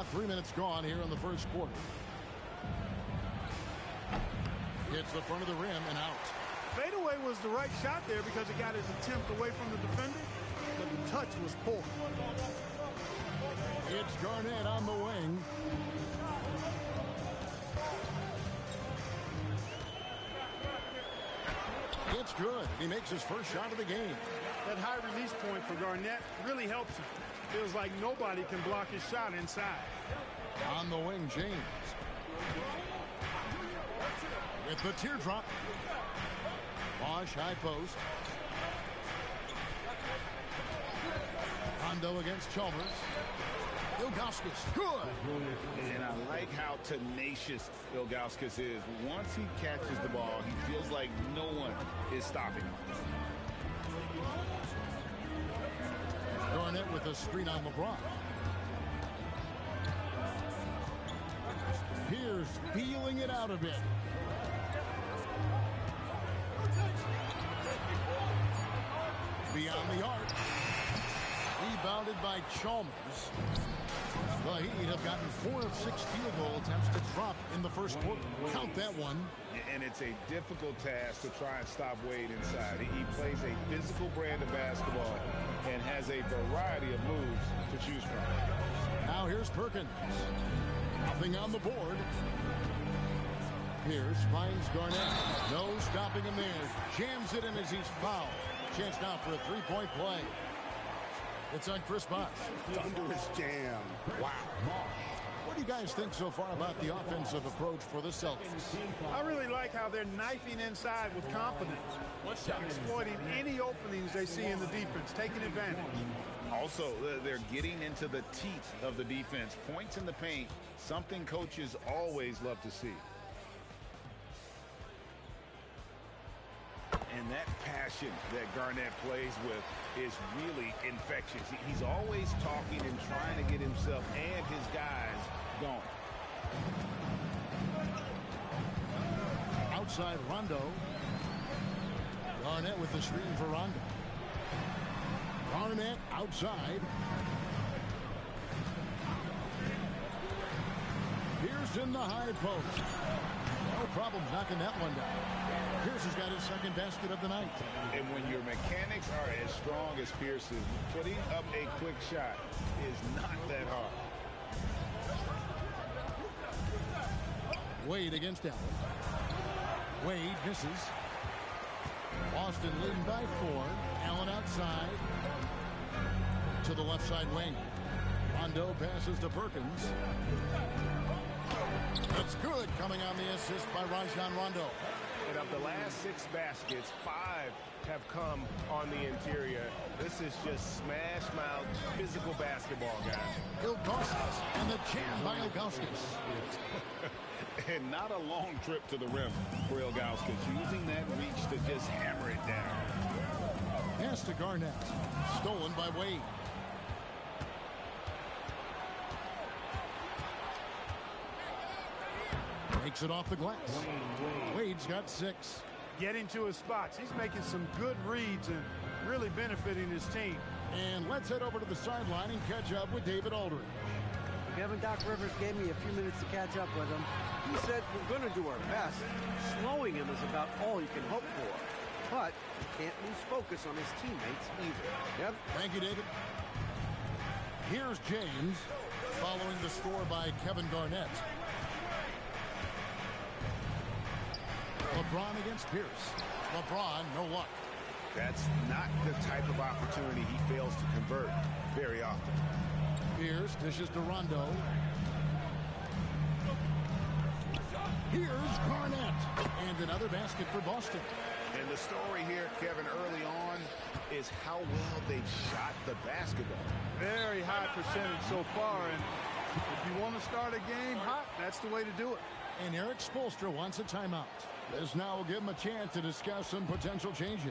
About 3 minutes gone here in the first quarter. Hits the front of the rim and out. Fadeaway was the right shot there because it got his attempt away from the defender, but the touch was poor. It's Garnett on the wing. It's good. He makes his first shot of the game. That high release point for Garnett really helps him. Feels like nobody can block his shot inside. On the wing, James. With the teardrop. Bosch, high post. Rondo against Chalmers. Ilgauskas, good. And I like how tenacious Ilgauskas is. Once he catches the ball, he feels like no one is stopping him. Garnett with a screen on LeBron. Pierce feeling it out a bit. Beyond the arc. Rebounded by Chalmers. The Heat have gotten 4 of 6 field goal attempts to drop in the first quarter. Count that one. And it's a difficult task to try and stop Wade inside. He plays a physical brand of basketball and has a variety of moves to choose from. Now here's Perkins. Nothing on the board. Pierce finds Garnett. No stopping him there. Jams it in as he's fouled. Chance now for a three-point play. It's on Chris Bosh. Thunderous jam. Wow. What do you guys think so far about the offensive approach for the Celtics? I really like how they're knifing inside with confidence. Exploiting any openings they see in the defense, taking advantage. Also, they're getting into the teeth of the defense. Points in the paint, something coaches always love to see. And that passion that Garnett plays with is really infectious. He's always talking and trying to get himself and his guys going. Outside Rondo. Garnett with the screen for Rondo. Garnett outside. Pierce in the high post. No problems knocking that one down. Pierce has got his second basket of the night. And when your mechanics are as strong as Pierce's, putting up a quick shot is not that hard. Wade against Allen. Wade misses. Boston leading by 4. Allen outside. To the left side wing. Rondo passes to Perkins. That's good, coming on the assist by Rajon Rondo. And of the last 6 baskets, 5 have come on the interior. This is just smash mouth physical basketball, guys. Ilgauskas and the jam by Ilgauskas. And not a long trip to the rim for Ilgauskas, using that reach to just hammer it down. Pass to Garnett. Stolen by Wade. Makes it off the glass. Wade's got 6. Getting to his spots. He's making some good reads and really benefiting his team. And let's head over to the sideline and catch up with David Aldridge. Kevin, Doc Rivers gave me a few minutes to catch up with him. He said we're going to do our best. Slowing him is about all you can hope for. But he can't lose focus on his teammates either. Yep. Thank you, David. Here's James following the score by Kevin Garnett. LeBron against Pierce. LeBron, no luck. That's not the type of opportunity he fails to convert very often. Pierce dishes to Rondo. Here's Garnett. And another basket for Boston. And the story here, Kevin, early on is how well they've shot the basketball. Very high percentage so far. And if you want to start a game hot, that's the way to do it. And Eric Spoelstra wants a timeout. This now will give him a chance to discuss some potential changes.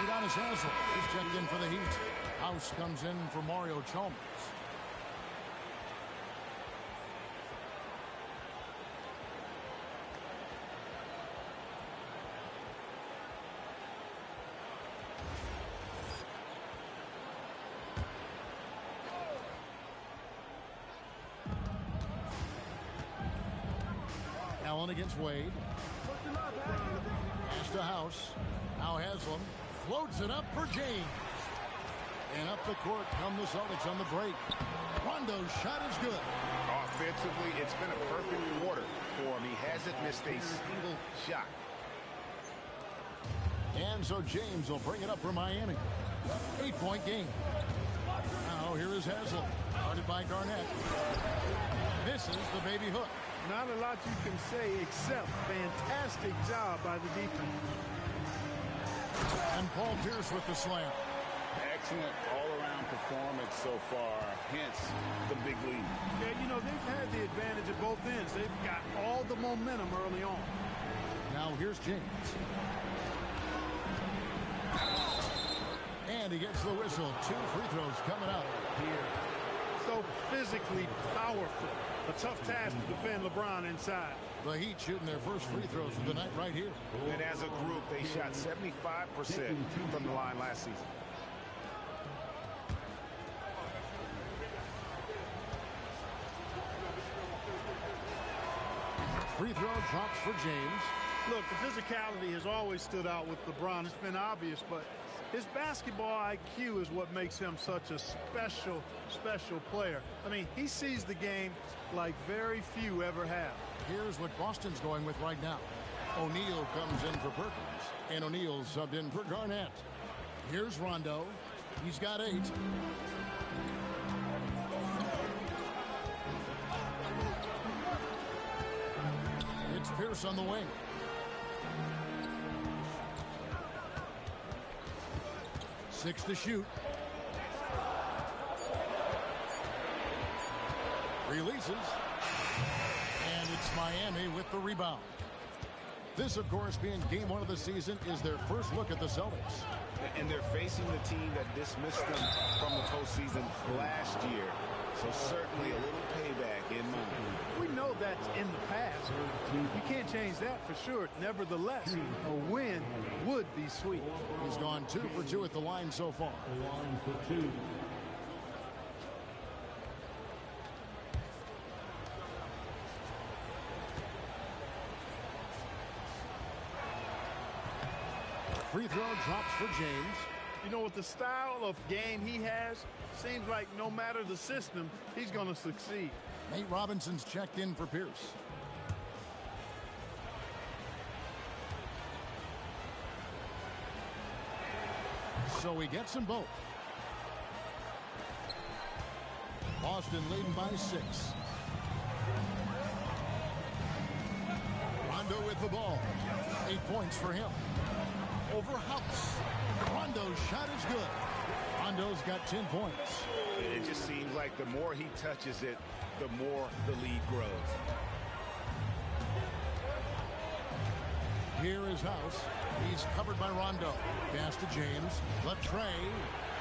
Udonis Haslem. He's checked in for the Heat. House comes in for Mario Chalmers. Allen against Wade. Pass to House. Now Haslem floats it up for James. And up the court come the Celtics on the break. Rondo's shot is good. Offensively, it's been a perfect quarter for him. He hasn't missed a single shot. And so James will bring it up for Miami. 8-point game. Now here is Haslem. Guarded by Garnett. Misses the baby hook. Not a lot you can say except fantastic job by the defense. And Paul Pierce with the slam. Excellent all-around performance so far, hence the big lead. Yeah, you know, they've had the advantage at both ends. They've got all the momentum early on. Now here's James. And he gets the whistle. 2 free throws coming up. So physically powerful. A tough task to defend LeBron inside. The Heat shooting their first free throws of the night right here. And as a group, they shot 75% from the line last season. Free throw drops for James. Look, the physicality has always stood out with LeBron. It's been obvious, but his basketball IQ is what makes him such a special player. I mean, he sees the game like very few ever have. Here's what Boston's going with right now. O'Neal comes in for Perkins, and O'Neal subbed in for Garnett. Here's Rondo. He's got 8. It's Pierce on the wing. Six to shoot. Releases. And it's Miami with the rebound. This, of course, being game 1 of the season, is their first look at the Celtics. And they're facing the team that dismissed them from the postseason last year. So certainly a little payback in mind. We know that's in the past. You can't change that for sure. Nevertheless, a win would be sweet. He's gone 2 for 2 at the line so far. 1 for 2. Free throw drops for James. You know, with the style of game he has, seems like no matter the system, he's going to succeed. Nate Robinson's checked in for Pierce. So he gets them both. Boston leading by 6. Rondo with the ball. 8 points for him. Over House. Rondo's shot is good. Rondo's got 10 points. It just seems like the more he touches it, the more the lead grows. Here is House. He's covered by Rondo. Pass to James. Latrey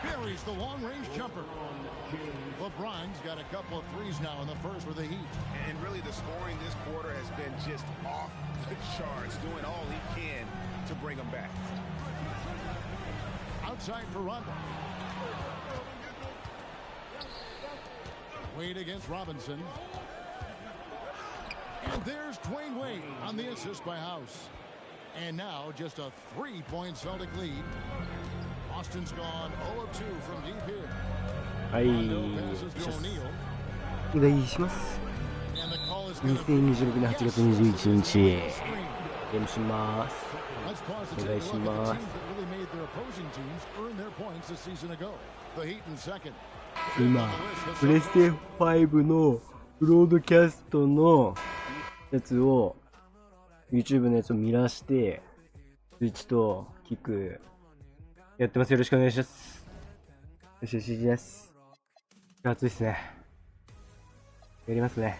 buries the long-range jumper. LeBron's got a couple of threes now in the first with the Heat. And really the scoring this quarter has been just off the charts, doing all he can to bring them back. Outside for Rondo. Wade against Robinson. And there's Dwayne Wade on the assist by House. And now just a 3-point Celtic lead. Boston's gone 0 of 2 from deep here. はい、 Rondo passes to O'Neal. お願いします。 And the call is gonna be 2026年8月21日、 screen. ゲームします。 Let's pause to お take 願 a いし look at ま the す。 teams that really made their opposing teams earn their points a season ago. The Heat in second. 今、プレステ5のブロードキャストのやつを、YouTube のやつを見らして、スイッチとキックやってます。よろしくお願いします。よしよしです。暑いですね。やりますね。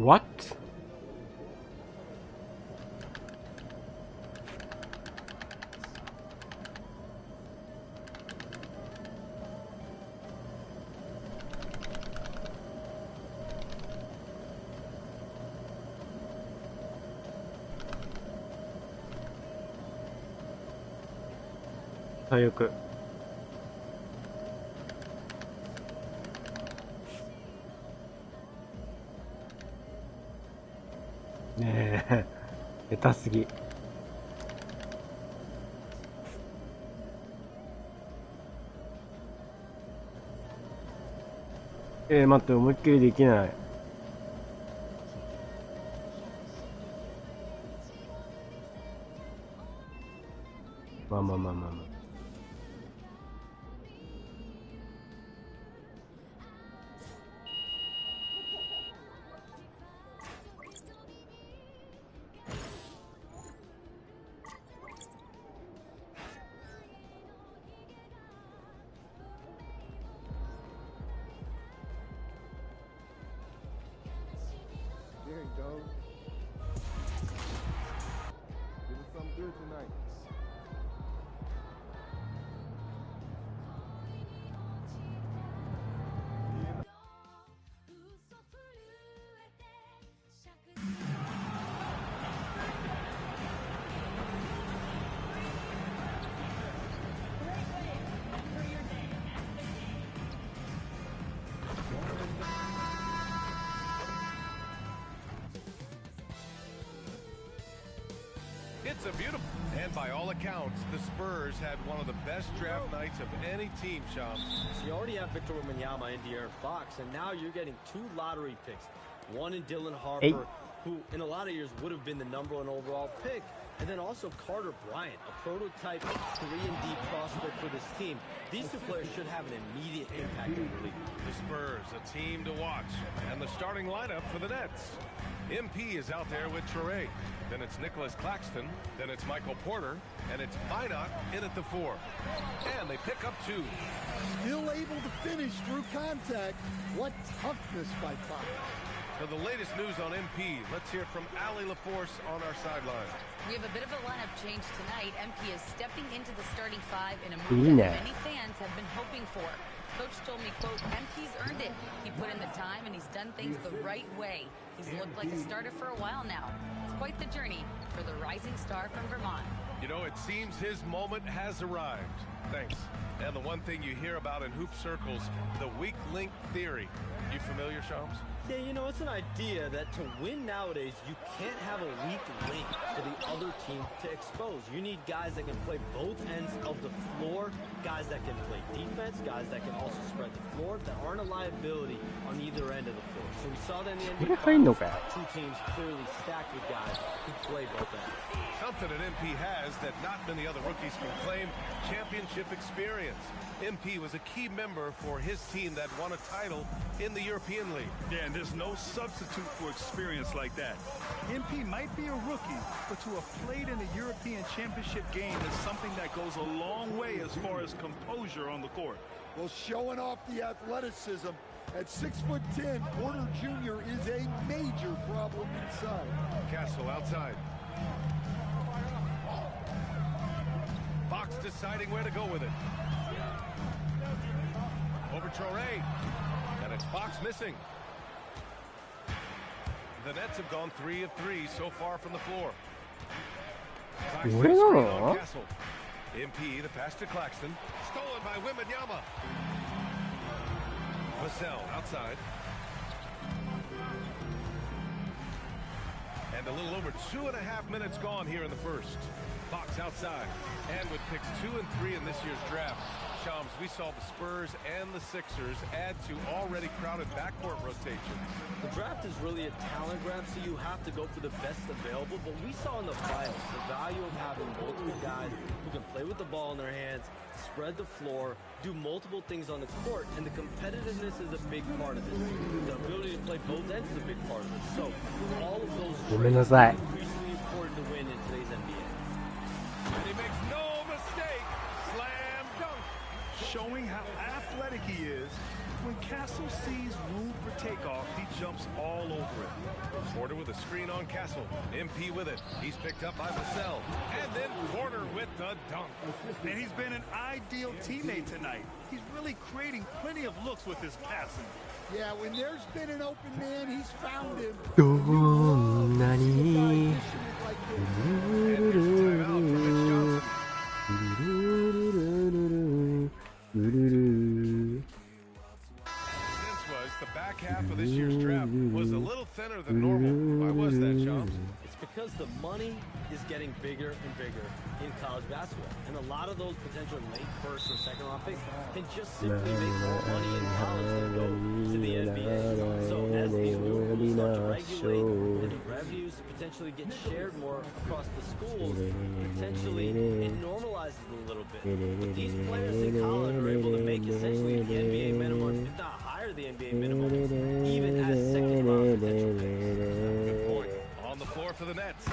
What? 最悪。ねえ、下手すぎ。待って、思いっきりできない。まあまあまあまあまあ。There you go. Give us something good tonight. It's a beautiful, and by all accounts, the Spurs had one of the best draft nights of any team, Shams. So you already have Victor Wembanyama and De'Aaron Fox, and now you're getting 2 lottery picks. One in Dylan Harper, who in a lot of years would have been the #1 overall pick, and then also Carter Bryant, a prototype 3-and-D prospect for this team. These 2 players should have an immediate impact in the league. The Spurs, a team to watch, and the starting lineup for the Nets. MP is out there with Traore. Then it's Nicholas Claxton. Then it's Michael Porter. And it's Minot in at the 4. And they pick up 2. Still able to finish through contact. What toughness by Fox. For the latest news on MP, let's hear from Allie LaForce on our sideline. We have a bit of a lineup change tonight. MP is stepping into the starting 5 in a move that many fans have been hoping for. Coach told me, quote, MP's earned it. He put in the time and he's done things the right way. He's looked like a starter for a while now. It's quite the journey for the rising star from Vermont. You know, it seems his moment has arrived. Thanks. And the one thing you hear about in hoop circles, the weak link theory. You familiar, Shams? Yeah, you know, it's an idea that to win nowadays, you can't have a weak link for the other team to expose. You need guys that can play both ends of the floor, guys that can play defense, guys that can also spread the floor, that aren't a liability on either end of the floor. So we saw that in the NBA Finals, 2 teams clearly stacked with guys who play both ends. Something that MP has that not many other rookies can claim, championship experience. MP was a key member for his team that won a title in the European League. Yeah, and there's no substitute for experience like that. MP might be a rookie, but to have played in the European Championship game is something that goes a long way as far as composure on the court. Well, showing off the athleticism. At 6'10", Porter Jr. is a major problem inside. Castle outside. Fox deciding where to go with it. Over Traore. And it's Fox missing. The Nets have gone 3 of 3 so far from the floor. Castle. MP, the pass to Claxton. Stolen by Wembanyama. Vassell outside. And a little over 2.5 minutes gone here in the first. Fox outside. And with picks 2 and 3 in this year's draft, Shams, we saw the Spurs and the Sixers add to already crowded backcourt rotations. The draft is really a talent grab, so you have to go for the best available. But we saw in the finals the value of having multiple guys who can play with the ball in their hands, spread the floor, do multiple things on the court, and the competitiveness is a big part of this. The ability to play both ends is a big part of it. So all of those traits are increasingly important to win in today's NBA. And he makes no mistake. Slam dunk. Showing how athletic he is when Castle sees room for takeoff, he jumps all over it. Porter with a screen on Castle. MP with it. He's picked up by Vassell. And then Porter with the dunk. And he's been an ideal teammate tonight. He's really creating plenty of looks with his passing. Yeah, when there's been an open man, he's found him. どんなに The back half of this year's draft was a little thinner than normal. Why was that, Shams? It's because the money is getting bigger and bigger in college basketball. And a lot of those potential late first or second round picks can just simply make more money in college than go to the NBA. So as these rules start to regulate and the revenues potentially get shared more across the schools, potentially it normalizes a little bit. But these players in college are able to make essentially the NBA minimum, if not higher the NBA minimum, even as second round potential picks. Good point. On the floor for the Nets.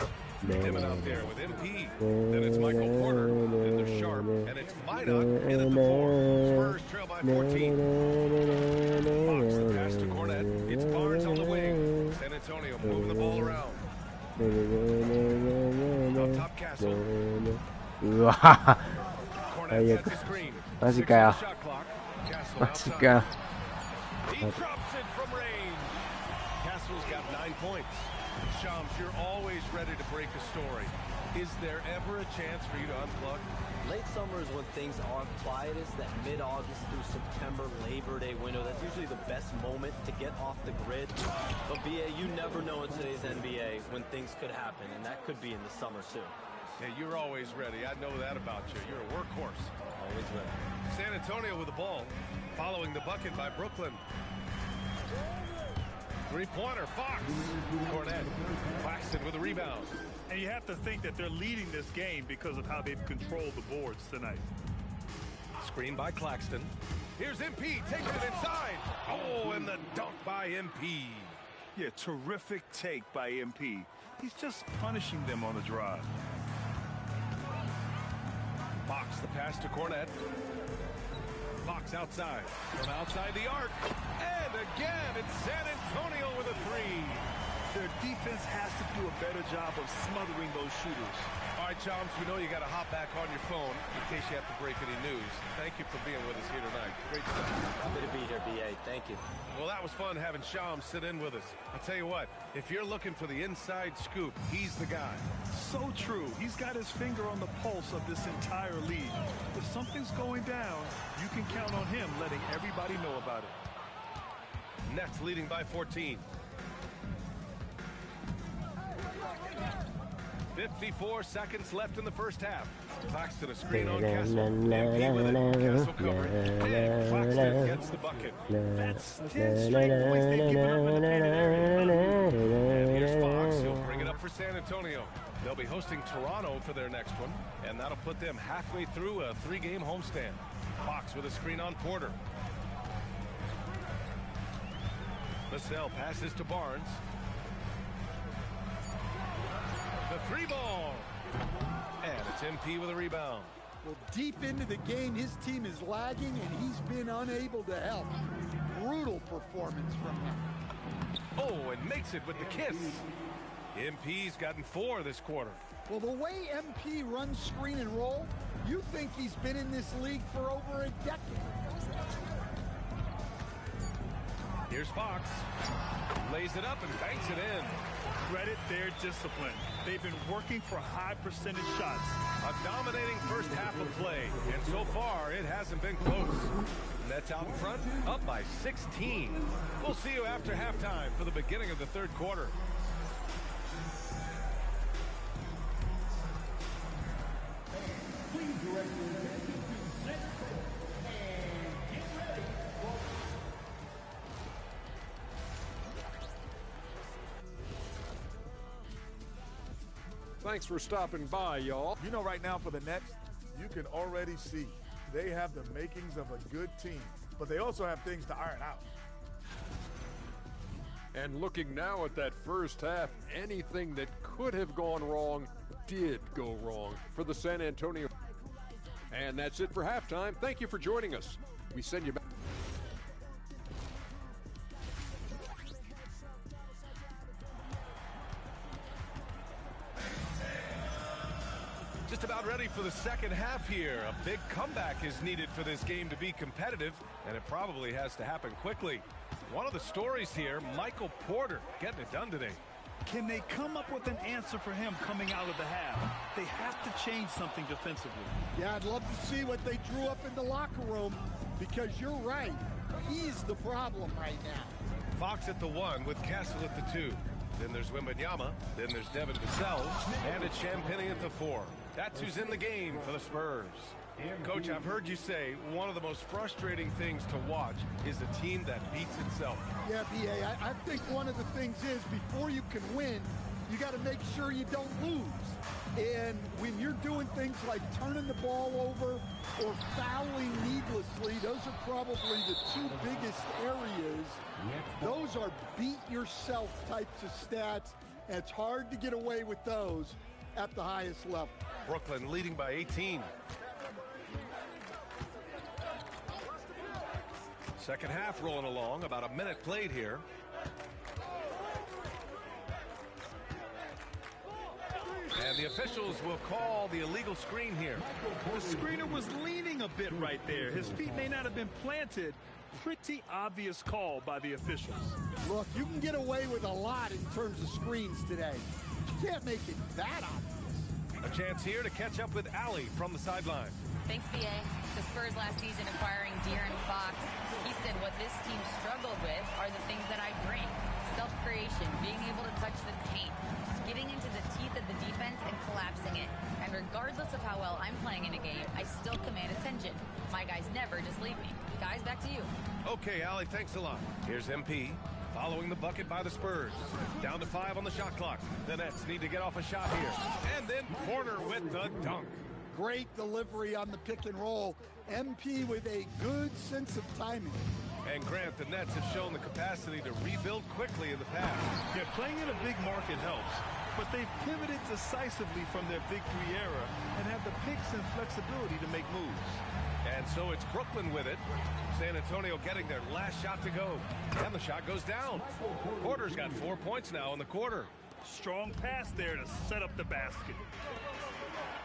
Him out there with MP. Then it's Michael Porter. Then there's Sharp. And it's Minot in at the 4. Spurs trail by 14. Fox the pass to Cornette. It's Barnes on the wing. San Antonio moving the ball around. Up top Castle. うわ Cornette sets the screen. マジかよ 6 on the shot clock. Castle マジ outside. か He drops it from range. Castle's got 9 points. Shams, you're always ready to break a story. Is there ever a chance for you to unplug? Late summer is when things are quietest, that mid-August through September Labor Day window. That's usually the best moment to get off the grid. But BA, you never know in today's NBA when things could happen, and that could be in the summer too. Yeah, you're always ready. I know that about you. You're a workhorse. Always ready. San Antonio with the ball, following the bucket by Brooklyn. Three-pointer, Fox. Cornette. Claxton with a rebound. And you have to think that they're leading this game because of how they've controlled the boards tonight. Screen by Claxton. Here's MP taking it inside. Oh, and the dunk by MP. Yeah, terrific take by MP. He's just punishing them on the drive. Fox the pass to Cornette. Fox outside. From outside the arc. And again, it's San Antonio with a 3. Their defense has to do a better job of smothering those shooters. All right, Chums, we know you got to hop back on your phone in case you have to break any news. Thank you for being with us here tonight. Great stuff. Happy to be here, BA. Thank you. Well, that was fun having Shams sit in with us. I'll tell you what, if you're looking for the inside scoop, he's the guy. So true. He's got his finger on the pulse of this entire league. If something's going down, you can count on him letting everybody know about it. Nets leading by 14. 54 seconds left in the first half. Claxton a screen on Castle. MP with it. Castle covered. And Claxton gets the bucket. That's 10 straight points they've given up in the paint. And here's Fox. He'll bring it up for San Antonio. They'll be hosting Toronto for their next one. And that'll put them halfway through a 3-game homestand. Fox with a screen on Porter. Vassell passes to Barnes. The 3 ball. And it's MP with a rebound. Well, deep into the game, his team is lagging, and he's been unable to help. Brutal performance from him. Oh, and makes it with the kiss. MP's gotten 4 this quarter. Well, the way MP runs screen and roll, you think he's been in this league for over a decade. Here's Fox. Lays it up and banks it in. Credit their discipline. They've been working for high percentage shots. A dominating first half of play, and so far it hasn't been close. Nets out in front, up by 16. We'll see you after halftime for the beginning of the third quarter. Thanks for stopping by, y'all. You know, right now for the Nets, you can already see they have the makings of a good team, but they also have things to iron out. And looking now at that first half, anything that could have gone wrong did go wrong for the San Antonio. And that's it for halftime. Thank you for joining us. We send you back. ready for the second half here. A big comeback is needed for this game to be competitive, and it probably has to happen quickly. One of the stories here, Michael Porter getting it done today. Can they come up with an answer for him coming out of the half? They have to change something defensively. Yeah, I'd love to see what they drew up in the locker room, because you're right. He's the problem right now. Fox at the 1 with Castle at the 2. Then there's Wembanyama. Then there's Devin Vassell. And it's Champagnie at the 4. That's who's in the game for the Spurs. Coach, I've heard you say one of the most frustrating things to watch is a team that beats itself. Yeah, B.A., I think one of the things is before you can win, you got to make sure you don't lose. And when you're doing things like turning the ball over or fouling needlessly, those are probably the two biggest areas. Those are beat yourself types of stats, and it's hard to get away with those at the highest level. Brooklyn leading by 18. Second half rolling along, about a minute played here. And the officials will call the illegal screen here. The screener was leaning a bit right there. His feet may not have been planted. Pretty obvious call by the officials. Look, you can get away with a lot in terms of screens today. You can't make it that obvious. A chance here to catch up with Allie from the sideline. Thanks, B.A. The Spurs last season acquiring De'Aaron Fox. He said what this team struggled with are the things that I bring. Self-creation, being able to touch the paint, getting into the teeth of the defense and collapsing it. And regardless of how well I'm playing in a game, I still command attention. My guys never just leave me. Guys, back to you. Okay, Allie, thanks a lot. Here's MP following the bucket by the Spurs. Down to 5 on the shot clock. The Nets need to get off a shot here. And then Porter with the dunk. Great delivery on the pick and roll. MP with a good sense of timing. And Grant, the Nets have shown the capacity to rebuild quickly in the past. Yeah, playing in a big market helps, but they've pivoted decisively from their Big Three era and have the picks and flexibility to make moves. And so it's Brooklyn with it. San Antonio getting their last shot to go. And the shot goes down. Porter's got 4 points now in the quarter. Strong pass there to set up the basket.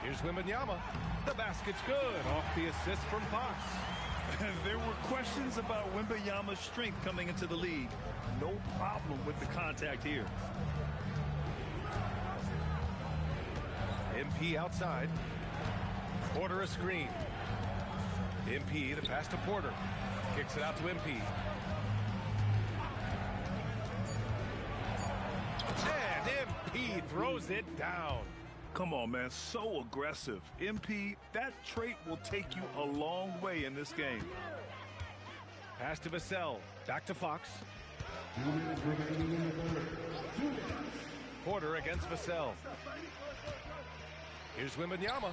Here's Wembanyama. The basket's good off the assist from Fox. There were questions about Wembanyama's strength coming into the league. No problem with the contact here. MP outside. Porter a screen. MP, the pass to Porter. Kicks it out to MP. And MP throws it down. Come on, man, so aggressive. MP, that trait will take you a long way in this game. Pass to Vassell. Back to Fox. Porter against Vassell. Here's Wembanyama.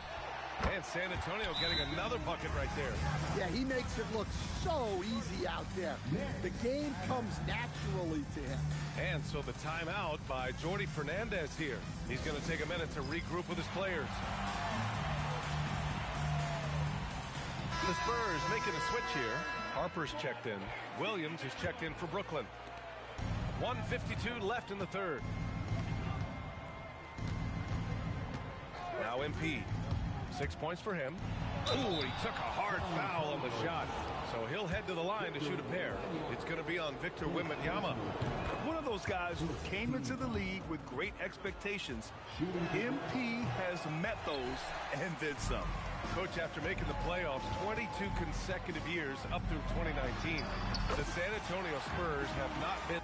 And San Antonio getting another bucket right there. Yeah, he makes it look so easy out there. The game comes naturally to him. And so the timeout by Jordi Fernandez here. He's going to take a minute to regroup with his players. The Spurs making a switch here. Harper's checked in. Williams is checked in for Brooklyn. 1:52 left in the third. Now MP. 6 points for him. Ooh, he took a hard foul on the shot. So he'll head to the line to shoot a pair. It's going to be on Victor Wembanyama. One of those guys who came into the league with great expectations. MP has met those and then some. Coach, after making the playoffs 22 consecutive years up through 2019, the San Antonio Spurs have not been...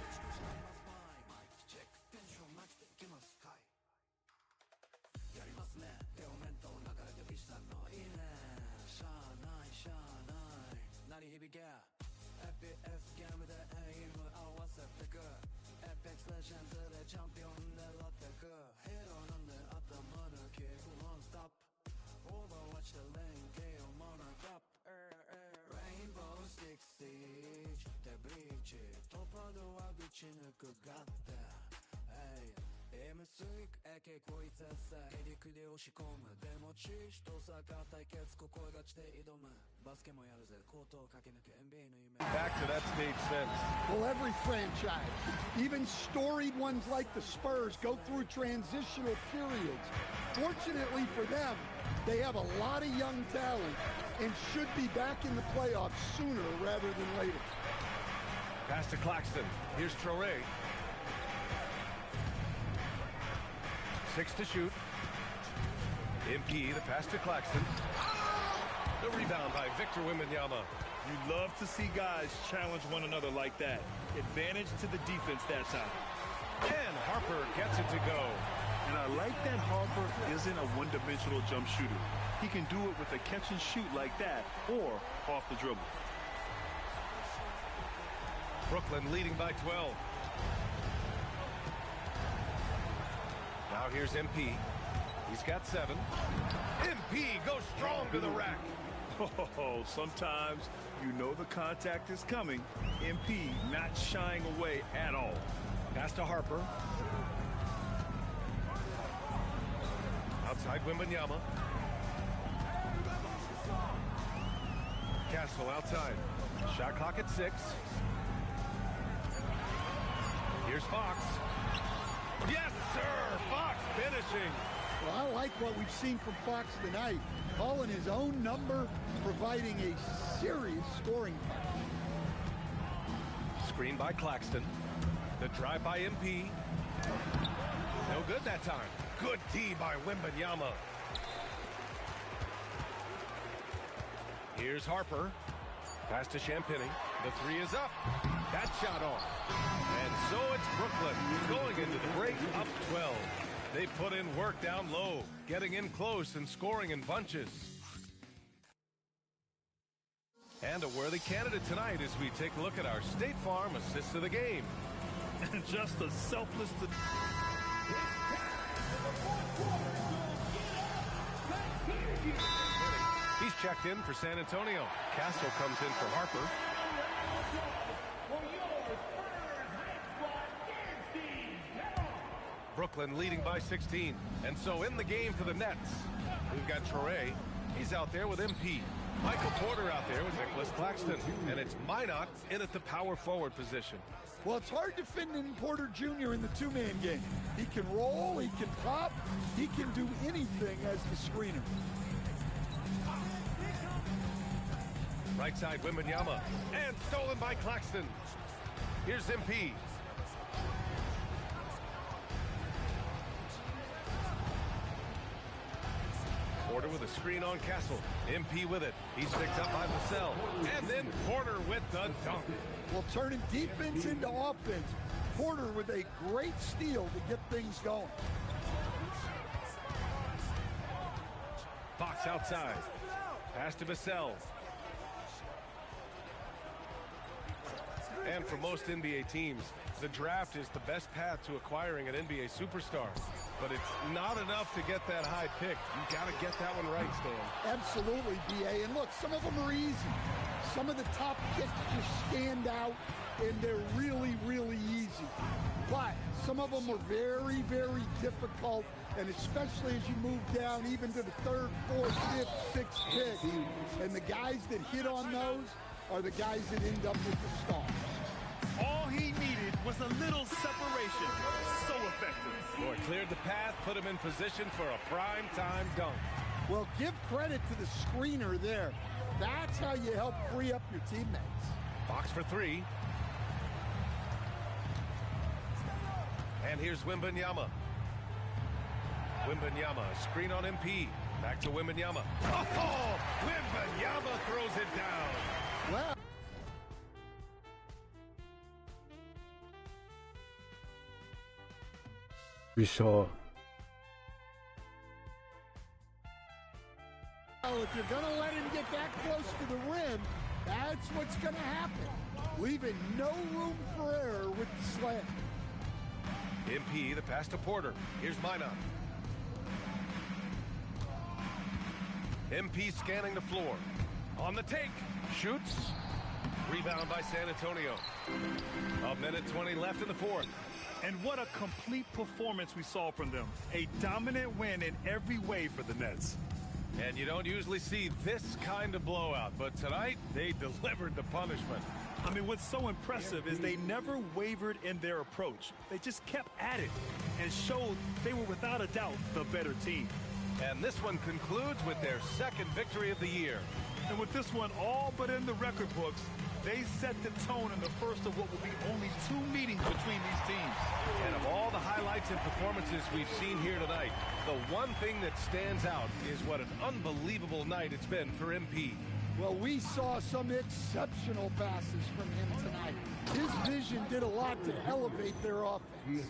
Back to that stage since. Well, every franchise, even storied ones like the Spurs, go through transitional periods. Fortunately for them, they have a lot of young talent and should be back in the playoffs sooner rather than later. Pass to Claxton. Here's Traore. 6 to shoot. MP, the pass to Claxton. The rebound by Victor Wembanyama. You love to see guys challenge one another like that. Advantage to the defense that time. And Harper gets it to go. And I like that Harper isn't a one-dimensional jump shooter. He can do it with a catch and shoot like that or off the dribble. Brooklyn leading by 12. Now here's MP. He's got 7. MP goes strong to the rack. Oh, sometimes you know the contact is coming. MP not shying away at all. Pass to Harper. Outside Wembanyama. Castle outside. Shot clock at 6. Here's Fox. Yes, sir! Fox finishing. Well, I like what we've seen from Fox tonight. Calling his own number, providing a serious scoring punch. Screen by Claxton. The drive by MP. No good that time. Good D by Wembanyama. Here's Harper. Pass to Champagny. The 3 is up. That shot off. And so it's Brooklyn going into the break up 12. They put in work down low, getting in close and scoring in bunches. And a worthy candidate tonight as we take a look at our State Farm assists of the game. And just a selfless... He's checked in for San Antonio. Castle comes in for Harper. Brooklyn leading by 16. And so in the game for the Nets, we've got Traore. He's out there with MP. Michael Porter out there with Nicholas Claxton. And it's Minot in at the power forward position. Well, it's hard defending Porter Jr. in the two-man game. He can roll, he can pop, he can do anything as the screener. Right side, Wembanyama. And stolen by Claxton. Here's MP. Porter with a screen on Castle. MP with it. He's picked up by Vassell. And then Porter with the dunk. Well, turning defense into offense. Porter with a great steal to get things going. Fox outside. Pass to Vassell. And for most NBA teams, the draft is the best path to acquiring an NBA superstar. But it's not enough to get that high pick. You got to get that one right, Stan. Absolutely, B.A. And look, some of them are easy. Some of the top picks just stand out, and they're really, really easy. But some of them are very, very difficult, and especially as you move down even to the 3rd, 4th, 5th, 6th pick. And the guys that hit on those are the guys that end up with the stars. All he needed was a little separation. So effective. Boy, cleared the path, put him in position for a prime-time dunk. Well, give credit to the screener there. That's how you help free up your teammates. Fox for 3. And here's Wembanyama. Wembanyama, screen on MP. Back to Wembanyama. Oh, Wembanyama throws it down. Well, we saw. well, if you're going to let him get that close to the rim, that's what's going to happen. Leaving no room for error with the slam. MP, the pass to Porter. Here's Minot. MP scanning the floor. On the take. Shoots. Rebound by San Antonio. A minute 20 left in the 4th. And what a complete performance we saw from them. A dominant win in every way for the Nets. And you don't usually see this kind of blowout, but tonight they delivered the punishment. I mean, what's so impressive is they never wavered in their approach. They just kept at it and showed they were without a doubt the better team. And this one concludes with their second victory of the year. And with this one all but in the record books, they set the tone in the first of what will be only 2 meetings between these teams. And of all the highlights and performances we've seen here tonight, the one thing that stands out is what an unbelievable night it's been for MP. Well, we saw some exceptional passes from him tonight. His vision did a lot to elevate their offense.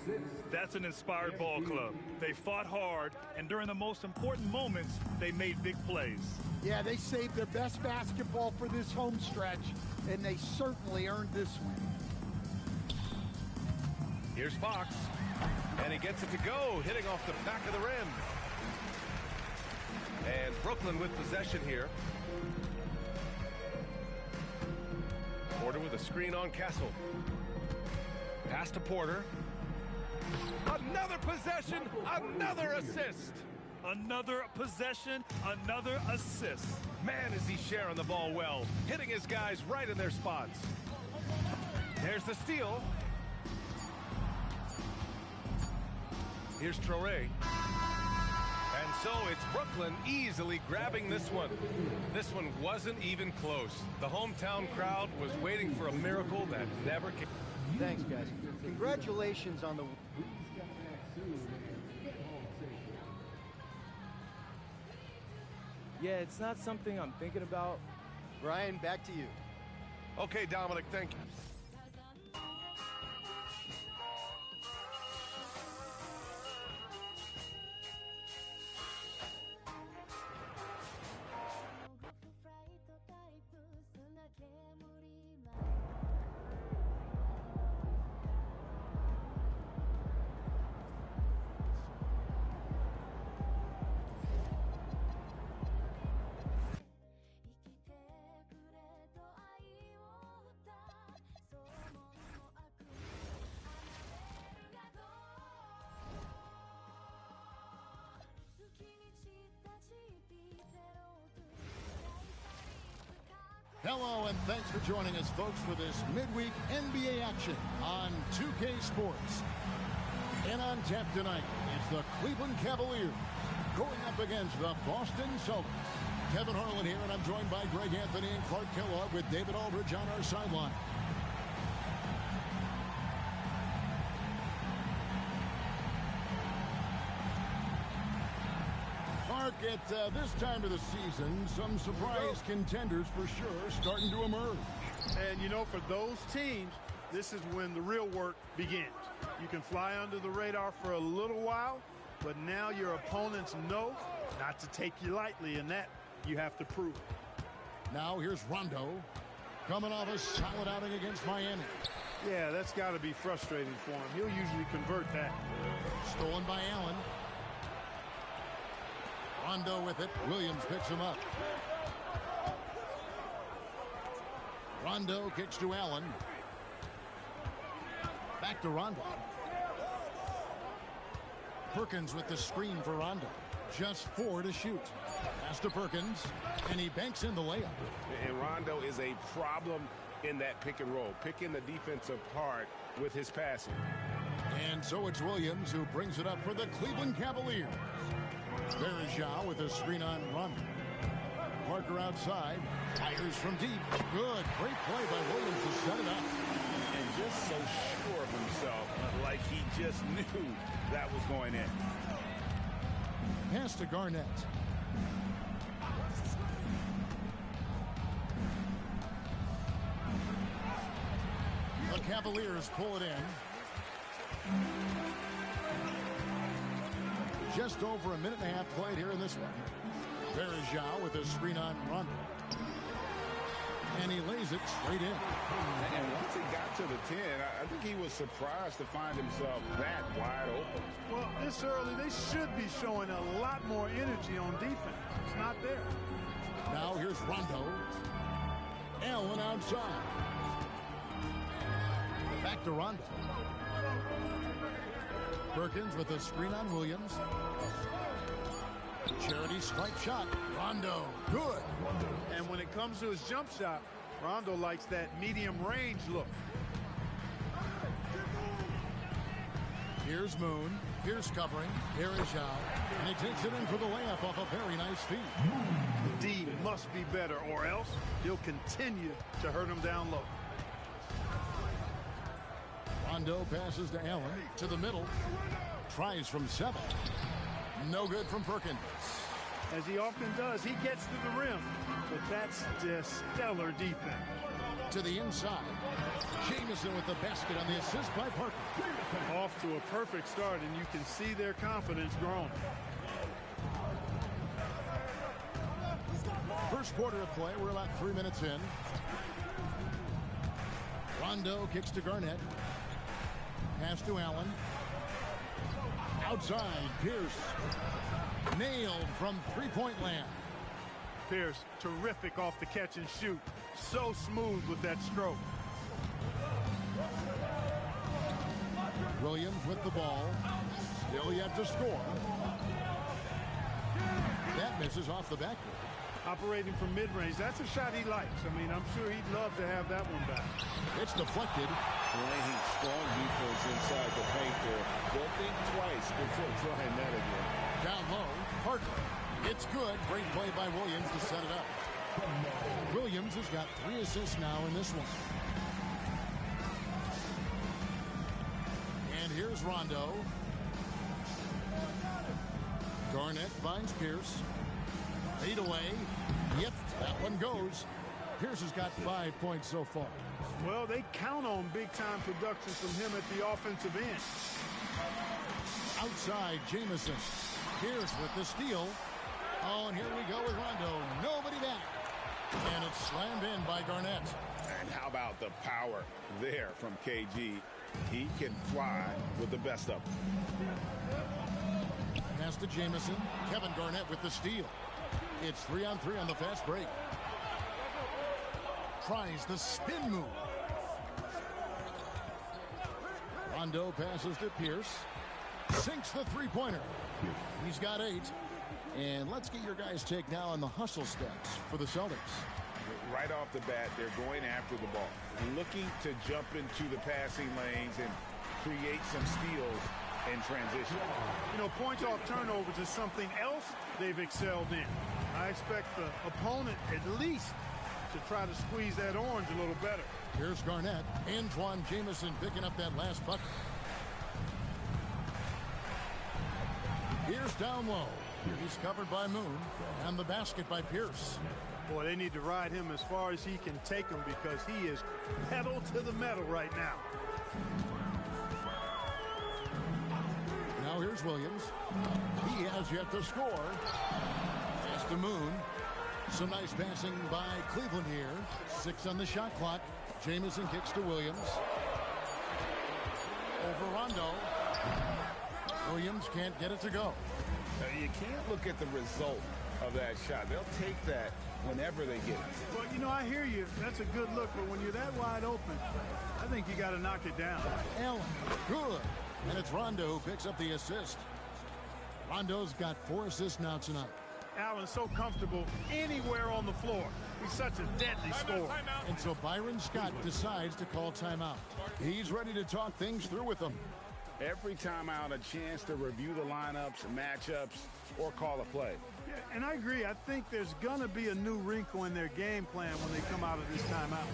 That's an inspired ball club. They fought hard, and during the most important moments, they made big plays. Yeah, they saved their best basketball for this home stretch, and they certainly earned this win. Here's Fox, and he gets it to go, hitting off the back of the rim. And Brooklyn with possession here. Porter with a screen on Castle. Pass to Porter. Another possession, another assist. Another possession, another assist. Man, is he sharing the ball well, hitting his guys right in their spots. There's the steal. Here's Traore. And so it's Brooklyn easily grabbing this one. This one wasn't even close. The hometown crowd was waiting for a miracle that never came. Thanks, guys. Congratulations on the... Yeah, it's not something I'm thinking about. Brian, back to you. Okay, Dominic, thank you. Hello, and thanks for joining us, folks, for this midweek NBA action on 2K Sports. And on tap tonight, it's the Cleveland Cavaliers going up against the Boston Celtics. Kevin Harlan here, and I'm joined by Greg Anthony and Clark Kellogg with David Aldridge on our sideline. At this time of the season, some surprise contenders for sure starting to emerge. And, you know, for those teams, this is when the real work begins. You can fly under the radar for a little while, but now your opponents know not to take you lightly, and that you have to prove. Now here's Rondo coming off a solid outing against Miami. Yeah, that's got to be frustrating for him. He'll usually convert that. Stolen by Allen. Rondo with it. Williams picks him up. Rondo kicks to Allen. Back to Rondo. Perkins with the screen for Rondo. Just 4 to shoot. Pass to Perkins, and he banks in the layup. And Rondo is a problem in that pick and roll, picking the defense apart with his passing. And so it's Williams who brings it up for the Cleveland Cavaliers. Bergeau with a screen on Rondo. Parker outside. Fires from deep. Good. Great play by Williams to set it up. And just so sure of himself, like he just knew that was going in. Pass to Garnett. The Cavaliers pull it in. Just over a minute and a half played here in this one. Bergeau with a screen on Rondo. And he lays it straight in. And once he got to the 10, I think he was surprised to find himself that wide open. Well, this early, they should be showing a lot more energy on defense. It's not there. Now here's Rondo. Allen outside. Back to Rondo. Perkins with a screen on Williams. Charity stripe shot. Rondo, good. And when it comes to his jump shot, Rondo likes that medium range look. Here's Moon. Pierce covering. Here is Zhao. And he takes it in for the layup off a very nice feed. D must be better, or else he'll continue to hurt him down low. Rondo passes to Allen. To the middle. Tries from 7. No good from Perkins. As he often does, he gets to the rim. But that's just stellar defense. To the inside. Jamison with the basket on the assist by Parker. Off to a perfect start, and you can see their confidence growing. First quarter of play. We're about 3 minutes in. Rondo kicks to Garnett. Pass to Allen. Outside, Pierce. Nailed from three-point land. Pierce, terrific off the catch and shoot. So smooth with that stroke. Williams with the ball. Still yet to score. That misses off the backboard. Operating from mid-range, that's a shot he likes. I mean, I'm sure he'd love to have that one back. It's deflected. Playing strong defense inside the paint there. They'll think twice before trying that again. Down low, Parker. It's good. Great play by Williams to set it up. Williams has got 3 assists now in this one. And here's Rondo. Garnett finds Pierce. Lead away. Yep, that one goes. Pierce has got 5 points so far. Well, they count on big-time production from him at the offensive end. Outside, Jamison. Pierce with the steal. Oh, and here we go with Rondo. Nobody back. And it's slammed in by Garnett. And how about the power there from KG? He can fly with the best of them. Pass to Jamison. Kevin Garnett with the steal. It's 3-on-3 on the fast break. Tries the spin move. Rondo passes to Pierce. Sinks the three-pointer. He's got 8. And let's get your guys' take now on the hustle stats for the Celtics. Right off the bat, they're going after the ball, looking to jump into the passing lanes and create some steals in transition. You know, points off turnovers is something else they've excelled in. I expect the opponent at least to try to squeeze that orange a little better. Here's Garnett. Antoine Jamison picking up that last bucket. Here's down low. He's covered by Moon. And the basket by Pierce. Boy, they need to ride him as far as he can take him because he is pedal to the metal right now. Now here's Williams. He has yet to score. Pass to Moon. Some nice passing by Cleveland here. 6 on the shot clock. Jamison kicks to Williams. Over Rondo. Williams can't get it to go. You can't look at the result of that shot. They'll take that whenever they get it. Well, you know, I hear you. That's a good look, but when you're that wide open, I think you got to knock it down. Allen, good. And it's Rondo who picks up the assist. Rondo's got 4 assists now tonight. Allen's so comfortable anywhere on the floor. He's such a deadly scorer. And so Byron Scott decides to call timeout. He's ready to talk things through with them. Every timeout, a chance to review the lineups, matchups, or call a play. Yeah, and I agree. I think there's going to be a new wrinkle in their game plan when they come out of this timeout.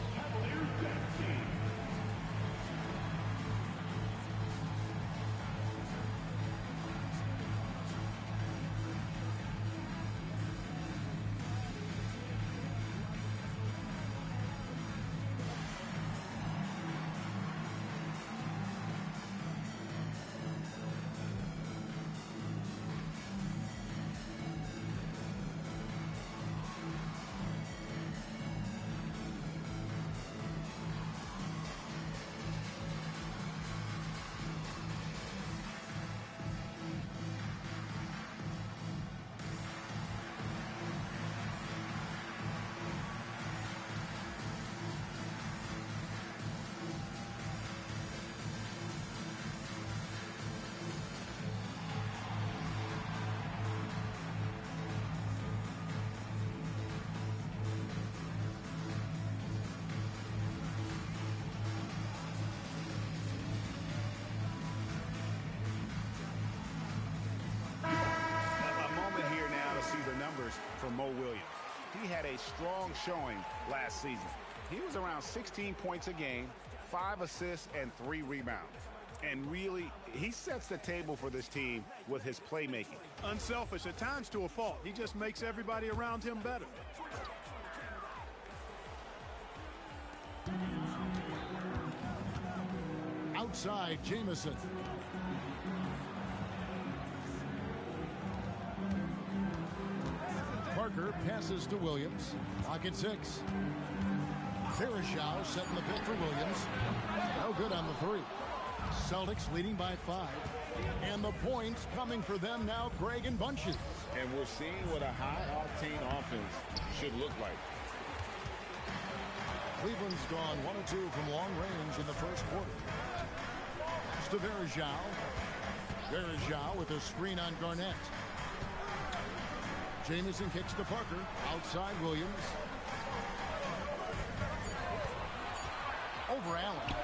a strong showing last season. He was around 16 points a game, 5 assists, and 3 rebounds. And really, he sets the table for this team with his playmaking. Unselfish, at times to a fault. He just makes everybody around him better. Outside, Jamison. Parker passes to Williams. Pocket 6. Verajao setting the pick for Williams. No good on the 3. Celtics leading by 5. And the points coming for them now, Craig and Bunches. And we're seeing what a high-octane offense should look like. Cleveland's gone 1 of 2 from long range in the first quarter. Pass to Verajao. Verajao with a screen on Garnett. Jamison kicks to Parker. Outside Williams. Over Allen.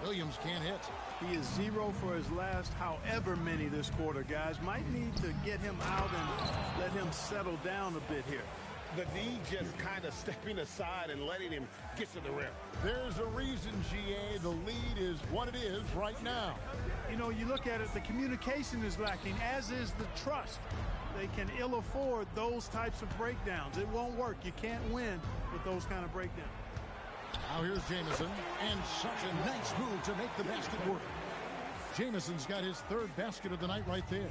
Williams can't hit. He is 0 for his last however many this quarter, guys. Might need to get him out and let him settle down a bit here. The D just kind of stepping aside and letting him get to the rim. There's a reason, GA, the lead is what it is right now. You know, you look at it, the communication is lacking, as is the trust. They can ill afford those types of breakdowns. It won't work. You can't win with those kind of breakdowns. Now here's Jamison, and such a nice move to make the basket work. Jamison's got his 3rd basket of the night right there.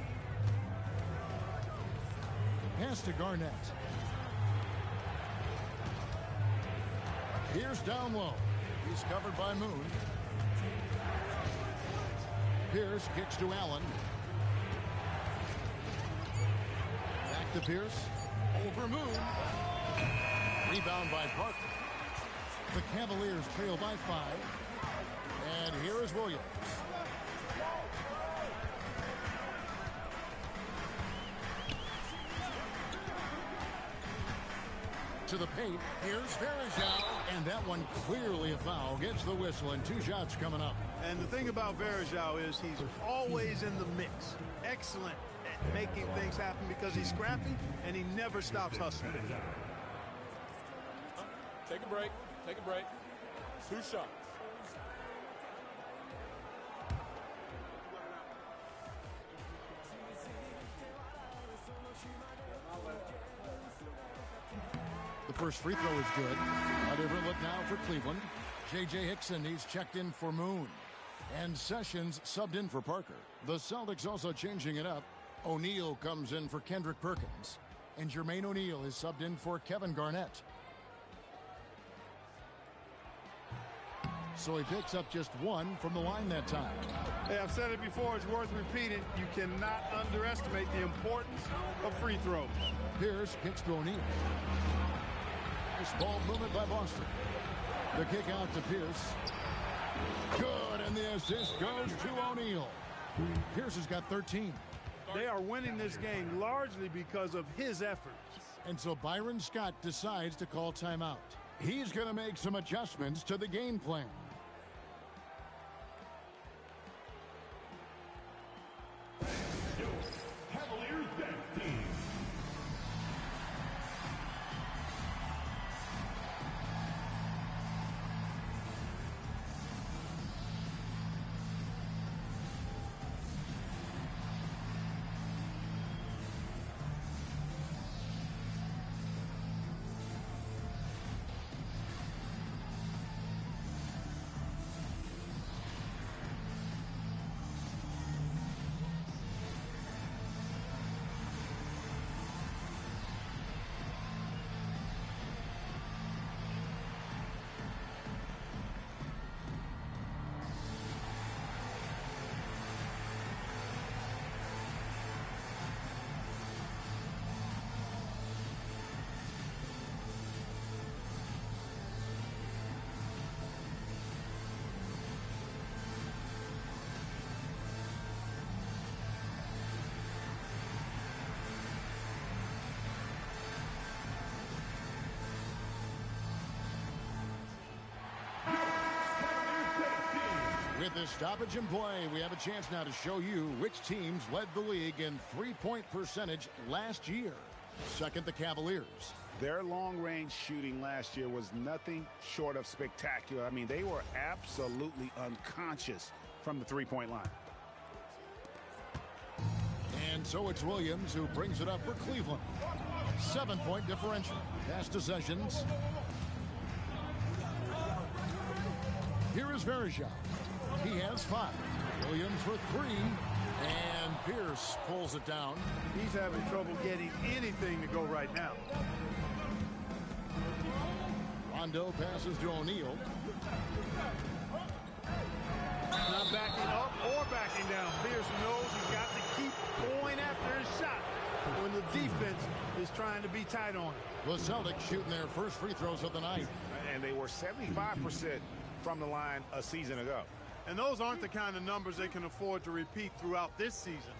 Pass to Garnett. Here's down low. He's covered by Moon. Pierce kicks to Allen. Back to Pierce. Over Moon. Rebound by Parker. The Cavaliers trail by 5. And here is Williams. To the paint. Here's Verajao. And that one clearly a foul. Gets the whistle and 2 shots coming up. And the thing about Verajao is he's always in the mix. Excellent at making things happen because he's scrappy and he never stops hustling. Take a break. Take a break. 2 shots. The first free throw is good. A different look now for Cleveland. J.J. Hickson, he's checked in for Moon. And Sessions subbed in for Parker. The Celtics also changing it up. O'Neal comes in for Kendrick Perkins. And Jermaine O'Neal is subbed in for Kevin Garnett. So he picks up just 1 from the line that time. Hey, I've said it before, it's worth repeating. You cannot underestimate the importance of free throws. Pierce kicks to O'Neal. Nice ball movement by Boston. The kick out to Pierce. Good, and the assist goes to O'Neal. Pierce has got 13. They are winning this game largely because of his efforts. And so Byron Scott decides to call timeout. He's going to make some adjustments to the game plan. With this stoppage in play, we have a chance now to show you which teams led the league in three-point percentage last year. Second, the Cavaliers. Their long-range shooting last year was nothing short of spectacular. I mean, they were absolutely unconscious from the three-point line. And so it's Williams who brings it up for Cleveland. 7-point differential. Pass to Sessions. Here is Verja. He has 5. Williams for 3. And Pierce pulls it down. He's having trouble getting anything to go right now. Rondo passes to O'Neal. Not backing up or backing down. Pierce knows he's got to keep going after his shot when the defense is trying to be tight on him. The Celtics shooting their first free throws of the night. And they were 75% from the line a season ago. And those aren't the kind of numbers they can afford to repeat throughout this season.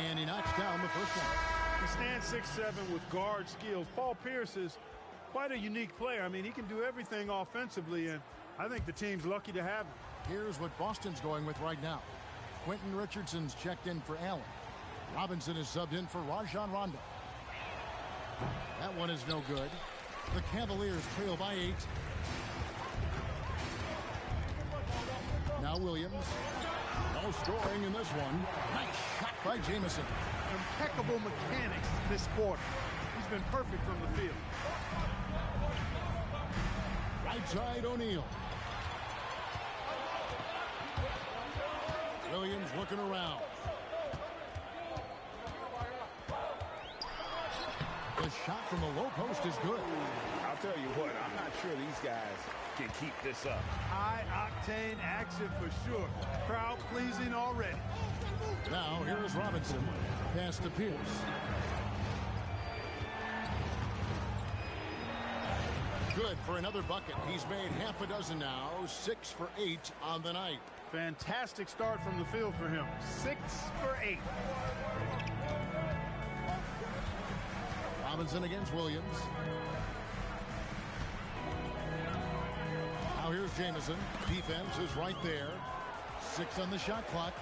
And he knocks down the first one. He stands 6'7" with guard skills. Paul Pierce is quite a unique player. I mean, he can do everything offensively, and I think the team's lucky to have him. Here's what Boston's going with right now. Quentin Richardson's checked in for Allen. Robinson is subbed in for Rajon Rondo. That one is no good. The Cavaliers trail by 8. Now Williams. No scoring in this one. Nice shot by Jamison. Impeccable mechanics this quarter. He's been perfect from the field. Right side O'Neal. Williams looking around. The shot from the low post is good. I'll tell you what, I'm not sure these guys can keep this up. High-octane action for sure. Crowd pleasing already. Now here is Robinson. Pass to Pierce. Good for another bucket. He's made half a dozen now. 6 for 8 on the night. Fantastic start from the field for him. 6 for 8. Robinson against Williams. Now here's Jamison. Defense is right there. 6 on the shot clock.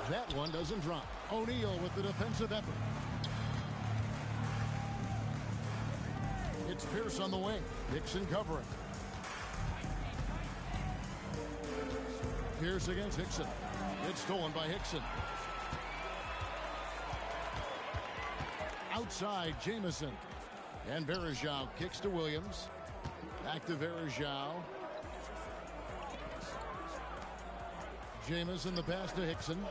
That one doesn't drop. O'Neal with the defensive effort. It's Pierce on the wing. Hickson covering. Pierce against Hickson. It's stolen by Hickson. Outside, Jamison. And Verja kicks to Williams. Back to Verja. Jamison the pass to Hickson.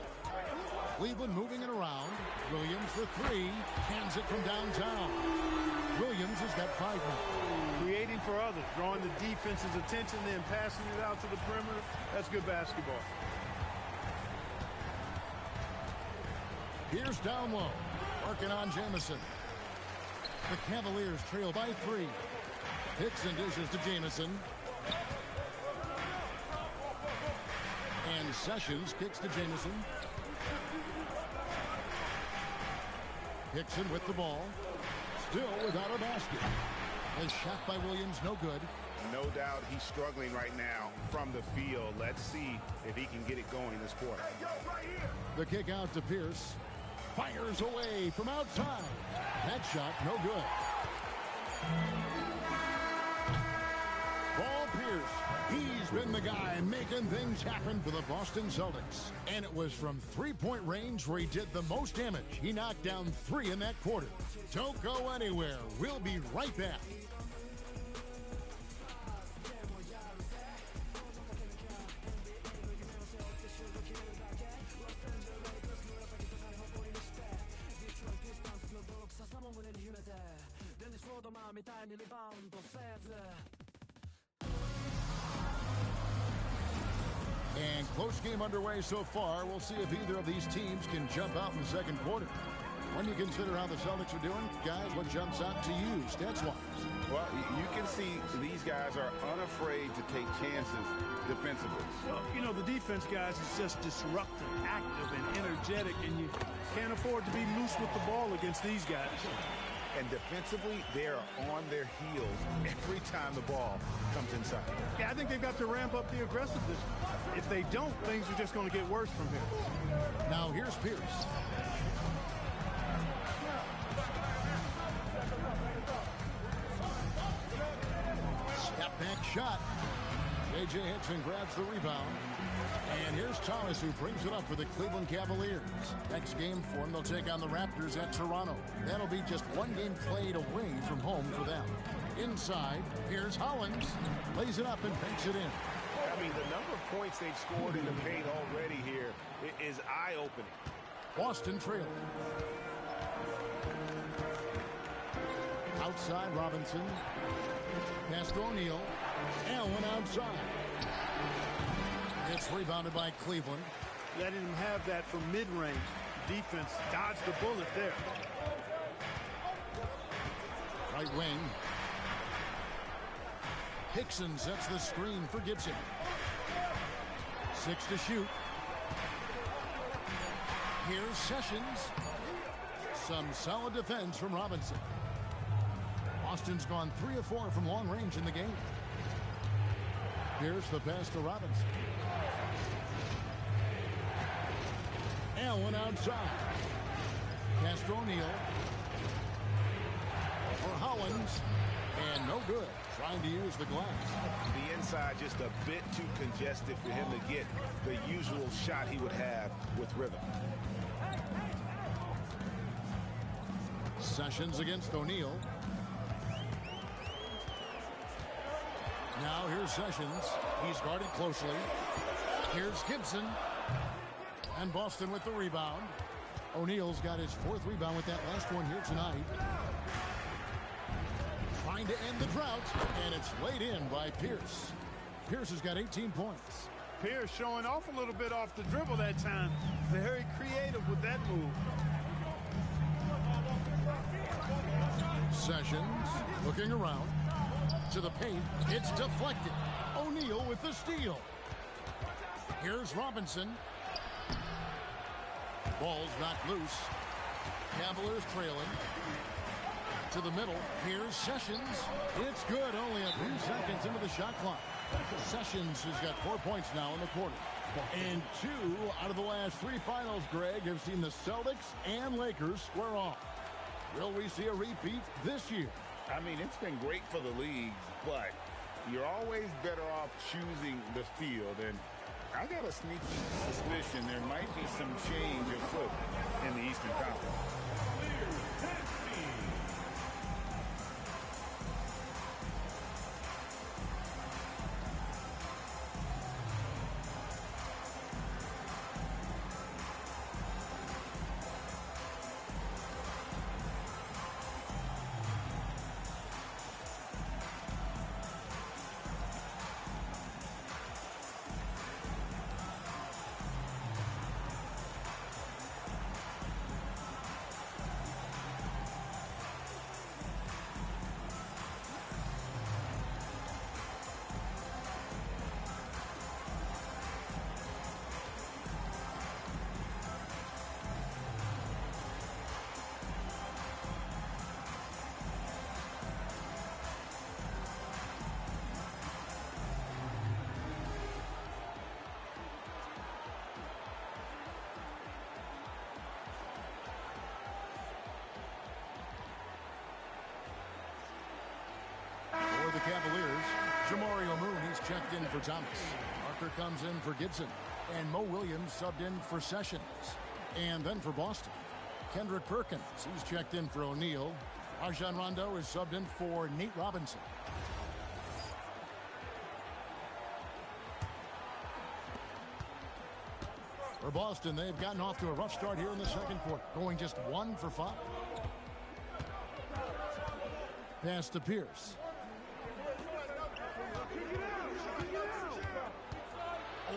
Cleveland moving it around. Williams for 3. Hands it from downtown. Williams has got 5 now. Creating for others, drawing the defense's attention, then passing it out to the perimeter. That's good basketball. Here's down low. Working on Jamison. The Cavaliers trail by 3. Hickson dishes to Jamison. And Sessions kicks to Jamison. Hickson with the ball. Still without a basket. A shot by Williams, no good. No doubt he's struggling right now from the field. Let's see if he can get it going this quarter. The kick out to Pierce. Fires away from outside. That shot, no good. Paul Pierce, he's been the guy making things happen for the Boston Celtics. And it was from three-point range where he did the most damage. He knocked down 3 in that quarter. Don't go anywhere. We'll be right back. And close game underway so far. We'll see if either of these teams can jump out in the second quarter. When you consider how the Celtics are doing, guys, what jumps out to you, stats-wise? Well, you can see these guys are unafraid to take chances defensively. Well, you know, the defense, guys, is just disruptive, active, and energetic, and you can't afford to be loose with the ball against these guys. And defensively, they're on their heels every time the ball comes inside. Yeah, I think they've got to ramp up the aggressiveness. If they don't, things are just going to get worse from here. Now here's Pierce. Step back shot. J.J. Hickson grabs the rebound. And here's Thomas, who brings it up for the Cleveland Cavaliers. Next game for them, they'll take on the Raptors at Toronto. That'll be just one game played away from home for them. Inside, here's Hollins. Lays it up and banks it in. I mean, the number of points they've scored in the paint already here is eye-opening. Boston trailing. Outside, Robinson. Pass to O'Neal. Allen outside. It's rebounded by Cleveland. Letting him have that from mid-range. Defense dodged the bullet there. Right wing. Hickson sets the screen for Gibson. 6 to shoot. Here's Sessions. Some solid defense from Robinson. Boston's gone 3 of 4 from long range in the game. Here's the pass to Robinson. Allen outside. Pass to O'Neal. For Hollins. And no good. Trying to use the glass. The inside just a bit too congested for him to get the usual shot he would have with rhythm. Sessions against O'Neal. Now here's Sessions. He's guarded closely. Here's Gibson. And Boston with the rebound. O'Neal's got his 4th rebound with that last one here tonight. Trying to end the drought, and it's laid in by Pierce. Pierce has got 18 points. Pierce showing off a little bit off the dribble that time. Very creative with that move. Sessions looking around to the paint. It's deflected. O'Neal with the steal. Here's Robinson. Ball's knocked loose. Cavaliers trailing. To the middle. Here's Sessions. It's good. Only a few seconds into the shot clock. Sessions has got 4 points now in the quarter. And 2 out of the last 3 finals, Greg, have seen the Celtics and Lakers square off. Will we see a repeat this year? I mean, it's been great for the league, but you're always better off choosing the field. And I got a sneaky suspicion there might be some change afoot in the Eastern Conference. For the Cavaliers, Jamario Moon, he's checked in for Thomas. Parker comes in for Gibson. And Mo Williams subbed in for Sessions. And then for Boston, Kendrick Perkins, he's checked in for O'Neal. Rajon Rondo is subbed in for Nate Robinson. For Boston, they've gotten off to a rough start here in the second quarter, going just 1 for 5. Pass to Pierce.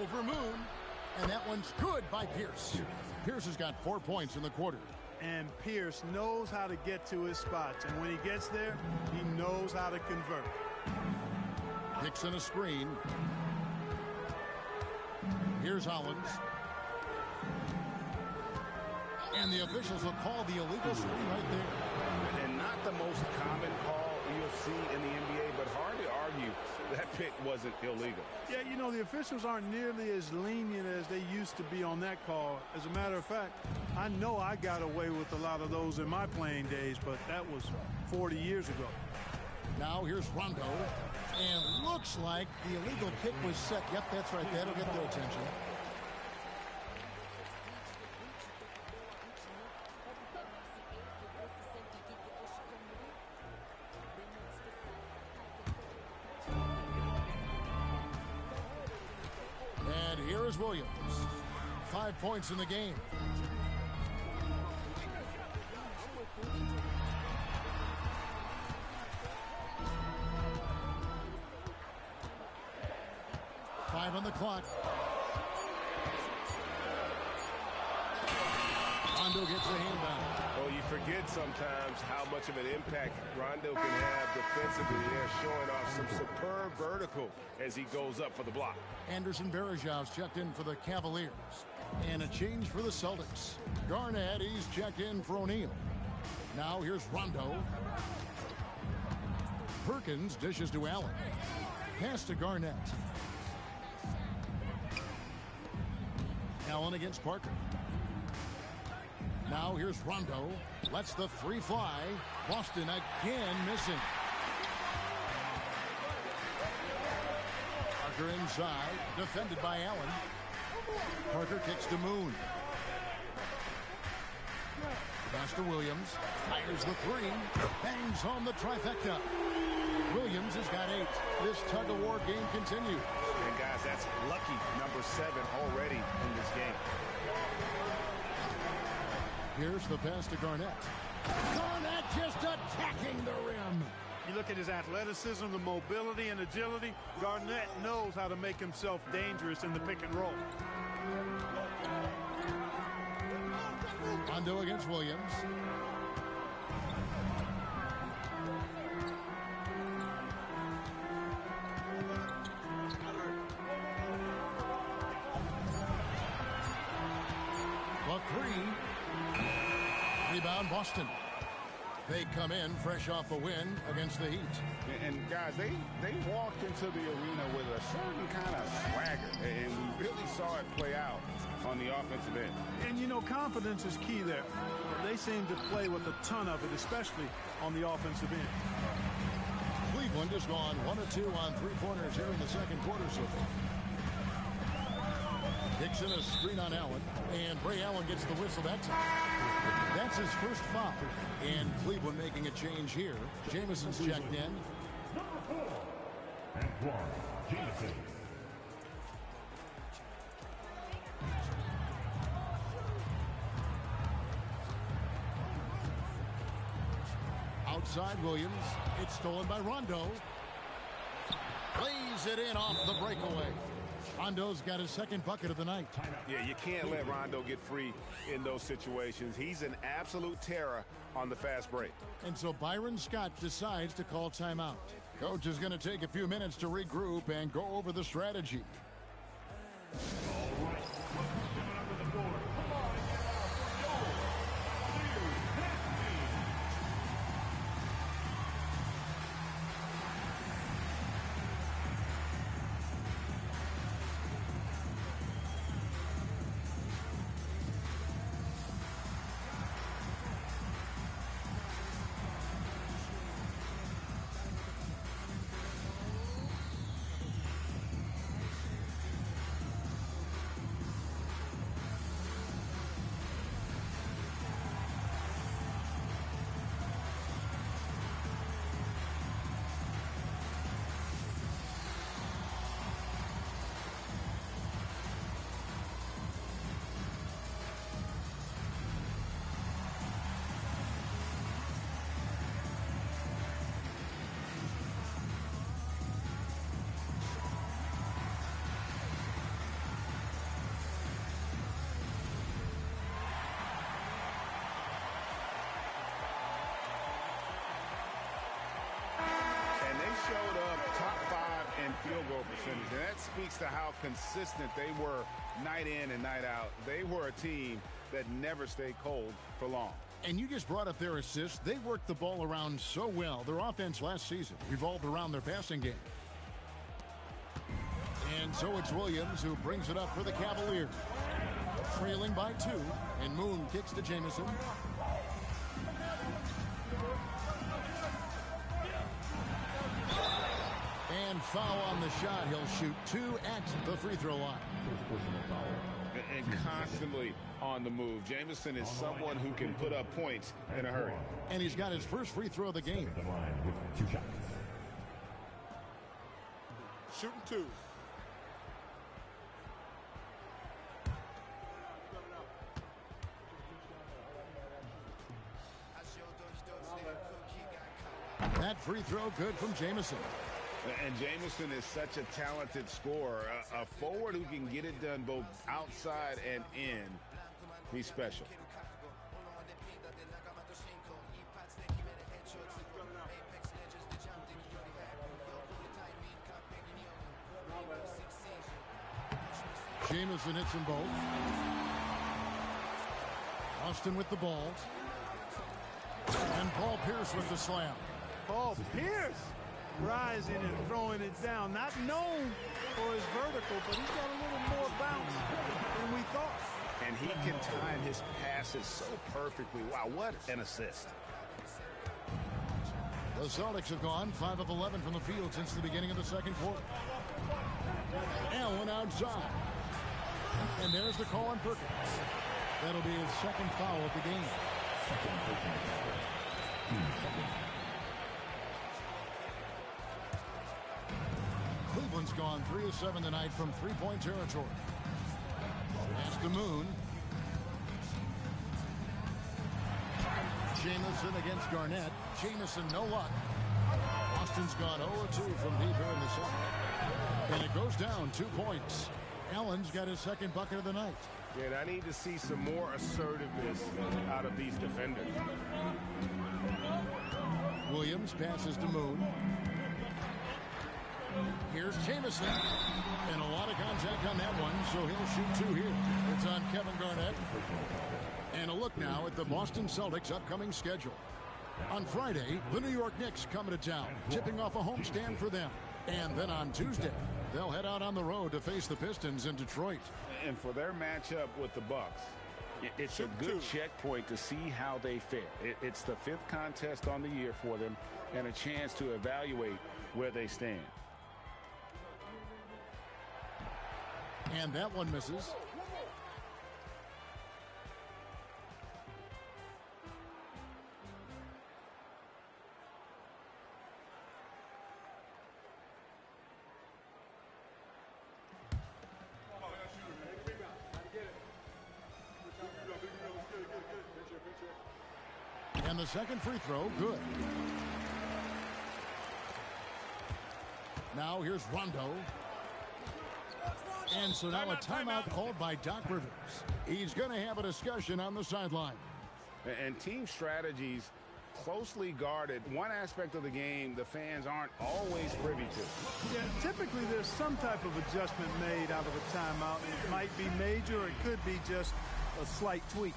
Over Moon, and that one's good by Pierce. Pierce has got 4 points in the quarter. And Pierce knows how to get to his spots, and when he gets there, he knows how to convert. Hickson a screen. Here's Hollins. And the officials will call the illegal screen right there. And not not the most common call you'll see in the NBA, but hard to argue that pick wasn't illegal. Yeah, you know, the officials aren't nearly as lenient as they used to be on that call. As a matter of fact, I know I got away with a lot of those in my playing days, but that was 40 years ago. Now here's Rondo, and looks like the illegal kick was set. Yep, that's right. That'll get their attention. And here is Williams. 5 points in the game. Five on the clock. Rondo gets the handball. Well, you forget sometimes how much of an impact Rondo can have defensively. They're showing off some superb vertical as he goes up for the block. Anderson Varejão's checked in for the Cavaliers. And a change for the Celtics. Garnett, he's checked in for O'Neal. Now here's Rondo. Perkins dishes to Allen. Pass to Garnett. Allen against Parker. Now here's Rondo. Lets the three fly. Boston again missing. Parker inside. Defended by Allen. Parker kicks to Moon. Pass to Williams. Fires the three. Bangs home the trifecta. Williams has got 8. This tug-of-war game continues. And guys, that's lucky number 7 already in this game. Here's the pass to Garnett. Garnett just attacking the rim. You look at his athleticism, the mobility, and agility. Garnett knows how to make himself dangerous in the pick and roll. Rondo against Williams. The three. Rebound Boston. They come in fresh off a win against the Heat. And guys, they walked into the arena with a certain kind of swagger, and we really saw it play out on the offensive end. And, you know, confidence is key there. They seem to play with a ton of it, especially on the offensive end. Cleveland has gone 1 of 2 on three-pointers here in the second quarter so far. Dixon a screen on Allen, and Bray Allen gets the whistle that time. That's his first foul, and Cleveland making a change here. Jameson's checked in. Number 4, Antoine Jameson. Outside Williams, it's stolen by Rondo. Plays it in off the breakaway. Rondo's got his second bucket of the night. Yeah, you can't let Rondo get free in those situations. He's an absolute terror on the fast break. And so Byron Scott decides to call timeout. Coach is going to take a few minutes to regroup and go over the strategy. All right, coming up to the board. Come on, Showed up top 5 in field goal percentage, and that speaks to how consistent they were night in and night out. They were a team that never stayed cold for long. And you just brought up their assists. They worked the ball around so well. Their offense last season revolved around their passing game. And so it's Williams who brings it up for the Cavaliers. Trailing by 2, and Moon kicks to Jamison. And foul on the shot. He'll shoot 2 at the free throw line. And constantly on the move. Jamison is someone who can put up points in a hurry. And he's got his first free throw of the game. Shooting 2. That free throw good from Jamison. And Jamison is such a talented scorer, a forward who can get it done both outside and in. He's special. Jamison hits them both. Austin with the ball. And Paul Pierce with the slam. Paul Pierce rising and throwing it down. Not known for his vertical, but he's got a little more bounce than we thought. And he can time his passes so perfectly. Wow, what an assist. The Celtics have gone 5 of 11 from the field since the beginning of the second quarter. Allen outside. And there's the call on Perkins. That'll be his second foul of the game. Cleveland's gone 3 of 7 tonight from three-point territory. Pass to Moon. Jamison against Garnett. Jamison, no luck. Austin's gone 0-2 from deep here in the second. And it goes down 2 points. Allen's got his second bucket of the night. And I need to see some more assertiveness out of these defenders. Williams passes to Moon. Here's Jamison. And a lot of contact on that one, so he'll shoot 2 here. It's on Kevin Garnett. And a look now at the Boston Celtics' upcoming schedule. On Friday, the New York Knicks coming to town, tipping off a homestand for them. And then on Tuesday, they'll head out on the road to face the Pistons in Detroit. And for their matchup with the Bucks, it's a good checkpoint to see how they fare. It's the 5th contest on the year for them and a chance to evaluate where they stand. And that one misses. And the second free throw, good. Now here's Rondo. And so now a timeout called by Doc Rivers. He's going to have a discussion on the sideline. And team strategies closely guarded. One aspect of the game the fans aren't always privy to. Yeah, typically there's some type of adjustment made out of a timeout. It might be major, or it could be just a slight tweak.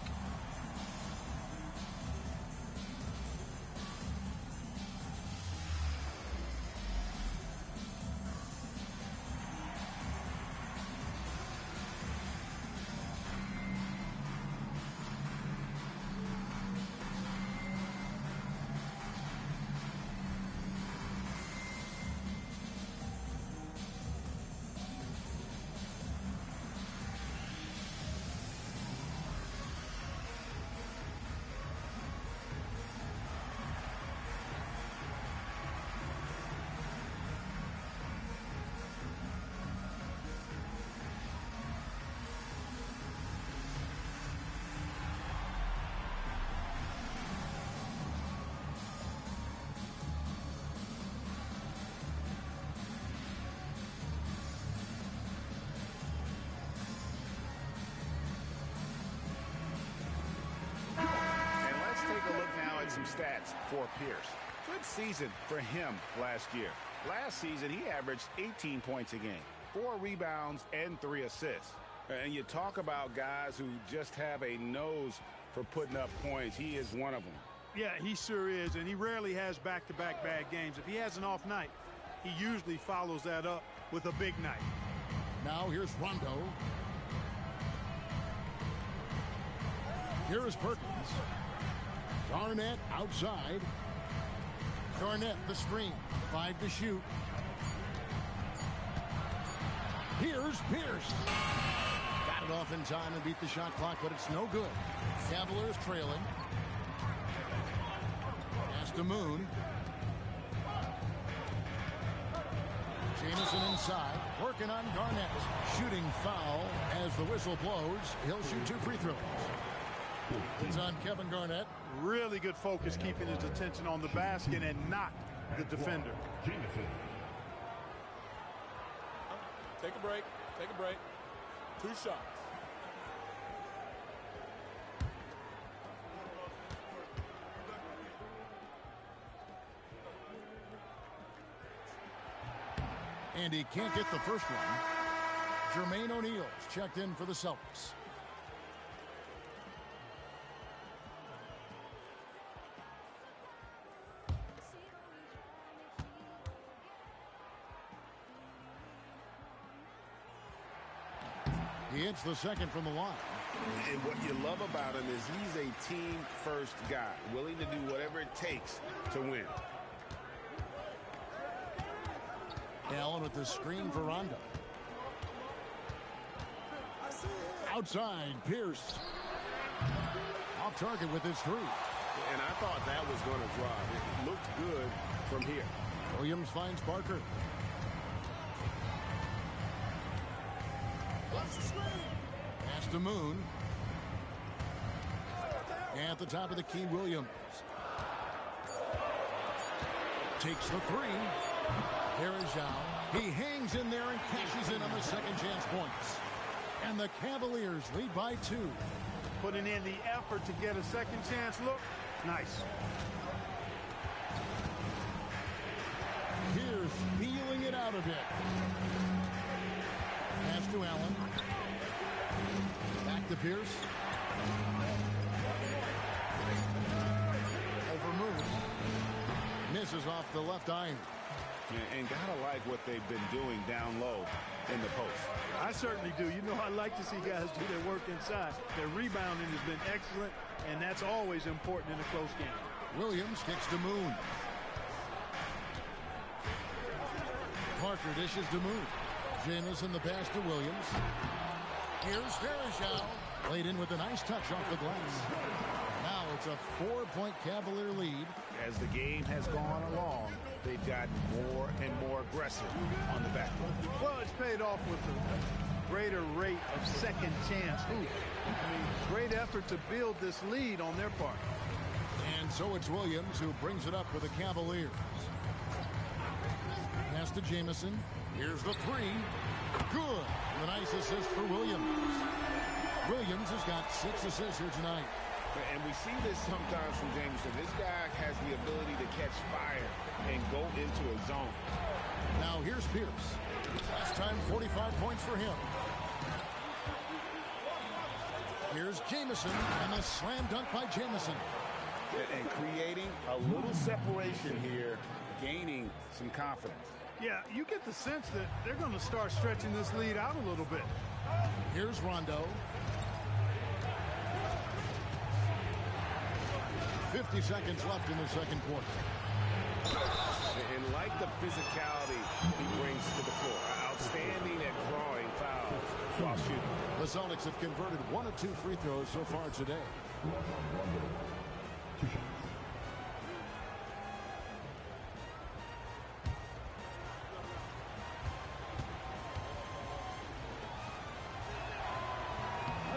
Some stats for Pierce. Good season for him last year. Last season, he averaged 18 points a game, 4 rebounds, and 3 assists. And you talk about guys who just have a nose for putting up points. He is one of them. Yeah, he sure is, and he rarely has back-to-back bad games. If he has an off night, he usually follows that up with a big night. Now here's Rondo. Here is Perkins. Garnett outside. Garnett the screen. 5 to shoot. Here's Pierce. Got it off in time and beat the shot clock, but it's no good. Cavaliers trailing. Pass to Moon. Jameson inside, working on Garnett. Shooting foul as the whistle blows. He'll shoot 2 free throws. It's on Kevin Garnett. Really good focus, keeping his attention on the basket and not the defender. Take a break. Take a break. 2 shots. And he can't get the first one. Jermaine O'Neal's checked in for the Celtics. He hits the second from the line. And what you love about him is he's a team-first guy, willing to do whatever it takes to win. Allen with the screen for Rondo. Outside, Pierce. Off target with his 3. And I thought that was going to drop. It looked good from here. Williams finds Parker. Pass to Moon. At the top of the key, Williams. Takes the 3. Here is Zhao. He hangs in there and cashes in on the second chance points. And the Cavaliers lead by 2. Putting in the effort to get a second chance look. Nice. Here's feeling it out a bit. Pass to Allen. Back to Pierce. Over Moon. Misses off the left iron. And gotta like what they've been doing down low in the post. I certainly do. You know, I like to see guys do their work inside. Their rebounding has been excellent, and that's always important in a close game. Williams kicks to Moon. Parker dishes to Moon. Jameson the pass to Williams. Here's Verajao. Played in with a nice touch off the glass. Now it's a 4-point Cavalier lead. As the game has gone along, they've gotten more and more aggressive on the backboard. Well, it's paid off with a greater rate of second chance hoops. I mean, great effort to build this lead on their part. And so it's Williams who brings it up for the Cavaliers. Pass to Jameson. Here's the 3. Good. A nice assist for Williams. Williams has got 6 assists here tonight. And we see this sometimes from Jameson. This guy has the ability to catch fire and go into a zone. Now here's Pierce. Last time 45 points for him. Here's Jameson and a slam dunk by Jameson. And creating a little separation here, gaining some confidence. Yeah, you get the sense that they're going to start stretching this lead out a little bit. Here's Rondo. 50 seconds left in the second quarter. And like the physicality he brings to the floor, outstanding at drawing fouls while shooting. The Celtics have converted 1 of 2 free throws so far today.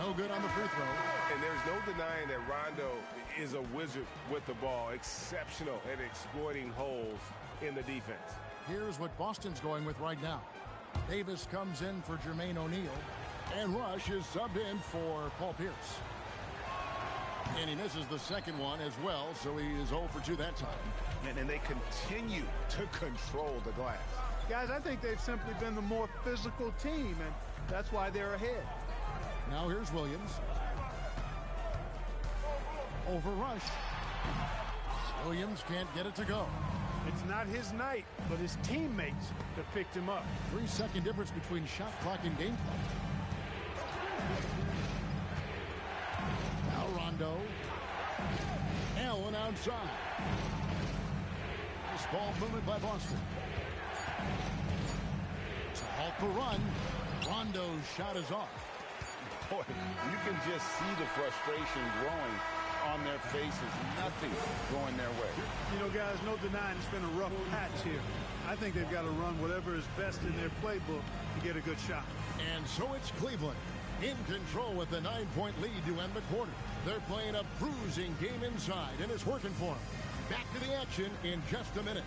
No good on the free throw. And there's no denying that Rondo is a wizard with the ball, exceptional at exploiting holes in the defense. Here's what Boston's going with right now. Davis comes in for Jermaine O'Neal, and Rush is subbed in for Paul Pierce. And he misses the second one as well, so he is 0 for 2 that time. And they continue to control the glass. Guys, I think they've simply been the more physical team, and that's why they're ahead. Now here's Williams. Over rush. Williams can't get it to go. It's not his night, but his teammates that picked him up. 3-second difference between shot clock and game clock. Now Rondo. Allen outside. Nice ball movement by Boston. To halt the run. Rondo's shot is off. Boy, you can just see the frustration growing on their faces. Nothing going their way. You know, guys, no denying it's been a rough patch here. I think they've got to run whatever is best in their playbook to get a good shot. And so it's Cleveland in control with a 9-point lead to end the quarter. They're playing a bruising game inside, and it's working for them. Back to the action in just a minute.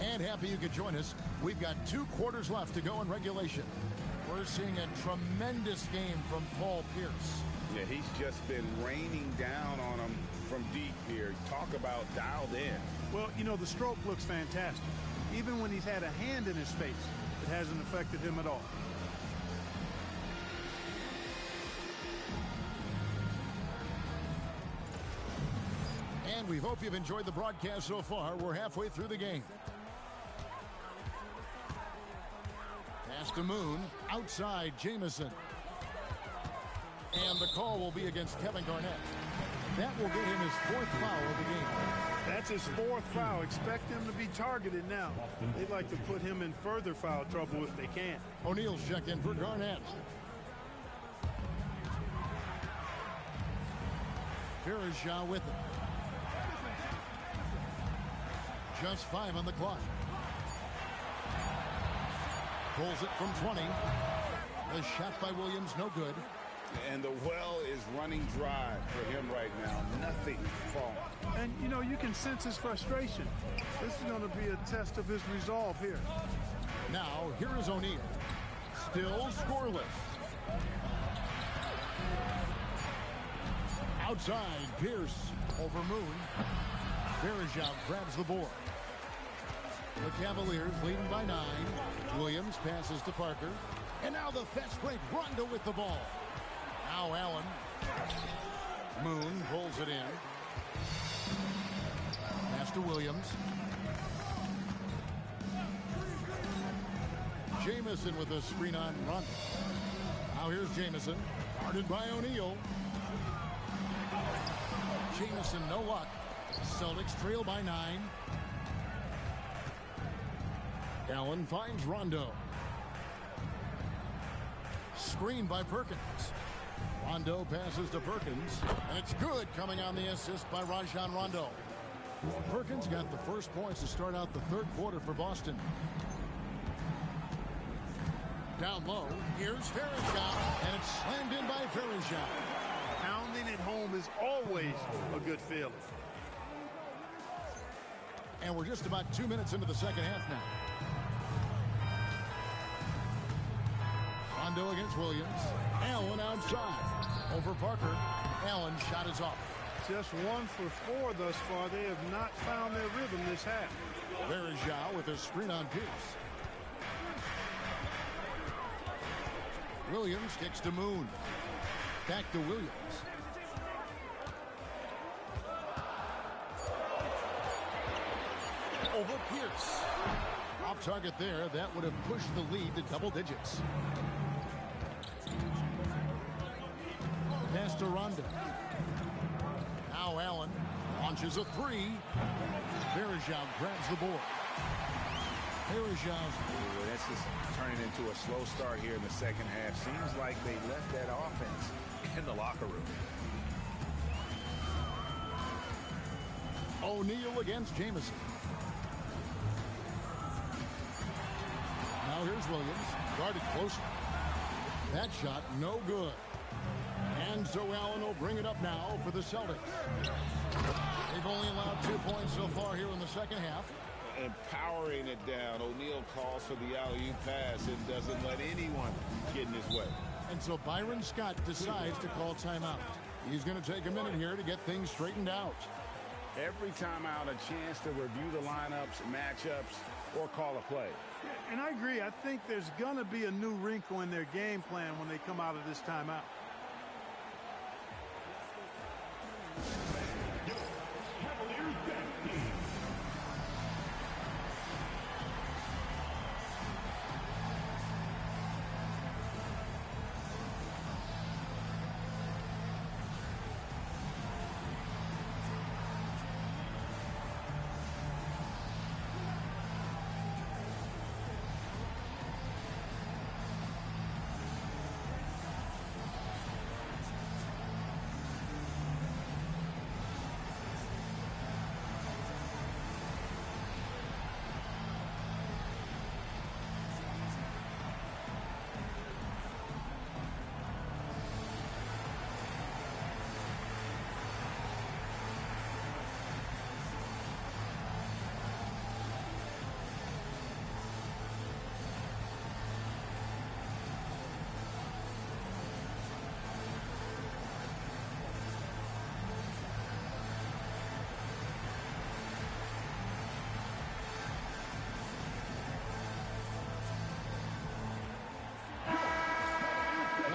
And happy you could join us. We've got 2 quarters left to go in regulation. We're seeing a tremendous game from Paul Pierce. Yeah, he's just been raining down on them from deep here. Talk about dialed in. Well, you know, the stroke looks fantastic. Even when he's had a hand in his face, it hasn't affected him at all. And we hope you've enjoyed the broadcast so far. We're halfway through the game. Pass to Moon, outside Jamison. And the call will be against Kevin Garnett. That will get him his 4th foul of the game. That's his 4th foul. Expect him to be targeted now. They'd like to put him in further foul trouble if they can. O'Neal's check in for Garnett. Verija with him. Just 5 on the clock. Pulls it from 20. The shot by Williams, no good. And the well is running dry for him right now. Nothing falling. And, you know, you can sense his frustration. This is going to be a test of his resolve here. Now, here is O'Neal. Still scoreless. Outside, Pierce over Moon. Verija grabs the board. The Cavaliers leading by 9. Williams passes to Parker. And now the fast break. Rondo with the ball. Now Allen. Moon pulls it in. Pass to Williams. Jamison with a screen on Rondo. Now here's Jamison. Guarded by O'Neal. Jamison, no luck. Celtics trail by 9. Allen finds Rondo. Screen by Perkins. Rondo passes to Perkins, and it's good coming on the assist by Rajon Rondo. Perkins got the first points to start out the 3rd quarter for Boston. Down low, here's Verija, and it's slammed in by Verija. Pounding it home is always a good feeling. And we're just about 2 minutes into the second half now. Rondo against Williams. Allen outside. Over Parker. Allen's shot is off. Just 1 for 4 thus far. They have not found their rhythm this half. Verija with a screen on Pierce. Williams kicks to Moon. Back to Williams. Over Pierce. Off target there. That would have pushed the lead to double digits. Pass to Rondo. Now Allen launches a 3. Verija grabs the board. Verija's. This is turning into a slow start here in the second half. Seems like they left that offense in the locker room. O'Neal against Jamison. Now here's Williams. Guarded closer. That shot no good. And so Allen will bring it up now for the Celtics. They've only allowed 2 points so far here in the second half. And powering it down. O'Neal calls for the alley-oop pass and doesn't let anyone get in his way. And so Byron Scott decides to call timeout. He's going to take a minute here to get things straightened out. Every time out, a chance to review the lineups, matchups, or call a play. And I agree. I think there's going to be a new wrinkle in their game plan when they come out of this timeout.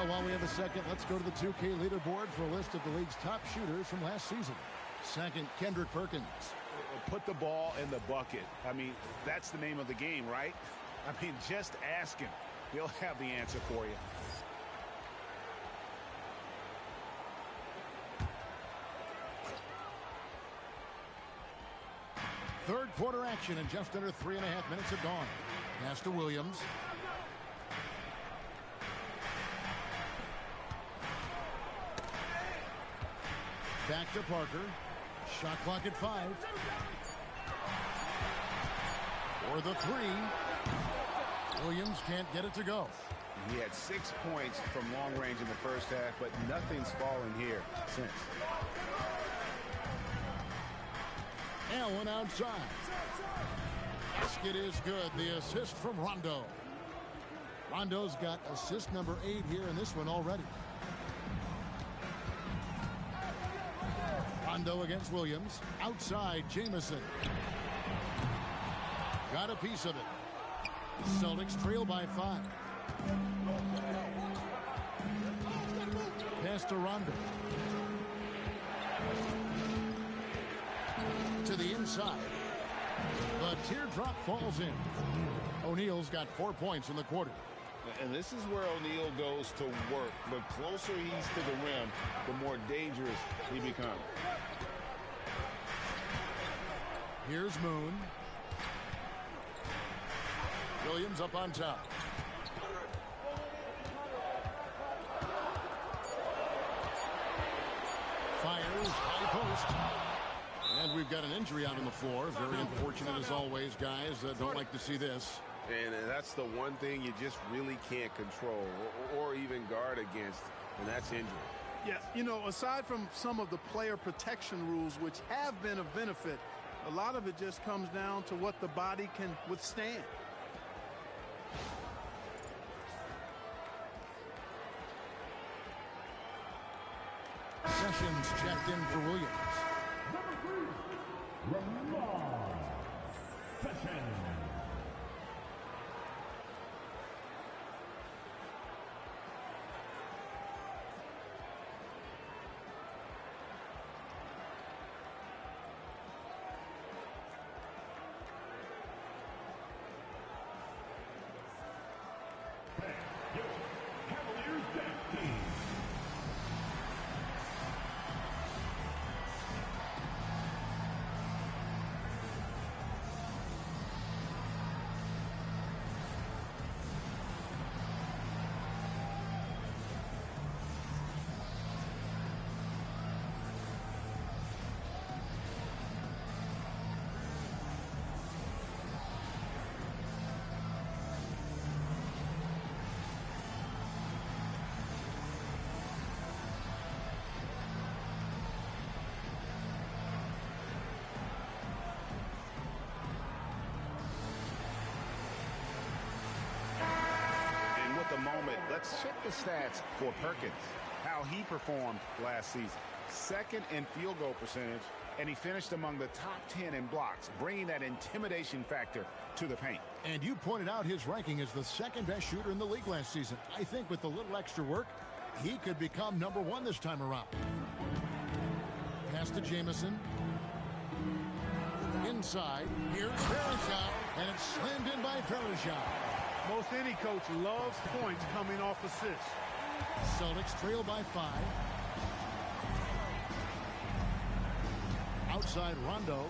While we have a second, let's go to the 2K leaderboard for a list of the league's top shooters from last season. Second, Kendrick Perkins. Put the ball in the bucket. I mean, that's the name of the game, right? I mean, just ask him. He'll have the answer for you. Third quarter action in just under 3.5 minutes have gone. Pass to Williams. Back to Parker. Shot clock at 5. For the 3. Williams can't get it to go. He had 6 points from long range in the first half, but nothing's fallen here since. Allen outside. Basket is good. The assist from Rondo. Rondo's got assist number 8 here in this one already. Rondo against Williams. Outside, Jamison. Got a piece of it. Celtics trail by 5. Pass to Rondo. To the inside. The teardrop falls in. O'Neal's got 4 points in the quarter. And this is where O'Neal goes to work. The closer he's to the rim, the more dangerous he becomes. Here's Moon. Williams up on top. Fires, high post. And we've got an injury out on the floor. Very unfortunate as always, guys. Don't like to see this. And that's the one thing you just really can't control or even guard against, and that's injury. Yeah, you know, aside from some of the player protection rules, which have been of benefit, a lot of it just comes down to what the body can withstand. Sessions checked in for Williams. Sessions. Moment. Let's check the stats for Perkins, how he performed last season. Second in field goal percentage and he finished among the top 10 in blocks, bringing that intimidation factor to the paint. And you pointed out his ranking as the second best shooter in the league last season. I think with a little extra work, he could become number one this time around. Pass to Jamison. Inside, here's Verishov, and it's slammed in by Verishov. Most any coach loves points coming off assists. Celtics trail by 5. Outside Rondo.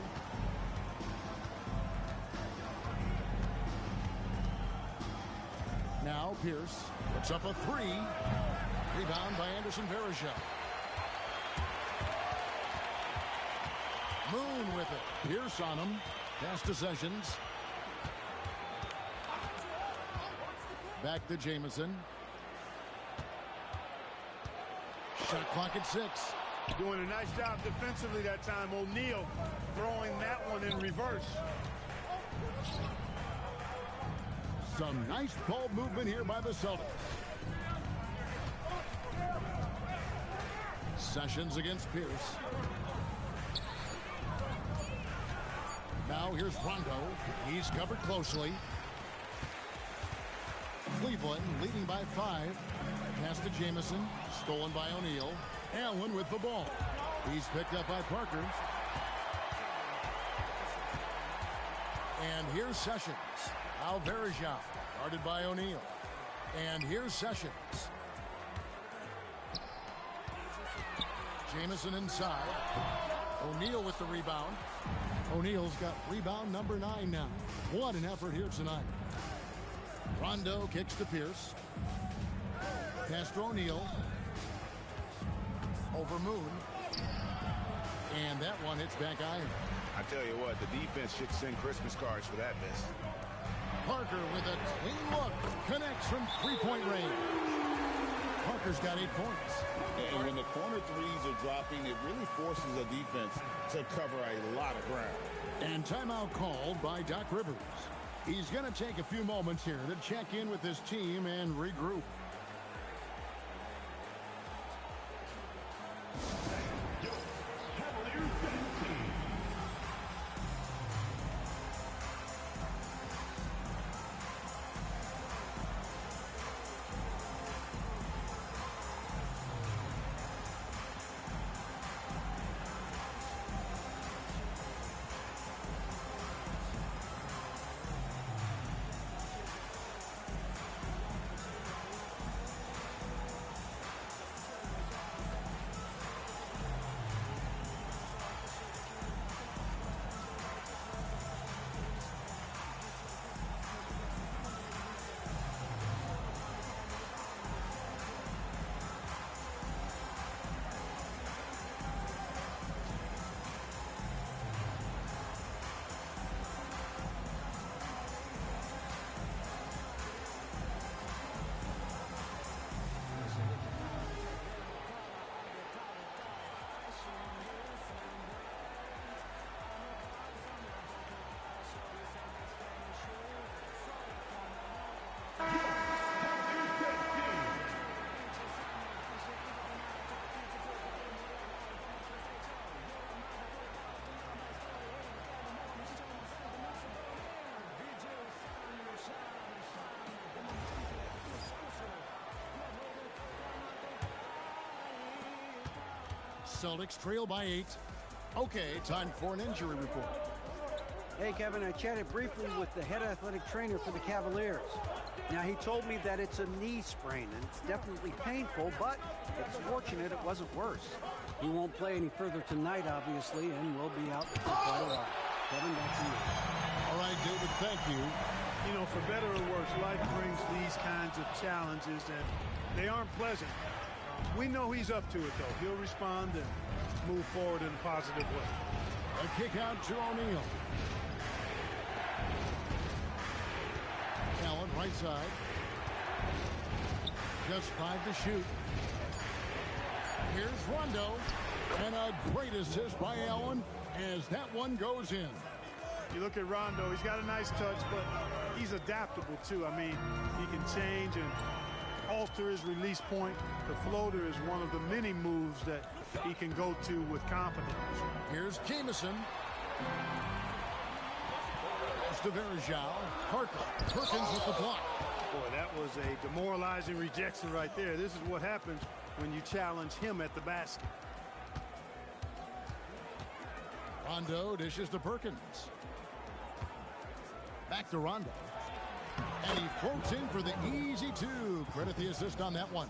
Now Pierce puts up a 3. Rebound by Anderson Verishov. Moon with it. Pierce on him. Pass to Sessions. Back to Jamison. Shot clock at 6. Doing a nice job defensively that time. O'Neal throwing that one in reverse. Some nice ball movement here by the Celtics. Sessions against Pierce. Now here's Rondo. He's covered closely. Cleveland leading by 5. Pass to Jamison. Stolen by O'Neal. Allen with the ball. He's picked up by Parker. And here's Sessions. Al Verishov, guarded by O'Neal. And here's Sessions. Jamison inside. O'Neal with the rebound. O'Neal's got rebound number 9 now. What an effort here tonight. Rondo kicks to Pierce. Pass to O'Neal. Over Moon. And that one hits back iron. I tell you what, the defense should send Christmas cards for that miss. Parker with a clean look. Connects from three-point range. Parker's got 8 points. And when the corner threes are dropping, it really forces a defense to cover a lot of ground. And timeout called by Doc Rivers. He's going to take a few moments here to check in with his team and regroup. Celtics trail by 8. Okay, time for an injury report. Hey, Kevin, I chatted briefly with the head athletic trainer for the Cavaliers. Now, he told me that it's a knee sprain, and it's definitely painful, but it's fortunate it wasn't worse. He won't play any further tonight, obviously, and will be out for quite a while. Kevin, back to you. All right, David, thank you. You know, for better or worse, life brings these kinds of challenges, and they aren't pleasant. We know he's up to it, though. He'll respond and move forward in a positive way. A kick out to O'Neal. Allen, right side. Just 5 to shoot. Here's Rondo. And a great assist by Allen as that one goes in. You look at Rondo, he's got a nice touch, but he's adaptable, too. I mean, he can change and alter his release point. The floater is one of the many moves that he can go to with confidence. Here's Jameson. Goes to Verjao. Parker. Perkins with the block. Boy, that was a demoralizing rejection right there. This is what happens when you challenge him at the basket. Rondo dishes to Perkins. Back to Rondo. And he floats in for the easy two. Credit the assist on that one.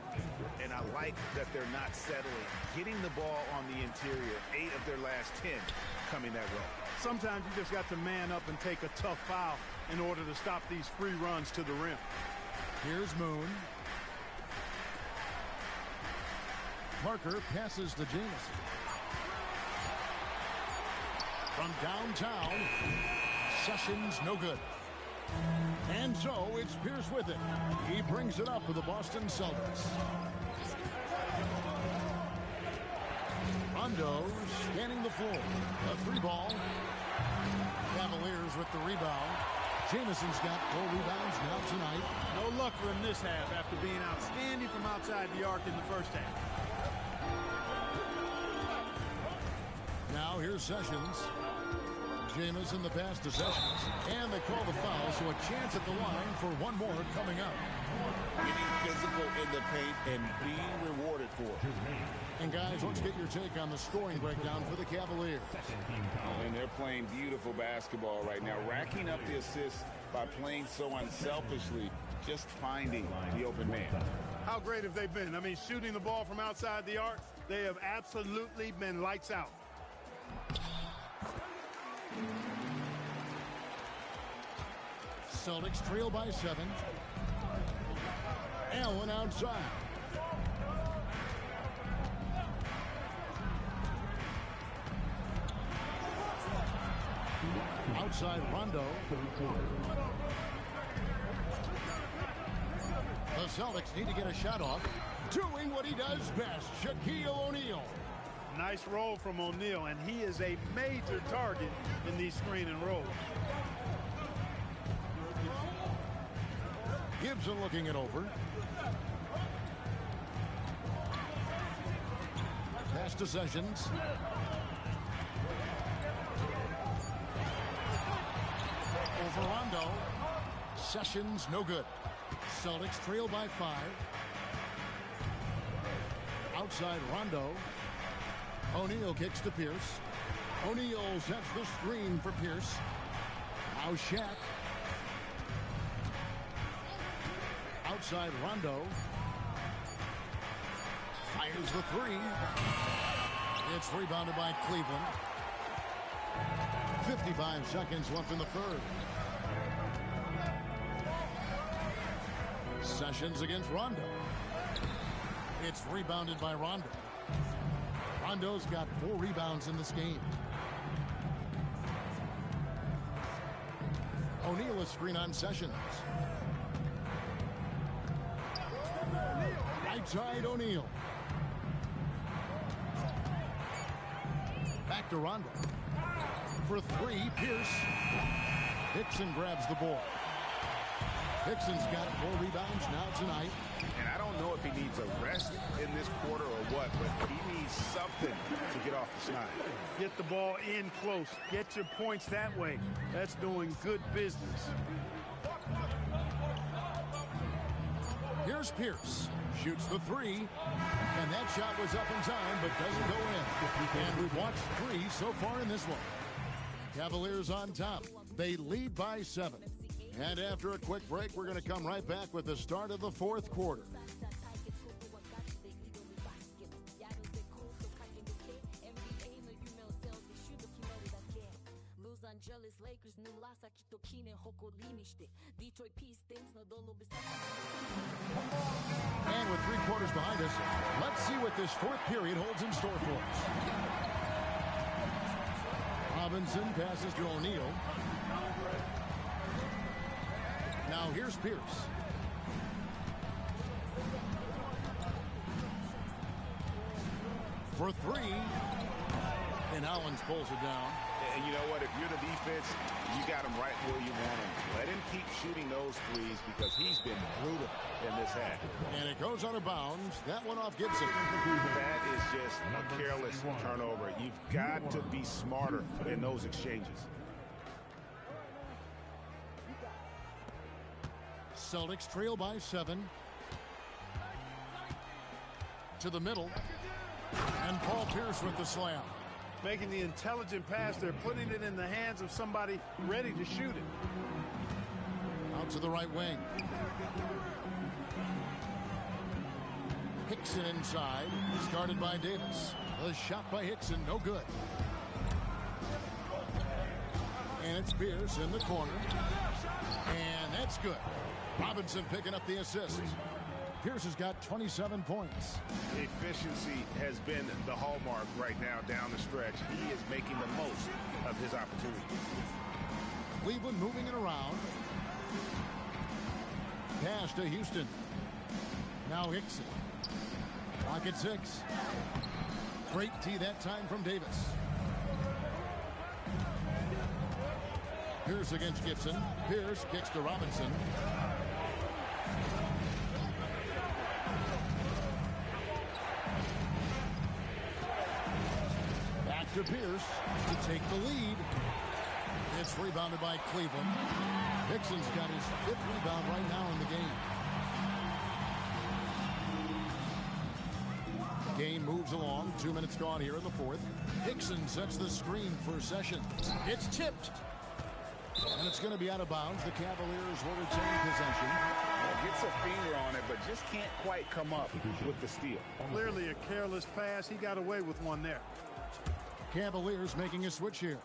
And I like that they're not settling. Getting the ball on the interior, 8 of their last 10 coming that way. Sometimes you just got to man up and take a tough foul in order to stop these free runs to the rim. Here's Moon. Parker passes to Jameson. From downtown, Sessions no good. And so it's Pierce with it. He brings it up for the Boston Celtics. Rondo scanning the floor. A 3-ball. Cavaliers with the rebound. Jameson's got 4 rebounds now tonight. No luck for him this half after being outstanding from outside the arc in the first half. Now here's Sessions. Jameson the pass to Sessions. And they call the foul, so a chance at the line for one more coming up. Getting physical in the paint and being rewarded for it. And guys, let's get your take on the scoring breakdown for the Cavaliers. And they're playing beautiful basketball right now, racking up the assists by playing so unselfishly, just finding the open man. How great have they been? I mean, shooting the ball from outside the arc, they have absolutely been lights out. Celtics trail by 7. Allen outside. Outside Rondo. The Celtics need to get a shot off. Doing what he does best, Shaquille O'Neal. Nice roll from O'Neal, and he is a major target in these screen and rolls. Gibson looking it over. Pass to Sessions. Over Rondo. Sessions no good. Celtics trail by 5. Outside Rondo. O'Neal kicks to Pierce. O'Neal sets the screen for Pierce. Now Shaq. Outside Rondo. Fires the 3. It's rebounded by Cleveland. 55 seconds left in the third. Sessions against Rondo. It's rebounded by Rondo. Rondo's got 4 rebounds in this game. O'Neal a screen on Sessions. Right side O'Neal. Back to Rondo. For 3, Pierce. Hickson grabs the ball. Hickson's got 4 rebounds now tonight. And I don't know if he needs a rest in this quarter or what, but he needs something to get off the snide. Get the ball in close. Get your points that way. That's doing good business. Here's Pierce. Shoots the 3. And that shot was up in time, but doesn't go in. And we've watched 3 so far in this one. Cavaliers on top. They lead by 7. And after a quick break, we're going to come right back with the start of the 4th quarter. And with 3 quarters behind us, let's see what this 4th period holds in store for us. Robinson passes to O'Neal. Now here's Pierce. For 3. And Hollins pulls it down. And you know what? If you're the defense, you got him right where you want him. Let him keep shooting those threes because he's been brutal in this half. And it goes out of bounds. That one off Gibson. That is just a careless turnover. You've got to be smarter in those exchanges. Celtics trail by 7. To the middle. And Paul Pierce with the slam. Making the intelligent pass. They're putting it in the hands of somebody ready to shoot it. Out to the right wing. Hickson inside. He's guarded by Davis. The shot by Hickson, no good. And it's Pierce in the corner. And that's good. Robinson picking up the assist. Pierce has got 27 points. Efficiency has been the hallmark right now down the stretch. He is making the most of his opportunities. Cleveland moving it around. Pass to Houston. Now Hickson. Pocket 6. Great tee that time from Davis. Pierce against Gibson. Pierce kicks to Robinson. Back to Pierce to take the lead. It's rebounded by Cleveland. Hickson's got his 5th rebound right now in the game. Game moves along. 2 minutes gone here in the 4th. Hickson sets the screen for Sessions. It's tipped. And it's going to be out of bounds. The Cavaliers will retain possession. Gets a finger on it, but just can't quite come up with the steal. Clearly a careless pass. He got away with one there. Cavaliers making a switch here.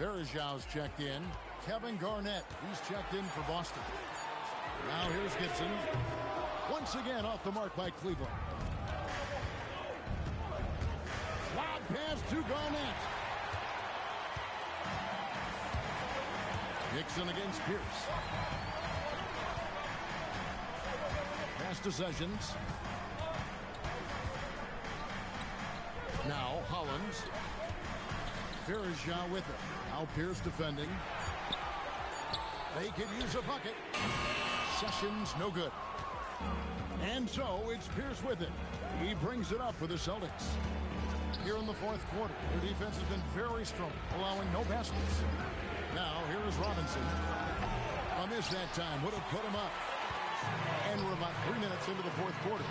Verajau's checked in. Kevin Garnett, he's checked in for Boston. Now here's Gibson. Once again off the mark by Cleveland. Lob pass to Garnett. Hickson against Pierce. Pass to Sessions. Now Hollins. Verajau with it. Now Pierce defending. They can use a bucket. Sessions no good. And so it's Pierce with it. He brings it up for the Celtics. Here in the 4th quarter, their defense has been very strong, allowing no baskets. Now here is Robinson. A miss that time would have put him up. And we're about 3 minutes into the 4th quarter.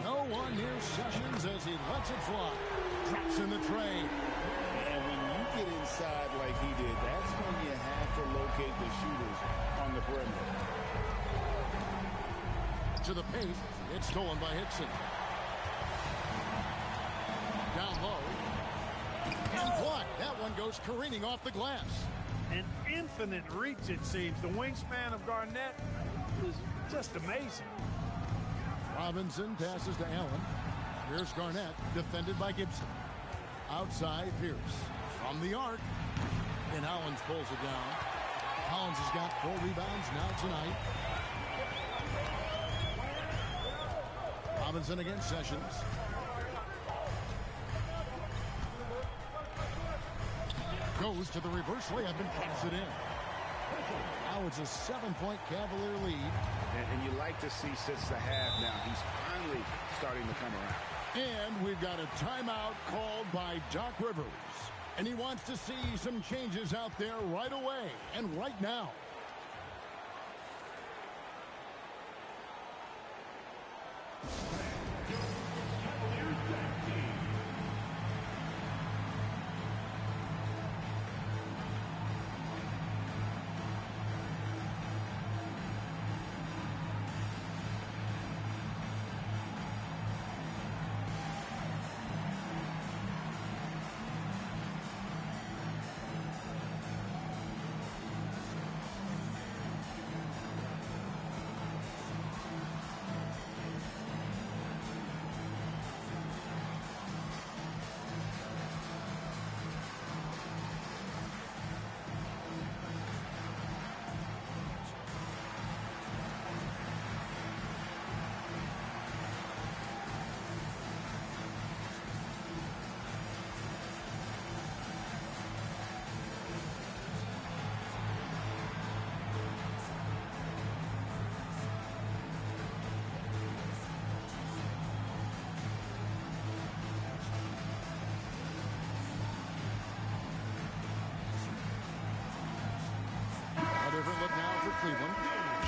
No one near Sessions as he lets it fly. Drops in the tray. And when you get inside like he did, that's when you have to locate the shooters on the perimeter. To the paint. It's stolen by Hickson. Down low. And blocked. That one goes careening off the glass. An infinite reach, it seems. The wingspan of Garnett is just amazing. Robinson passes to Allen. Here's Garnett, defended by Gibson. Outside, Pierce. From the arc. And Hollins pulls it down. Hollins has got 4 rebounds now tonight. Robinson against Sessions. Goes to the reverse layup and pops it in. Now it's a 7-point Cavalier lead. And you like to see since the half now, he's finally starting to come around. And we've got a timeout called by Doc Rivers. And he wants to see some changes out there right away and right now.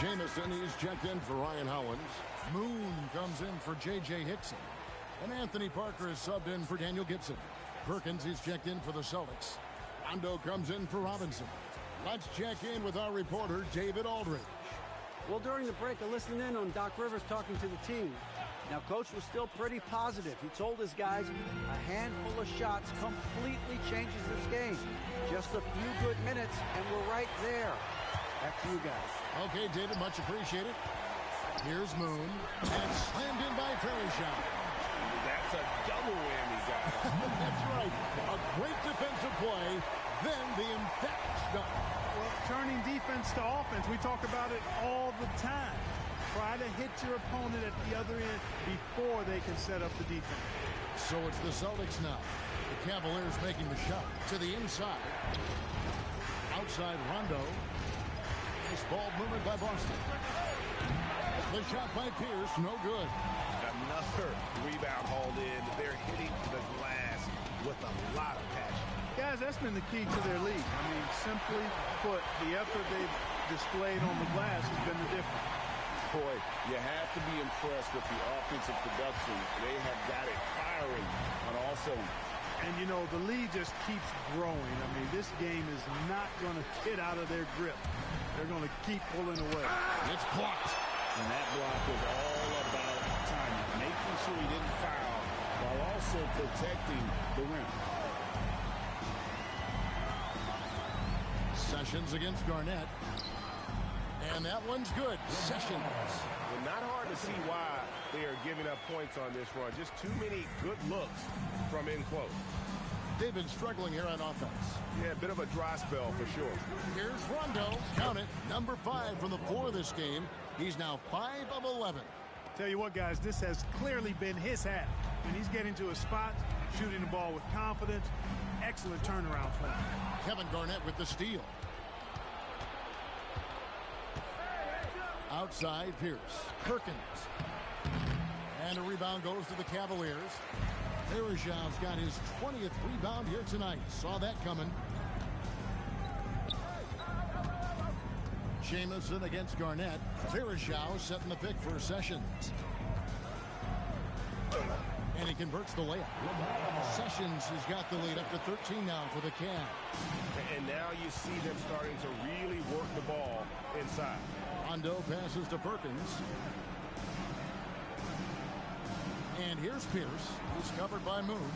Jamison, he's checked in for Ryan Hollins. Moon comes in for J.J. Hickson. And Anthony Parker is subbed in for Daniel Gibson. Perkins is checked in for the Celtics. Rondo comes in for Robinson. Let's check in with our reporter, David Aldridge. Well, during the break, I listened in on Doc Rivers talking to the team. Now, Coach was still pretty positive. He told his guys a handful of shots completely changes this game. Just a few good minutes, and we're right there. Back to you guys. Okay, David, much appreciated. Here's Moon, and slammed in by Fairshot. That's a double whammy, guys. That's right. A great defensive play, then the emphatic stuff. Well, turning defense to offense, we talk about it all the time. Try to hit your opponent at the other end before they can set up the defense. So it's the Celtics now. The Cavaliers making the shot to the inside. Outside Rondo. Nice ball movement by Boston. The shot by Pierce, no good. Another rebound hauled in. They're hitting the glass with a lot of passion. Guys, that's been the key to their league. I mean, simply put, the effort they've displayed on the glass has been the difference. Boy, you have to be impressed with the offensive production. They have got it firing on all cylinders. And, you know, the lead just keeps growing. I mean, this game is not going to get out of their grip. They're going to keep pulling away. It's blocked. And that block was all about timing, making sure he didn't foul while also protecting the rim. Sessions against Garnett. And that one's good. Sessions. Well, not hard to see why they are giving up points on this run. Just too many good looks from in close. They've been struggling here on offense. Yeah, a bit of a dry spell for sure. Here's Rondo. Count it. Number 5 from the floor this game. He's now 5 of 11. Tell you what, guys, this has clearly been his half. When he's getting to a spot, shooting the ball with confidence, excellent turnaround for him. Kevin Garnett with the steal. Outside Pierce. Perkins. And a rebound goes to the Cavaliers. Fairshaw's got his 20th rebound here tonight. Saw that coming. Jamison against Garnett. Fairshaw's setting the pick for Sessions. And he converts the layup. Sessions has got the lead up to 13 now for the Cavs. And now you see them starting to really work the ball inside. Rondo passes to Perkins. And here's Pierce. He's covered by Moon.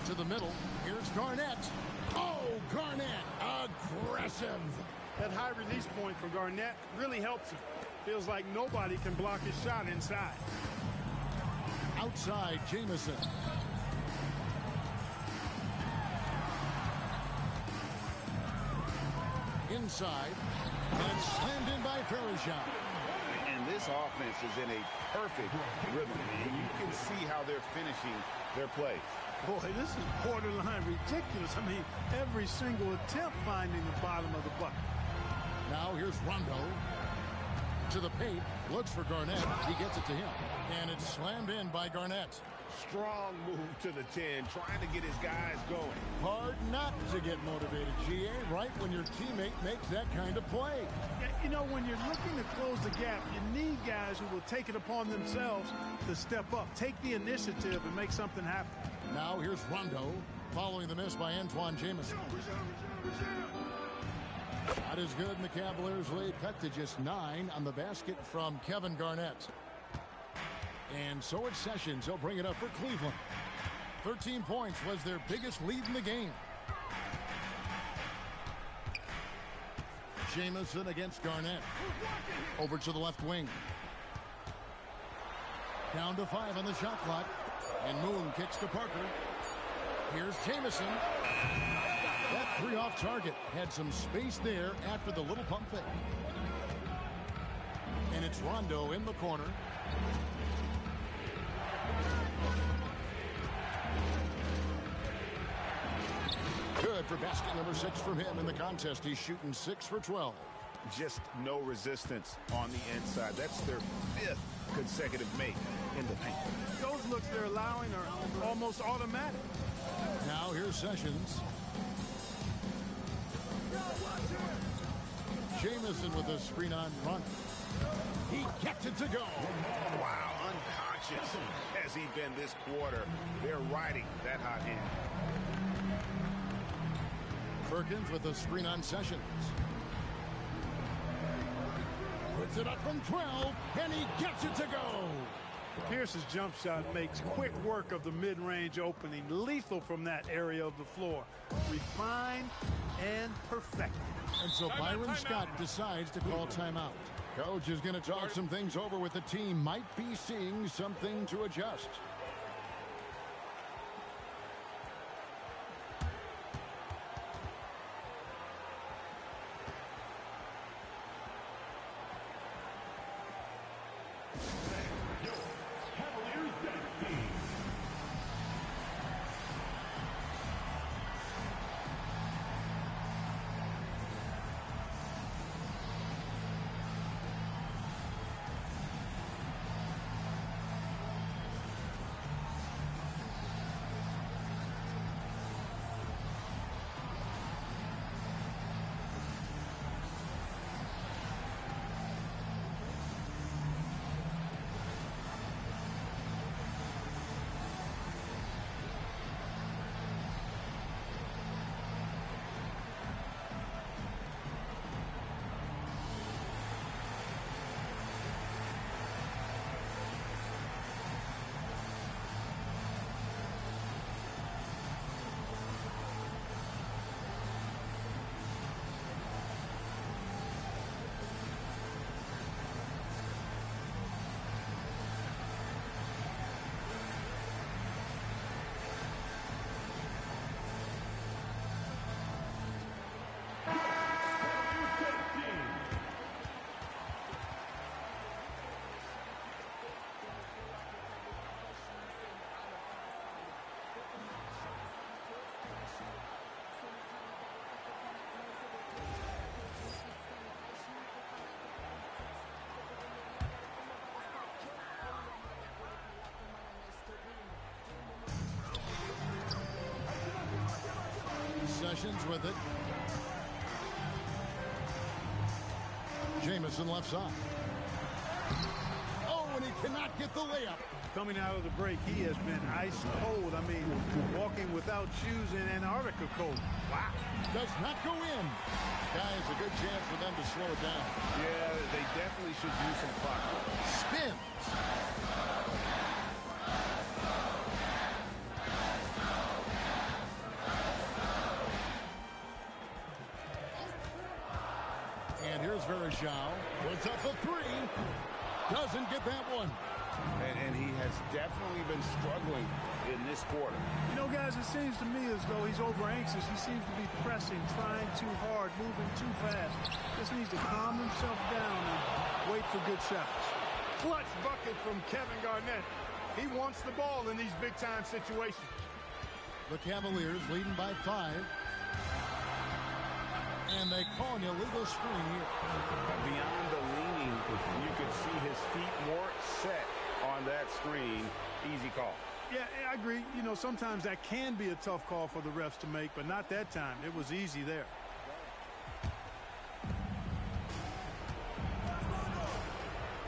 To the middle. Here's Garnett. Oh, Garnett. Aggressive. That high release point for Garnett really helps him. Feels like nobody can block his shot inside. Outside Jamison. Inside. And slammed in by Fairshot. And this offense is in a perfect rhythm. And you can see how they're finishing their play. Boy, this is borderline ridiculous. I mean, every single attempt finding the bottom of the bucket. Now here's Rondo. To the paint. Looks for Garnett. He gets it to him. And it's slammed in by Garnett. Strong move to the 10, trying to get his guys going. Hard not to get motivated, GA, right when your teammate makes that kind of play. Yeah, you know, when you're looking to close the gap, you need guys who will take it upon themselves to step up, take the initiative, and make something happen. Now here's Rondo, following the miss by Antoine Jamison. Not as good, and the Cavaliers lead cut to just 9 on the basket from Kevin Garnett. And so it's Sessions. He'll bring it up for Cleveland. 13 points was their biggest lead in the game. Jamison against Garnett. Over to the left wing. Down to 5 on the shot clock. And Moon kicks to Parker. Here's Jamison. That 3 off target. Had some space there after the little pump fake. And it's Rondo in the corner. Good for basket number 6 from him in the contest. He's shooting 6 for 12. Just no resistance on the inside. That's their 5th consecutive make in the paint. Those looks they're allowing are almost automatic. Now here's Sessions. Jamison with a screen on run. He gets it to go. Wow, unconscious has he been this quarter. They're riding that hot hand. Perkins with a screen on Sessions. Puts it up from 12, and he gets it to go. Pierce's jump shot makes quick work of the mid-range opening, lethal from that area of the floor. Refined and perfected. And so Byron Scott decides to call timeout. Coach is going to talk some things over with the team. Might be seeing something to adjust. Sessions with it. Jamison left side. Oh, and he cannot get the layup. Coming out of the break, he has been ice cold. I mean, walking without shoes in Antarctica cold. Wow. Does not go in. Guys, a good chance for them to slow it down. Yeah, they definitely should use some clock. Spins. And here's Verajao. Puts up a three. Doesn't get that one. And he has definitely been struggling in this quarter. You know, guys, it seems to me as though he's over anxious. He seems to be pressing, trying too hard, moving too fast. Just needs to calm himself down and wait for good shots. Clutch bucket from Kevin Garnett. He wants the ball in these big-time situations. The Cavaliers leading by 5. And they call an illegal screen here. Beyond the leaning, you could see his feet more set on that screen. Easy call. Yeah, I agree. You know, sometimes that can be a tough call for the refs to make, but not that time. It was easy there.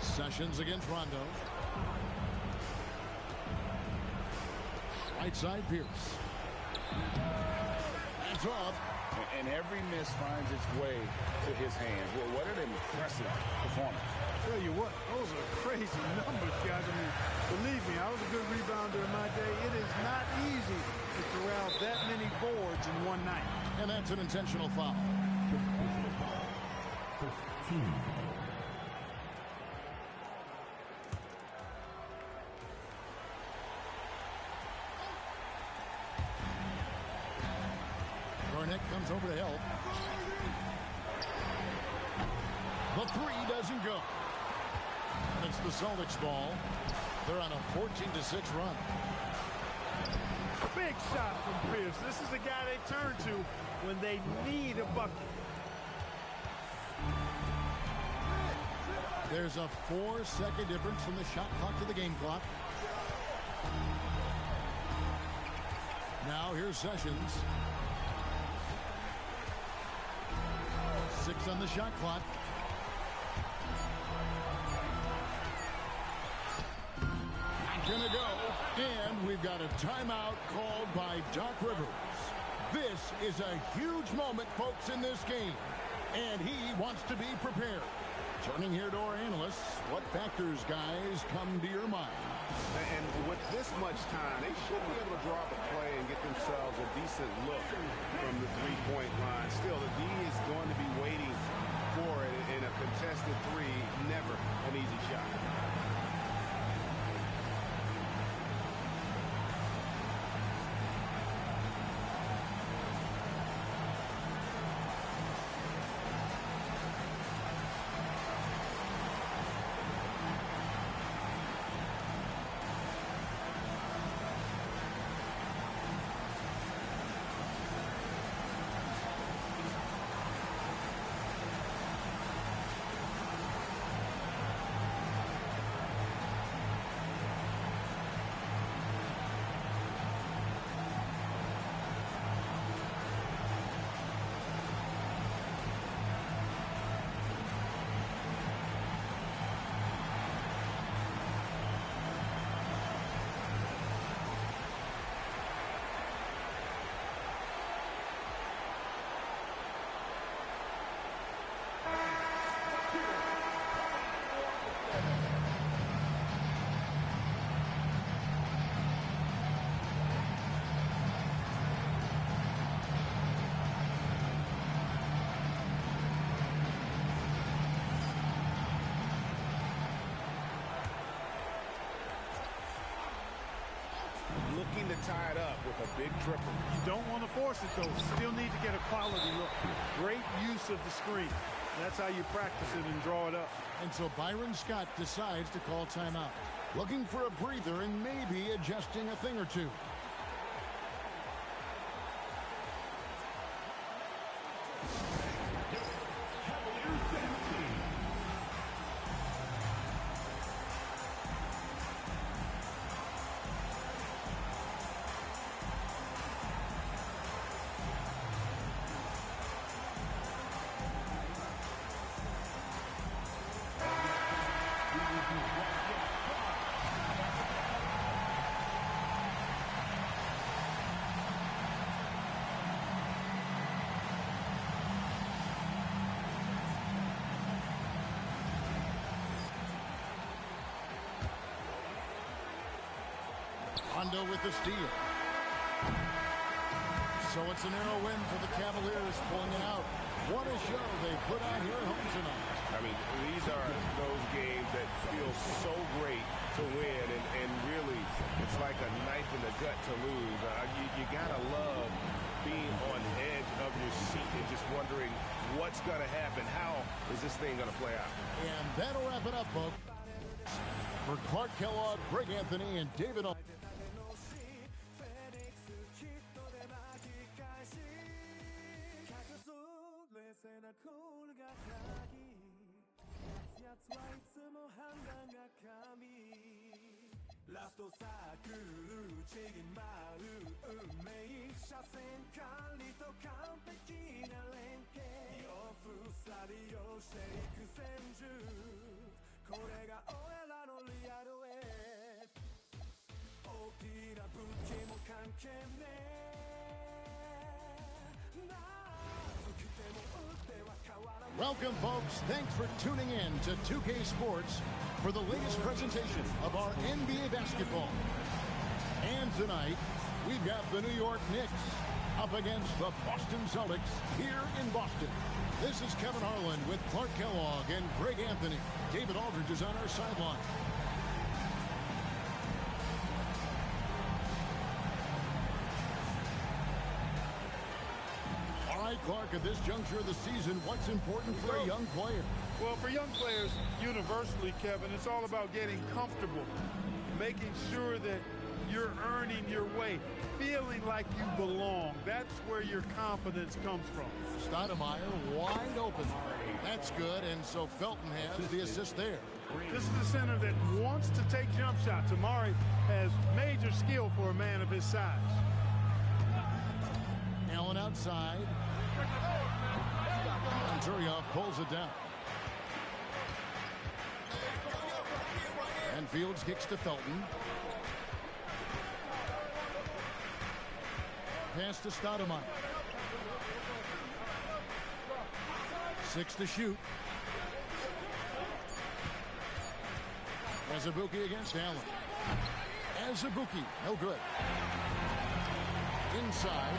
Sessions against Rondo. Right side, Pierce. Hands off. And every miss finds its way to his hands. Well, what an impressive performance. Tell you what, those are crazy numbers, guys. I mean, believe me, I was a good rebounder in my day. It is not easy to corral that many boards in one night. And that's an intentional foul. 15. Garnett comes over to help. The three doesn't go. And it's the Celtics ball. They're on a 14-6 run. Big shot from Pierce. This is the guy they turn to when they need a bucket. There's a 4-second difference from the shot clock to the game clock. Now here's Sessions. 6 seconds on the shot clock. Not gonna go. And we've got a timeout called by Doc Rivers. This is a huge moment, folks, in this game. And he wants to be prepared. Turning here to our analysts, what factors, guys, come to your mind? And with this much time, they should be able to draw up a play and get themselves a decent look from the three-point line. Still, the D is going to be waiting for it in a contested three. Never an easy shot. Looking to tie it up with a big triple. You don't want to force it, though. Still need to get a quality look. Great use of the screen. That's how you practice it and draw it up. And so Byron Scott decides to call timeout. Looking for a breather and maybe adjusting a thing or two. Rondo with the steal. So it's a narrow win for the Cavaliers, pulling it out. What a show they put on here at home tonight. I mean, these are those games that feel so great to win, and really, it's like a knife in the gut to lose. You gotta love being on edge of your seat and just wondering what's gonna happen. How is this thing gonna play out? And that'll wrap it up, folks. For Clark Kellogg, Greg Anthony, and David Aldridge. Welcome, folks. Thanks for tuning in to 2K Sports for the latest presentation of our NBA basketball. And tonight, we've got the New York Knicks up against the Boston Celtics here in Boston. This is Kevin Harlan with Clark Kellogg and Greg Anthony. David Aldridge is on our sideline. All right, Clark, at this juncture of the season, what's important for a young player? Well, for young players, universally, Kevin, it's all about getting comfortable, making sure that you're earning your way, feeling like you belong. That's where your confidence comes from. Stoudemire wide open. That's good, and so Felton has the assist there. This is the center that wants to take jump shots. Amari has major skill for a man of his size. Allen outside. Monturioff pulls it down. And Fields kicks to Felton. Pass to Stoudemire. 6 to shoot. Azubuike against Allen. Azubuike, no good. Inside.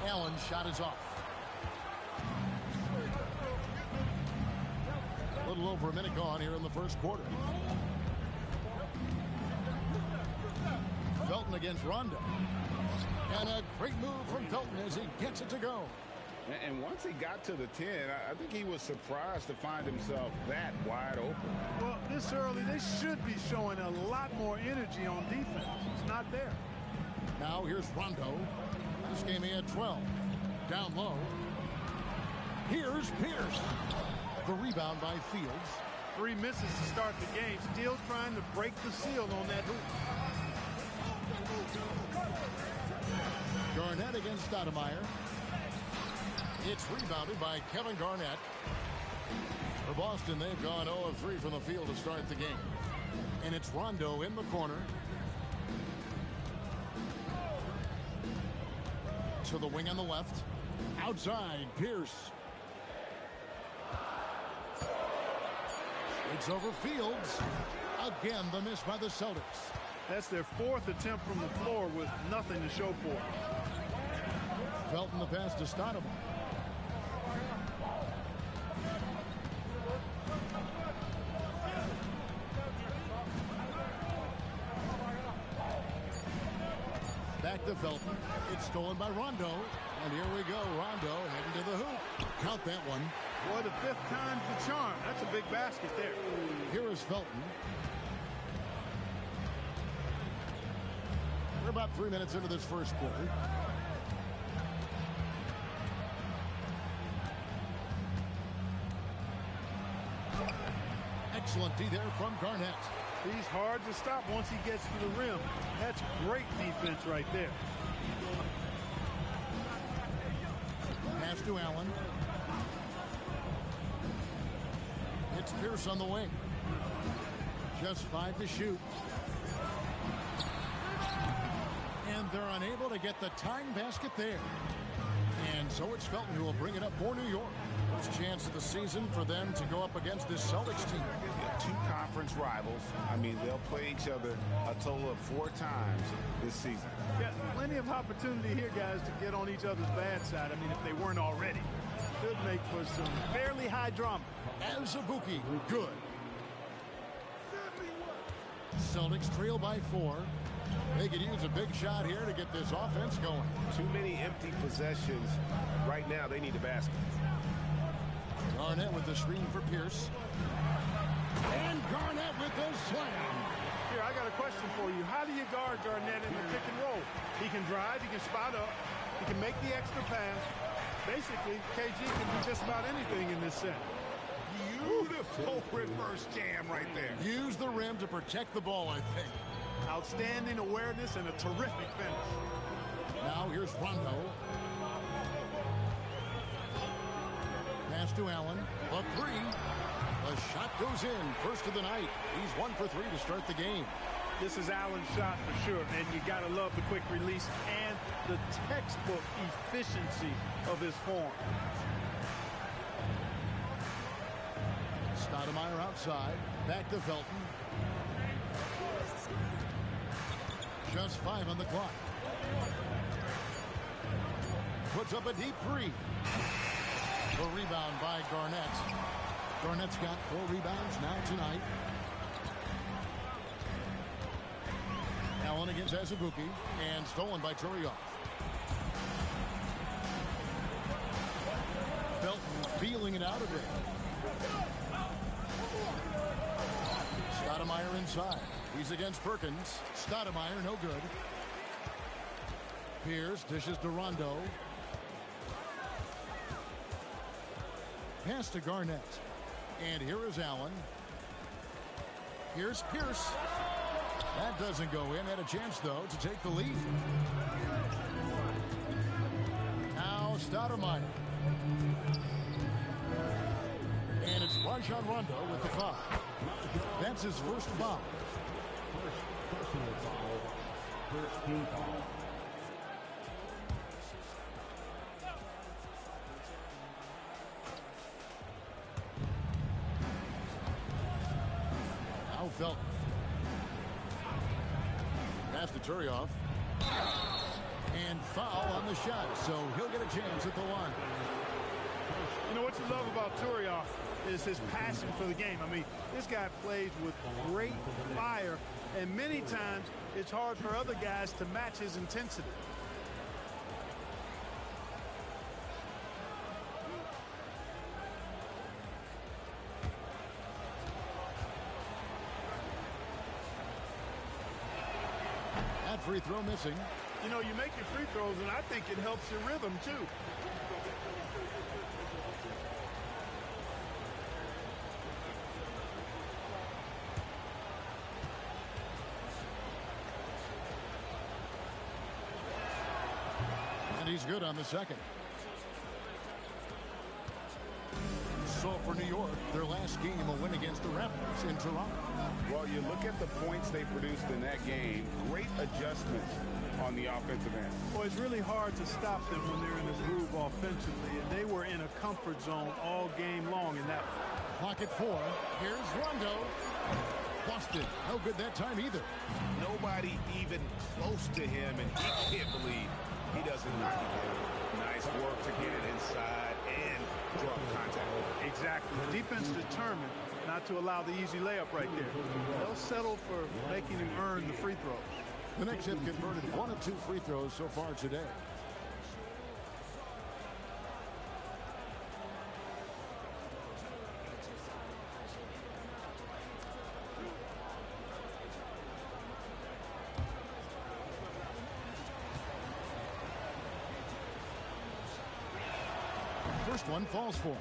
Allen's shot is off. A little over a minute gone here in the first quarter. Felton against Rondo. And a great move from Felton as he gets it to go. And once he got to the 10, I think he was surprised to find himself that wide open. Well, this early, they should be showing a lot more energy on defense. It's not there. Now here's Rondo. This game he had 12. Down low. Here's Pierce. The rebound by Fields. 3 misses to start the game. Still trying to break the seal on that hoop. Garnett against Stoudemire. It's rebounded by Kevin Garnett. For Boston, they've gone 0 of 3 from the field to start the game. And it's Rondo in the corner. To the wing on the left. Outside, Pierce. It's over Fields. Again, the miss by the Celtics. That's their 4th attempt from the floor with nothing to show for it. Felton the pass to Stoudemire. Back to Felton. It's stolen by Rondo. And here we go. Rondo heading to the hoop. Count that one. Boy, the 5th time's the charm. That's a big basket there. Here is Felton. We're about 3 minutes into this first quarter. Excellent D there from Garnett. He's hard to stop once he gets to the rim. That's great defense right there. Pass to Allen. It's Pierce on the wing. Just 5 to shoot. And they're unable to get the tying basket there. And so it's Felton who will bring it up for New York. First chance of the season for them to go up against this Celtics team. Yeah, 2 conference rivals. I mean, they'll play each other a total of 4 times this season. Yeah, plenty of opportunity here, guys, to get on each other's bad side. I mean, if they weren't already. Should make for some fairly high drama. Azubuike, good. Celtics trail by 4. They could use a big shot here to get this offense going. Too many empty possessions. Right now, they need a basket. Garnett with the screen for Pierce. And Garnett with the slam. Here, I got a question for you. How do you guard Garnett in the pick and roll? He can drive, he can spot up, he can make the extra pass. Basically, KG can do just about anything in this set. Beautiful reverse jam right there. Use the rim to protect the ball, I think. Outstanding awareness and a terrific finish. Now here's Rondo. Pass to Allen. A 3. The shot goes in. First of the night. He's 1 for 3 to start the game. This is Allen's shot for sure, and you got to love the quick release and the textbook efficiency of his form. Stoudemire outside. Back to Felton. Just 5 on the clock. Puts up a deep 3. A rebound by Garnett. Garnett's got 4 rebounds now tonight. Allen against Azubuike, and stolen by Turioff. Felton feeling it out a bit. Stoudemire inside. He's against Perkins. Stoudemire, no good. Pierce dishes to Rondo. Pass to Garnett. And here is Allen. Here's Pierce. That doesn't go in. Had a chance, though, to take the lead. Now Stoudemire. Rajon Rondo with the foul. That's his first foul. Personal foul. First team foul. Now Felton. Pass to Turioff. And foul on the shot, so he'll get a chance at the line. You know what you love about Turioff is his passion for the game. I mean, this guy plays with great fire, and many times it's hard for other guys to match his intensity. That free throw missing. You know, you make your free throws, and I think it helps your rhythm, too. And he's good on the second. So for New York, their last game a win against the Raptors in Toronto. Well, you look at the points they produced in that game. Great adjustments on the offensive end. Well, it's really hard to stop them when they're in a groove offensively, and they were in a comfort zone all game long in that. Clock at 4. Here's Rondo. Boston, no good that time either. Nobody even close to him, and he can't believe he doesn't knock it down. Nice work to get it inside and drop contact. Exactly. The defense determined not to allow the easy layup right there. They'll settle for making him earn the free throws. The Knicks have converted 1 of 2 free throws so far today. First one falls for him.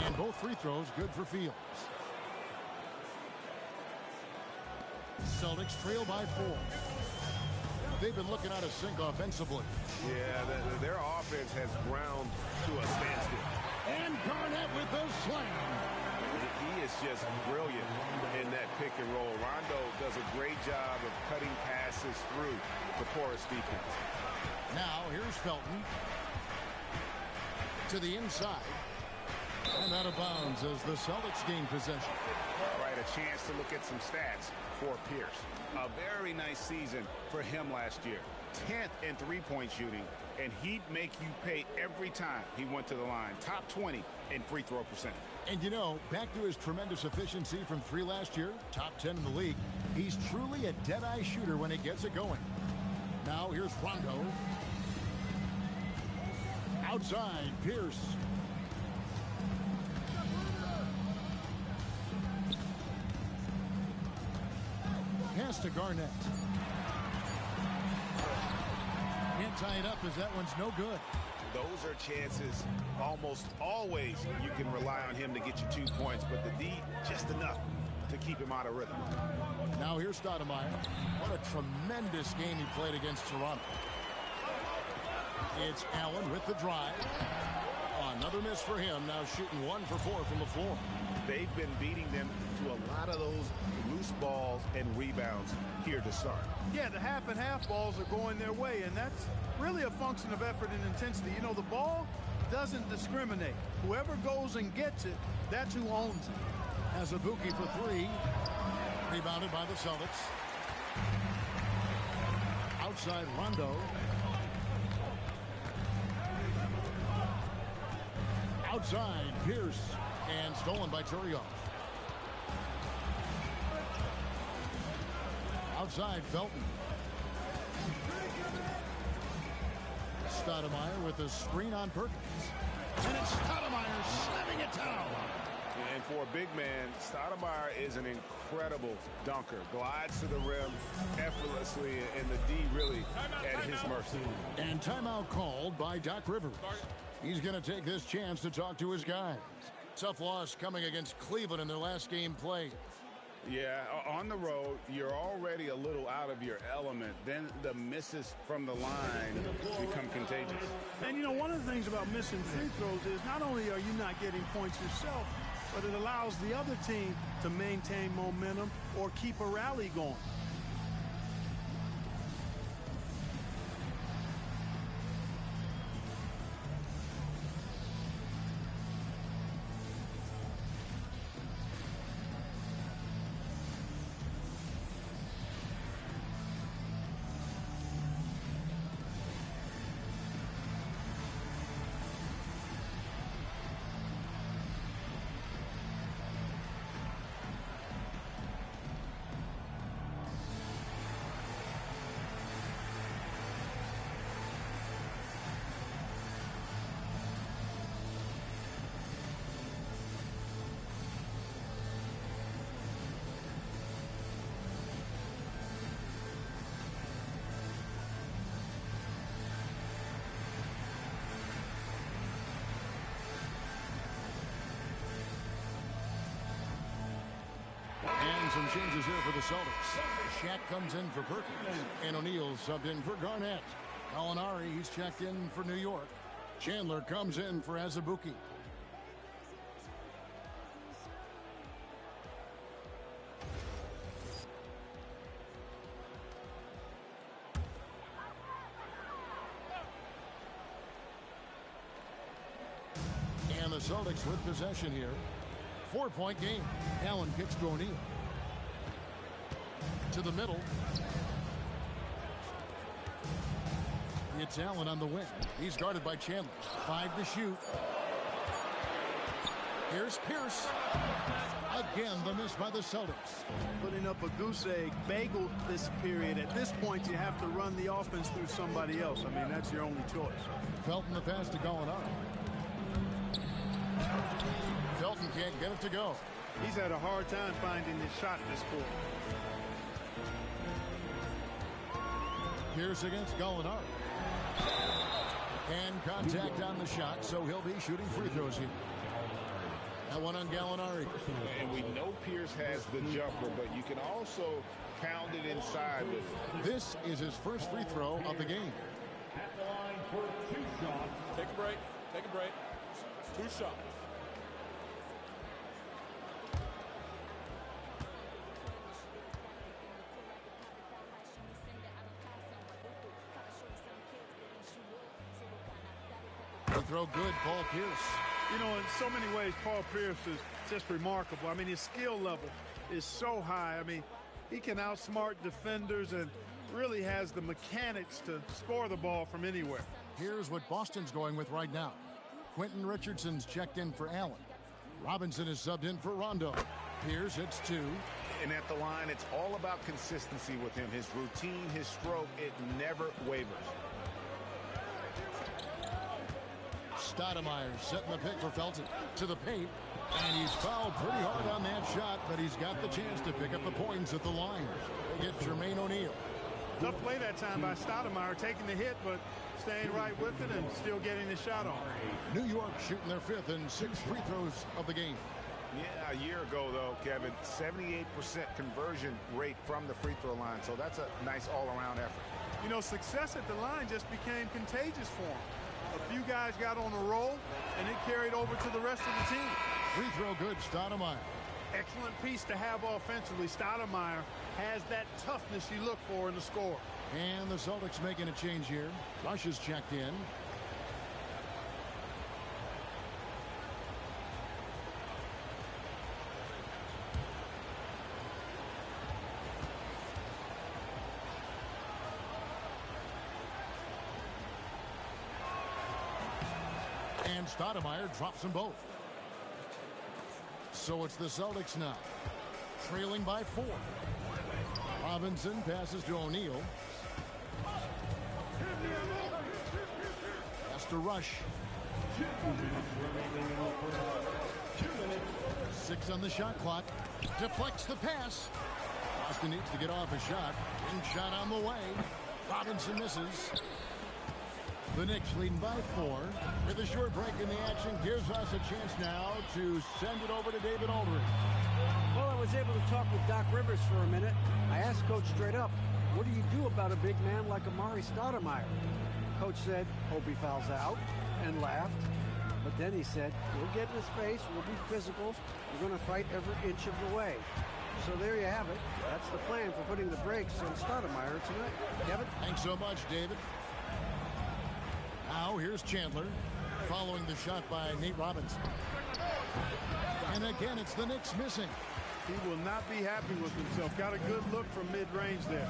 And both free throws good for Fields. Celtics trail by 4. They've been looking out of sync offensively. Yeah, their offense has ground to a standstill. And Garnett with the slam. He is just brilliant in that pick and roll. Rondo does a great job of cutting passes through the porous defense. Now here's Felton to the inside. And out of bounds as the Celtics gain possession. All right, a chance to look at some stats for Pierce. A very nice season for him last year. 10th in three-point shooting, and he'd make you pay every time he went to the line. Top 20 in free throw percentage. And you know, back to his tremendous efficiency from 3 last year, top 10 in the league, he's truly a dead-eye shooter when he gets it going. Now here's Rondo. Outside, Pierce. Pass to Garnett. Can't tie it up as that one's no good. Those are chances almost always you can rely on him to get you 2 points, but the D just enough to keep him out of rhythm. Now here's Stoudemire. What a tremendous game he played against Toronto. It's Allen with the drive. Another miss for him, now shooting 1 for 4 from the floor. They've been beating them to a lot of those loose balls and rebounds here to start. Yeah, the half and half balls are going their way, and that's really a function of effort and intensity. You know, the ball doesn't discriminate. Whoever goes and gets it, that's who owns it. Has a Azubuike for 3. Rebounded by the Celtics. Outside Rondo. Outside Pierce. And stolen by Turioff. Outside Felton. Stoudemire with the screen on Perkins. And it's Stoudemire slamming it down. And for a big man, Stoudemire is an incredible dunker. Glides to the rim effortlessly, and the D really at his mercy. And timeout called by Doc Rivers. He's going to take this chance to talk to his guys. Tough loss coming against Cleveland in their last game played. Yeah, on the road, you're already a little out of your element. Then the misses from the line become contagious. And, you know, one of the things about missing free throws is not only are you not getting points yourself, but it allows the other team to maintain momentum or keep a rally going. And some changes here for the Celtics. Shaq comes in for Perkins, and O'Neal subbed in for Garnett. Gallinari, he's checked in for New York. Chandler comes in for Azubuike. And the Celtics with possession here. 4-point game. Allen kicks to O'Neal. To the middle. It's Allen on the wing. He's guarded by Chandler. 5 to shoot. Here's Pierce. Again, the miss by the Celtics. Putting up a goose egg bagel this period. At this point, you have to run the offense through somebody else. I mean, that's your only choice. Felton the pass to Gallinari. Felton can't get it to go. He's had a hard time finding his shot this quarter. Pierce against Gallinari. And contact on the shot, so he'll be shooting free throws here. That one on Gallinari. And we know Pierce has the jumper, but you can also pound it inside with it. This is his first free throw of the game. At the line for 2 shots. Take a break. Take a break. 2 shots. Throw good, Paul Pierce. You know, in so many ways, Paul Pierce is just remarkable. I mean, his skill level is so high. I mean, he can outsmart defenders and really has the mechanics to score the ball from anywhere. Here's what Boston's going with right now. Quentin Richardson's checked in for Allen. Robinson is subbed in for Rondo. Pierce hits 2. And at the line, it's all about consistency with him. His routine, his stroke, it never wavers. Stoudemire setting the pick for Felton to the paint, and he's fouled pretty hard on that shot, but he's got the chance to pick up the points at the line. They get Jermaine O'Neal. Tough play that time by Stoudemire, taking the hit, but staying right with it and still getting the shot off. New York shooting their 5th and 6th free throws of the game. Yeah, a year ago, though, Kevin, 78% conversion rate from the free throw line, so that's a nice all-around effort. You know, success at the line just became contagious for him. A few guys got on a roll, and it carried over to the rest of the team. Free throw good, Stoudemire. Excellent piece to have offensively. Stoudemire has that toughness you look for in the score. And the Celtics making a change here. Rush is checked in. And Stoudemire drops them both. So it's the Celtics now, trailing by 4. Robinson passes to O'Neal. Has to rush. 6 on the shot clock. Deflects the pass. Boston needs to get off a shot. In shot on the way. Robinson misses. The Knicks leading by 4. With a short break in the action, gives us a chance now to send it over to David Aldridge. Well, I was able to talk with Doc Rivers for a minute. I asked Coach straight up, what do you do about a big man like Amari Stoudemire? Coach said, hope he fouls out, and laughed. But then he said, we'll get in his face, we'll be physical, we're going to fight every inch of the way. So there you have it. That's the plan for putting the brakes on Stoudemire tonight. Kevin? Thanks so much, David. Now here's Chandler following the shot by Nate Robinson. And again, it's the Knicks missing. He will not be happy with himself. Got a good look from mid-range there.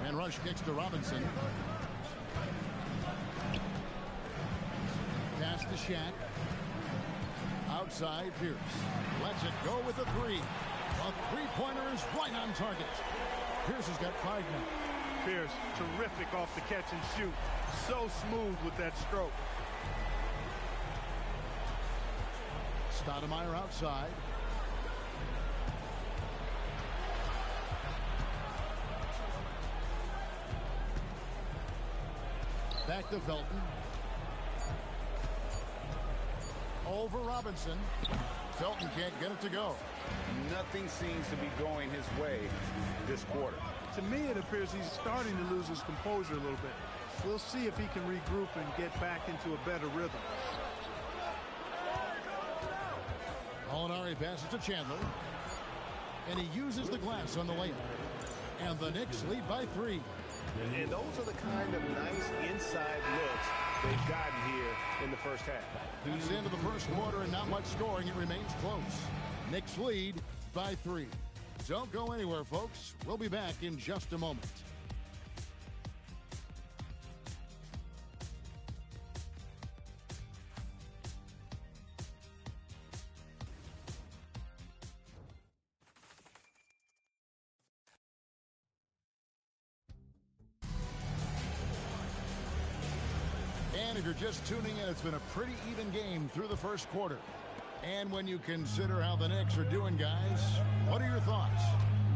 And rush kicks to Robinson. Pass to Shaq. Outside Pierce. Lets it go with a 3. A three-pointer is right on target. Pierce has got 5 now. Pierce, terrific off the catch and shoot. So smooth with that stroke. Stoudemire outside. Back to Felton. Over Robinson. Felton can't get it to go. Nothing seems to be going his way this quarter. To me, it appears he's starting to lose his composure a little bit. We'll see if he can regroup and get back into a better rhythm. Molinari passes to Chandler. And he uses the glass on the layup. And the Knicks lead by 3. And those are the kind of nice inside looks they've gotten here in the first half. It's the end of the first quarter and not much scoring. It remains close. Knicks lead by 3. Don't go anywhere, folks. We'll be back in just a moment. And if you're just tuning in, it's been a pretty even game through the first quarter. And when you consider how the Knicks are doing, guys, what are your thoughts?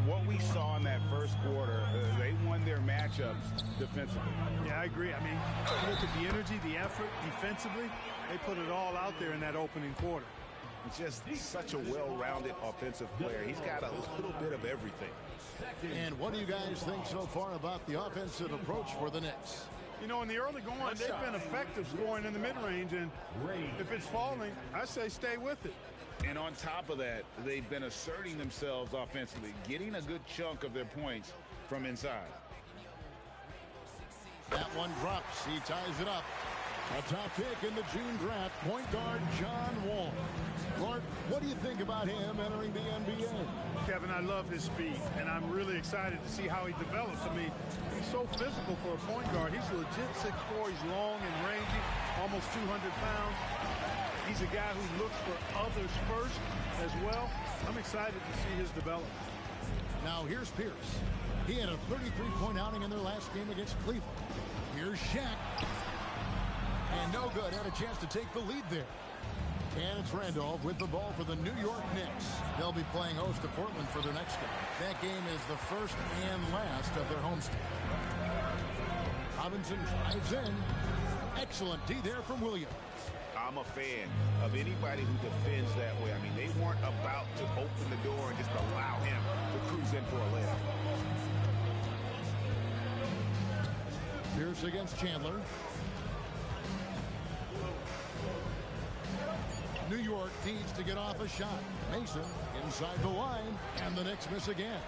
What we saw in that first quarter, they won their matchups defensively. Yeah, I agree. I mean, look at the energy, the effort defensively. They put it all out there in that opening quarter. Just such a well-rounded offensive player. He's got a little bit of everything. And what do you guys think so far about the offensive approach for the Knicks? You know, in the early going, they've been effective scoring in the mid-range, and if it's falling, I say stay with it. And on top of that, they've been asserting themselves offensively, getting a good chunk of their points from inside. That one drops. He ties it up. A top pick in the June draft, point guard John Wall. Clark, what do you think about him entering the NBA? Kevin, I love his speed, and I'm really excited to see how he develops. I mean, he's so physical for a point guard. He's legit 6'4". He's long and rangy, almost 200 pounds. He's a guy who looks for others first as well. I'm excited to see his development. Now here's Pierce. He had a 33-point outing in their last game against Cleveland. Here's Shaq. And no good. Had a chance to take the lead there. And it's Randolph with the ball for the New York Knicks. They'll be playing host to Portland for their next game. That game is the first and last of their homestand. Robinson drives in. Excellent D there from Williams. I'm a fan of anybody who defends that way. I mean, they weren't about to open the door and just allow him to cruise in for a layup. Pierce against Chandler. New York needs to get off a shot. Mason inside the line, and the Knicks miss again.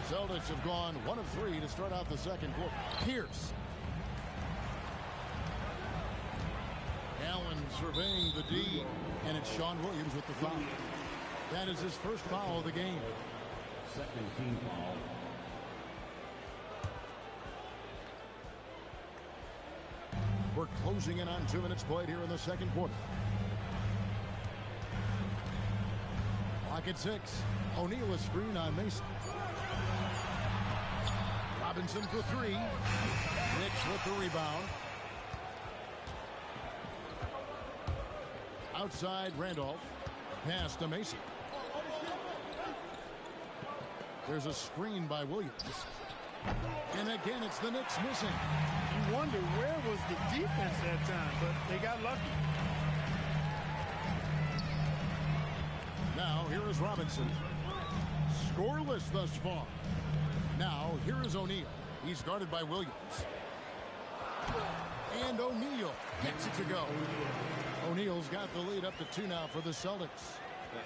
Celtics have gone 1 of 3 to start out the second quarter. Pierce. Allen surveying the D, and it's Sean Williams with the foul. That is his first foul of the game. Second team foul. We're closing in on 2 minutes played here in the second quarter. Clock at 6. O'Neal a screen on Mason. Robinson for 3. Knicks with the rebound. Outside Randolph. Pass to Mason. There's a screen by Williams. And again, it's the Knicks missing. You wonder where was the defense that time, but they got lucky. Now, here is Robinson. Scoreless thus far. Now, here is O'Neal. He's guarded by Williams. And O'Neal gets it to go. O'Neal's got the lead up to 2 now for the Celtics.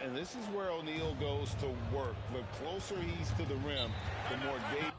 And this is where O'Neal goes to work. The closer he's to the rim, the more dangerous.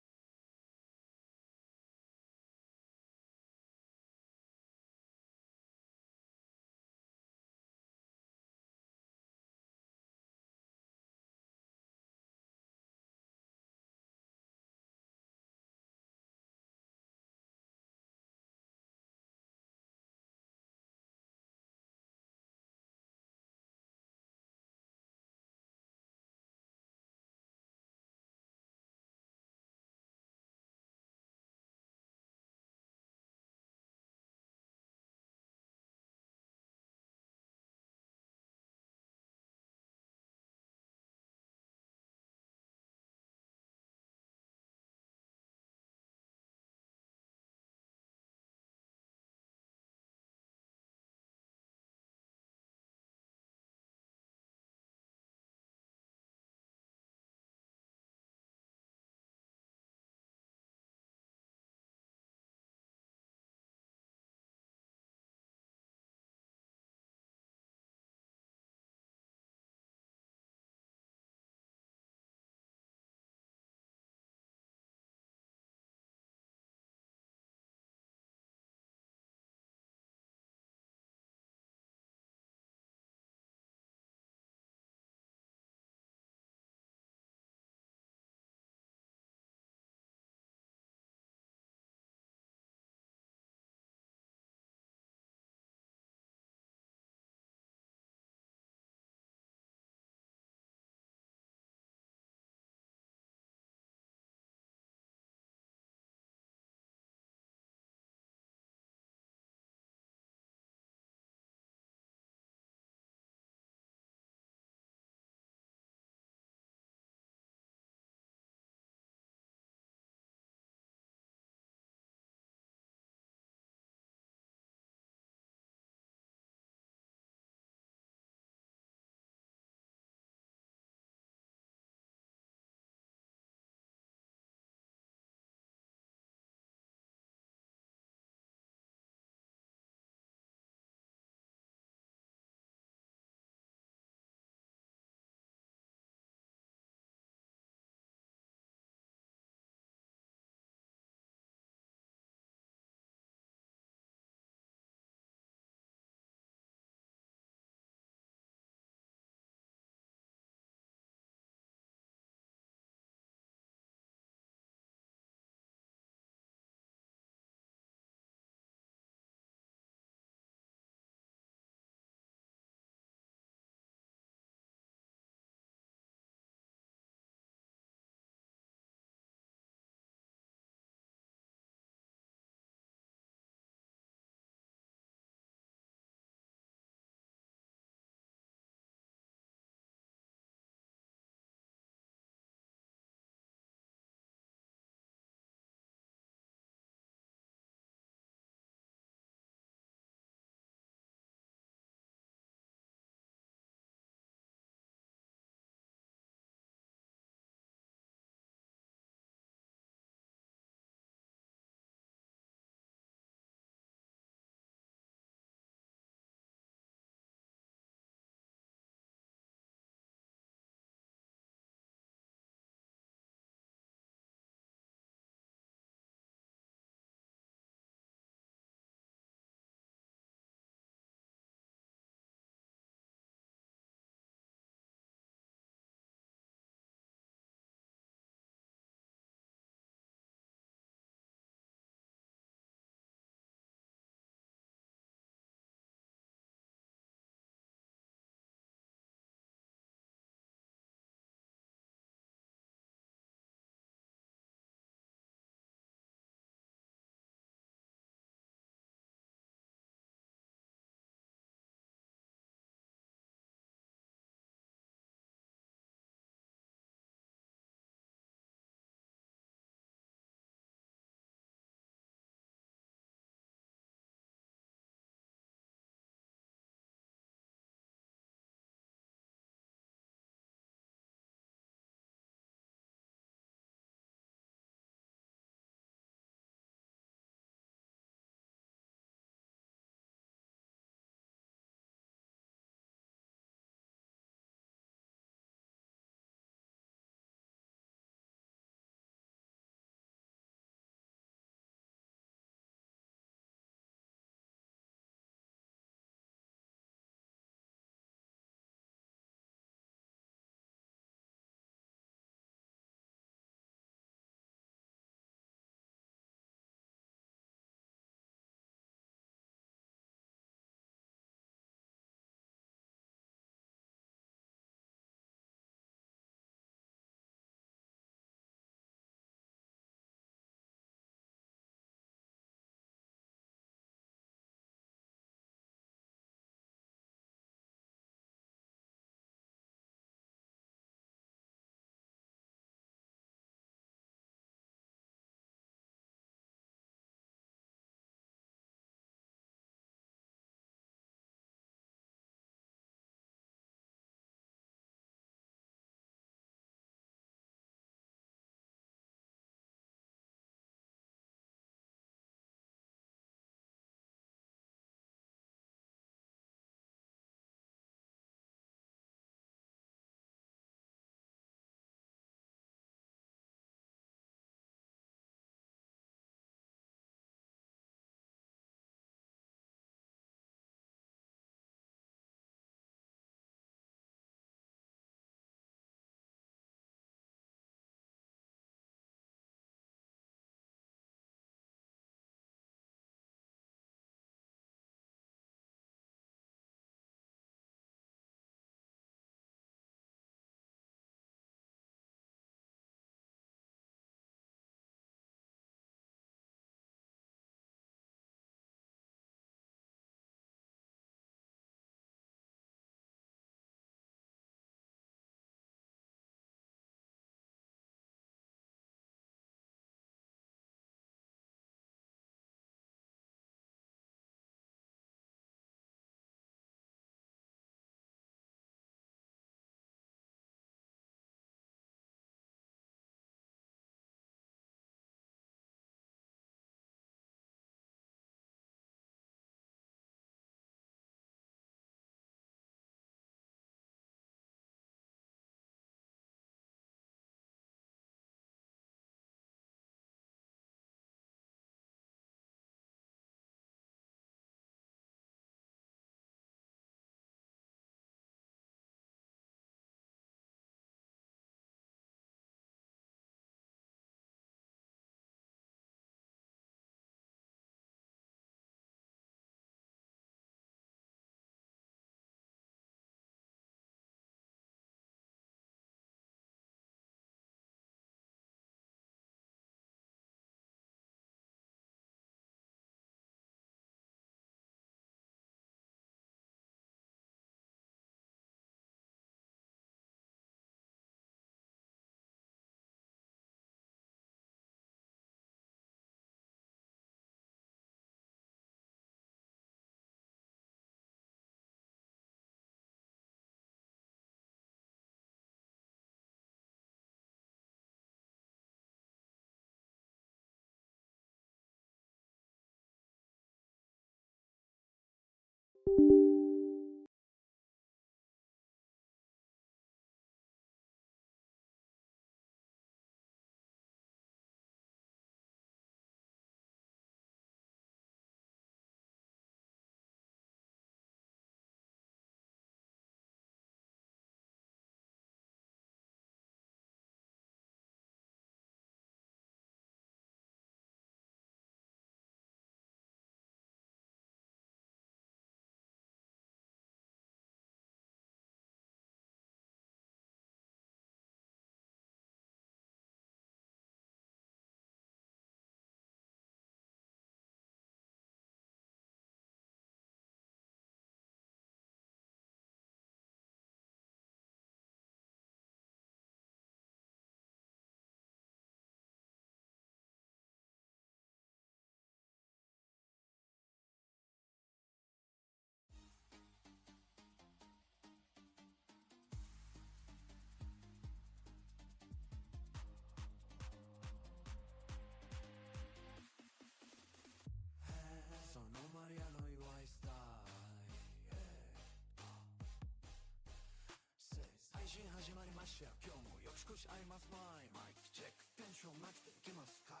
し合いますマイクチェックテンションマックスでいきますか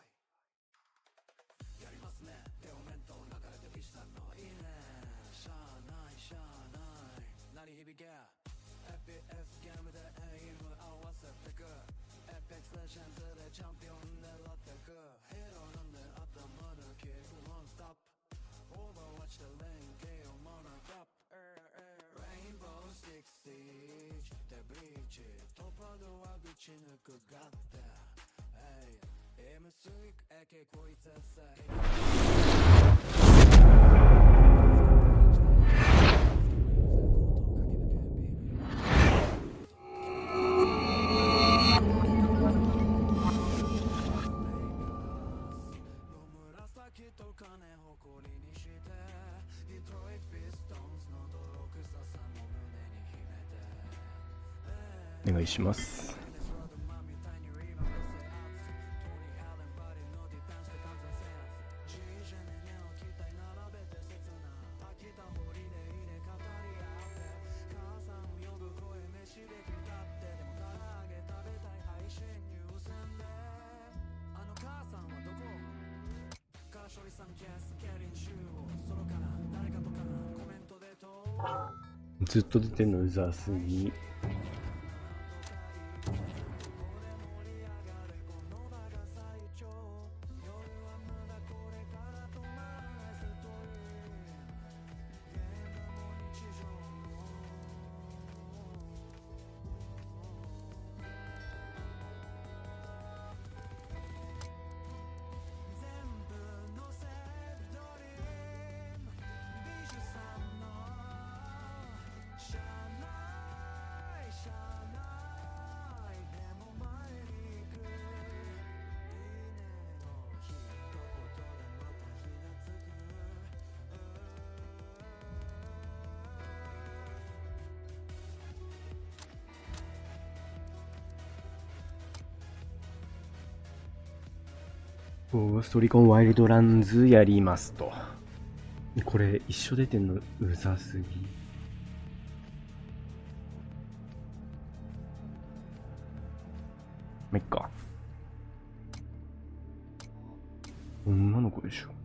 いやりますね手を面と流れてビシさんのいいねしゃあないしゃあない鳴り響け FPS ゲームでエイム合わせてくエペックスレジェンズでチャンピオン狙ってくヒーローなんで頭だけノンストップオーバーワッチで連携を学ぶレインボースティックステージでブリーチトッパードはぶち抜くガッテM スイック AK こいつさお願いします。ずっと出てんのうざすぎ。ストリコンワイルドランズやりますと。これ一緒出てんのうざすぎ。まあ、いっか。女の子でしょ。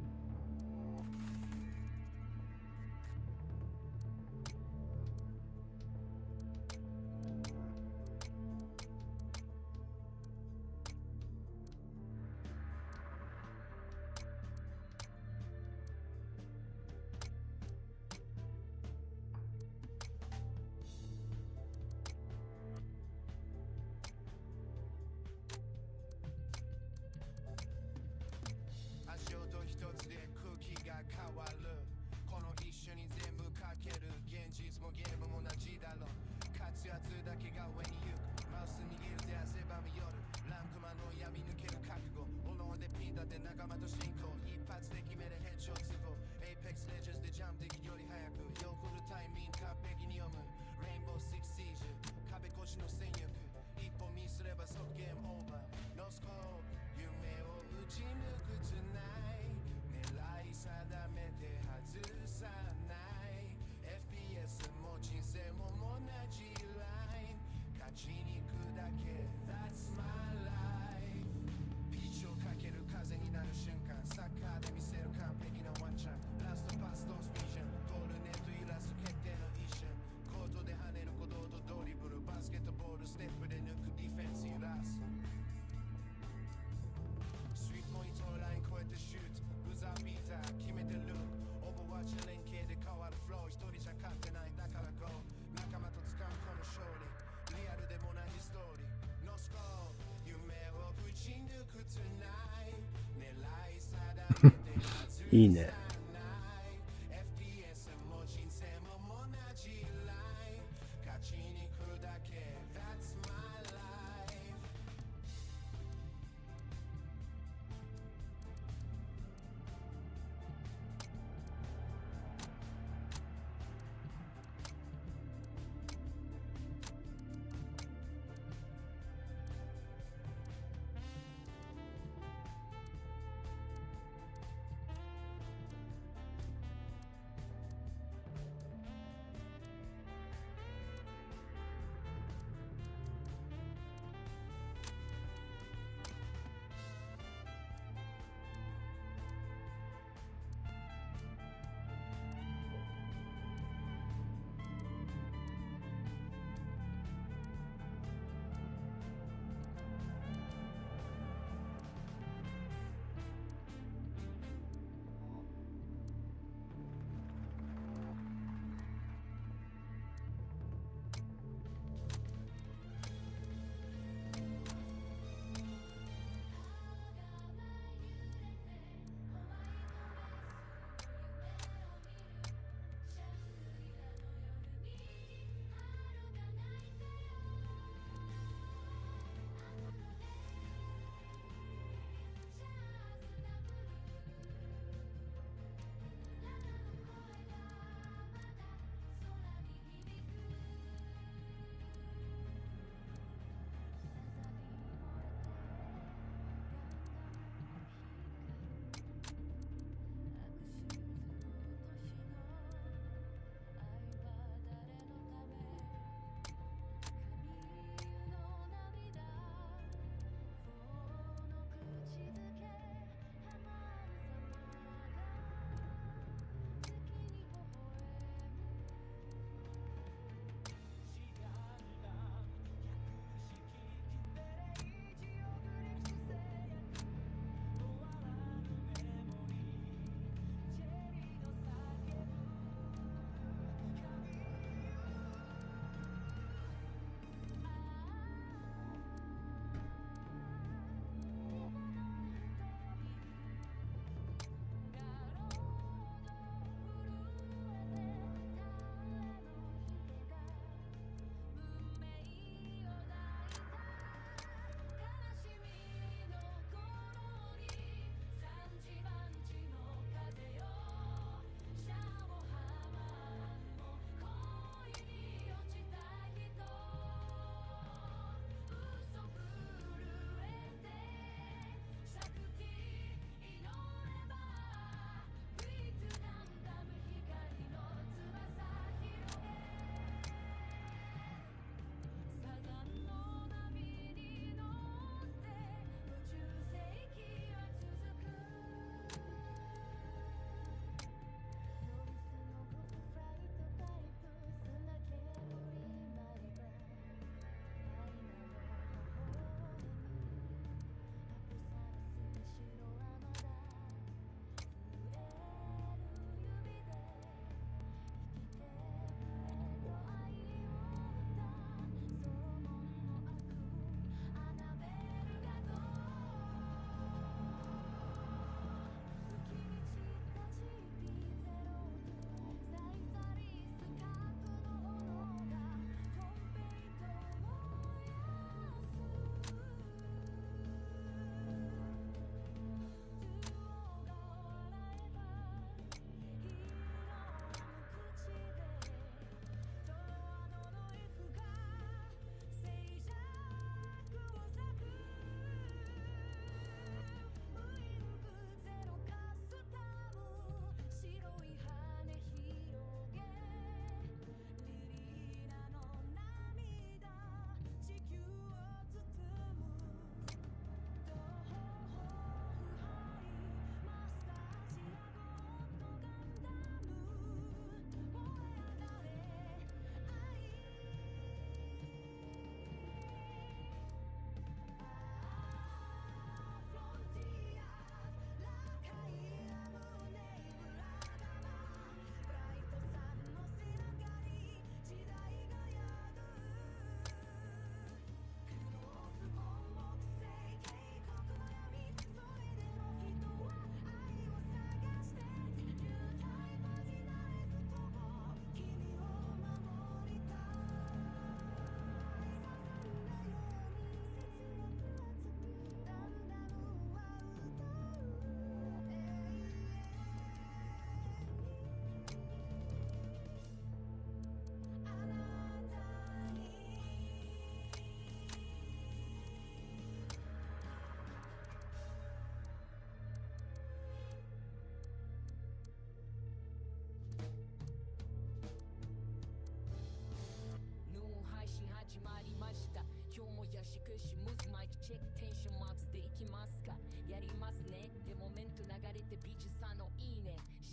いいね。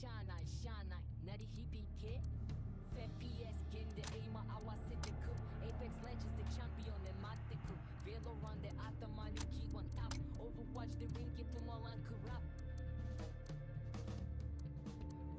しゃあないしゃあない鳴り響け FPS ゲームで今合わせてく Apex Legends でチャンピオンで待ってく Valorant で頭にキーワンタップ Overwatch でリング止まらんクラップ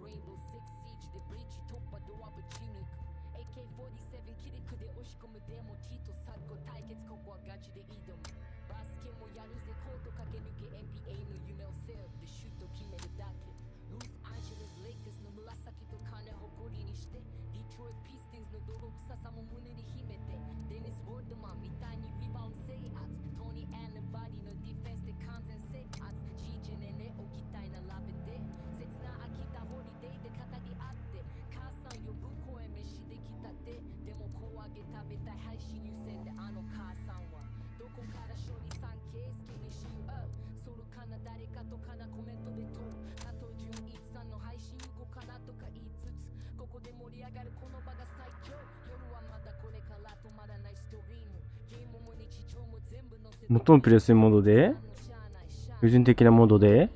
Rainbow Six Siege でブリッジ突破ドアぶち抜く AK47 キリクで押し込むでもティとサッコ対決ここはガチで挑むバスケもやるぜコート駆け抜け NBA の夢を背負ってシュート決めるだけロスアンジェレスレイカーズの紫と金誇りにしてディトロイトピスティンズの泥臭さも胸に秘めてデニス・ボードマンみたいにリバウンド制圧トニー・アンのバディのディフェンスで完全制圧 GJ ね置きたい並べて切な飽きたホリデーで語り合って母さん呼ぶ声飯できたてでも小揚げ食べたい配信優先であの母さんはどこから勝利産経好きにしようソルかな誰かとかなコメントで通る佐藤純一さんの配信行こうかなとか言いつつここで盛り上がるこの場が最強夜はまだこれから止まらないストリームゲームも日常も全部のせ最もプレスモードで標準的なモードで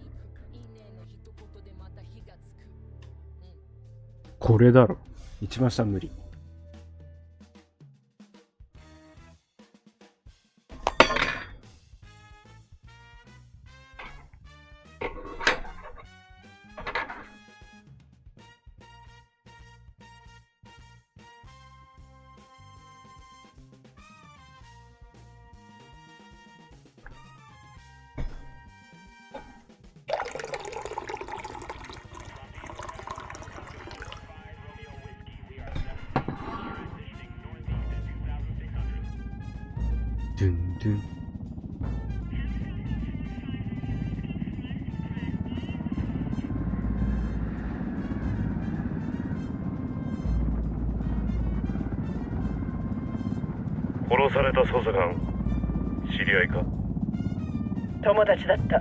これだろ一番下無理ドゥンドゥン殺された捜査官知り合いか友達だった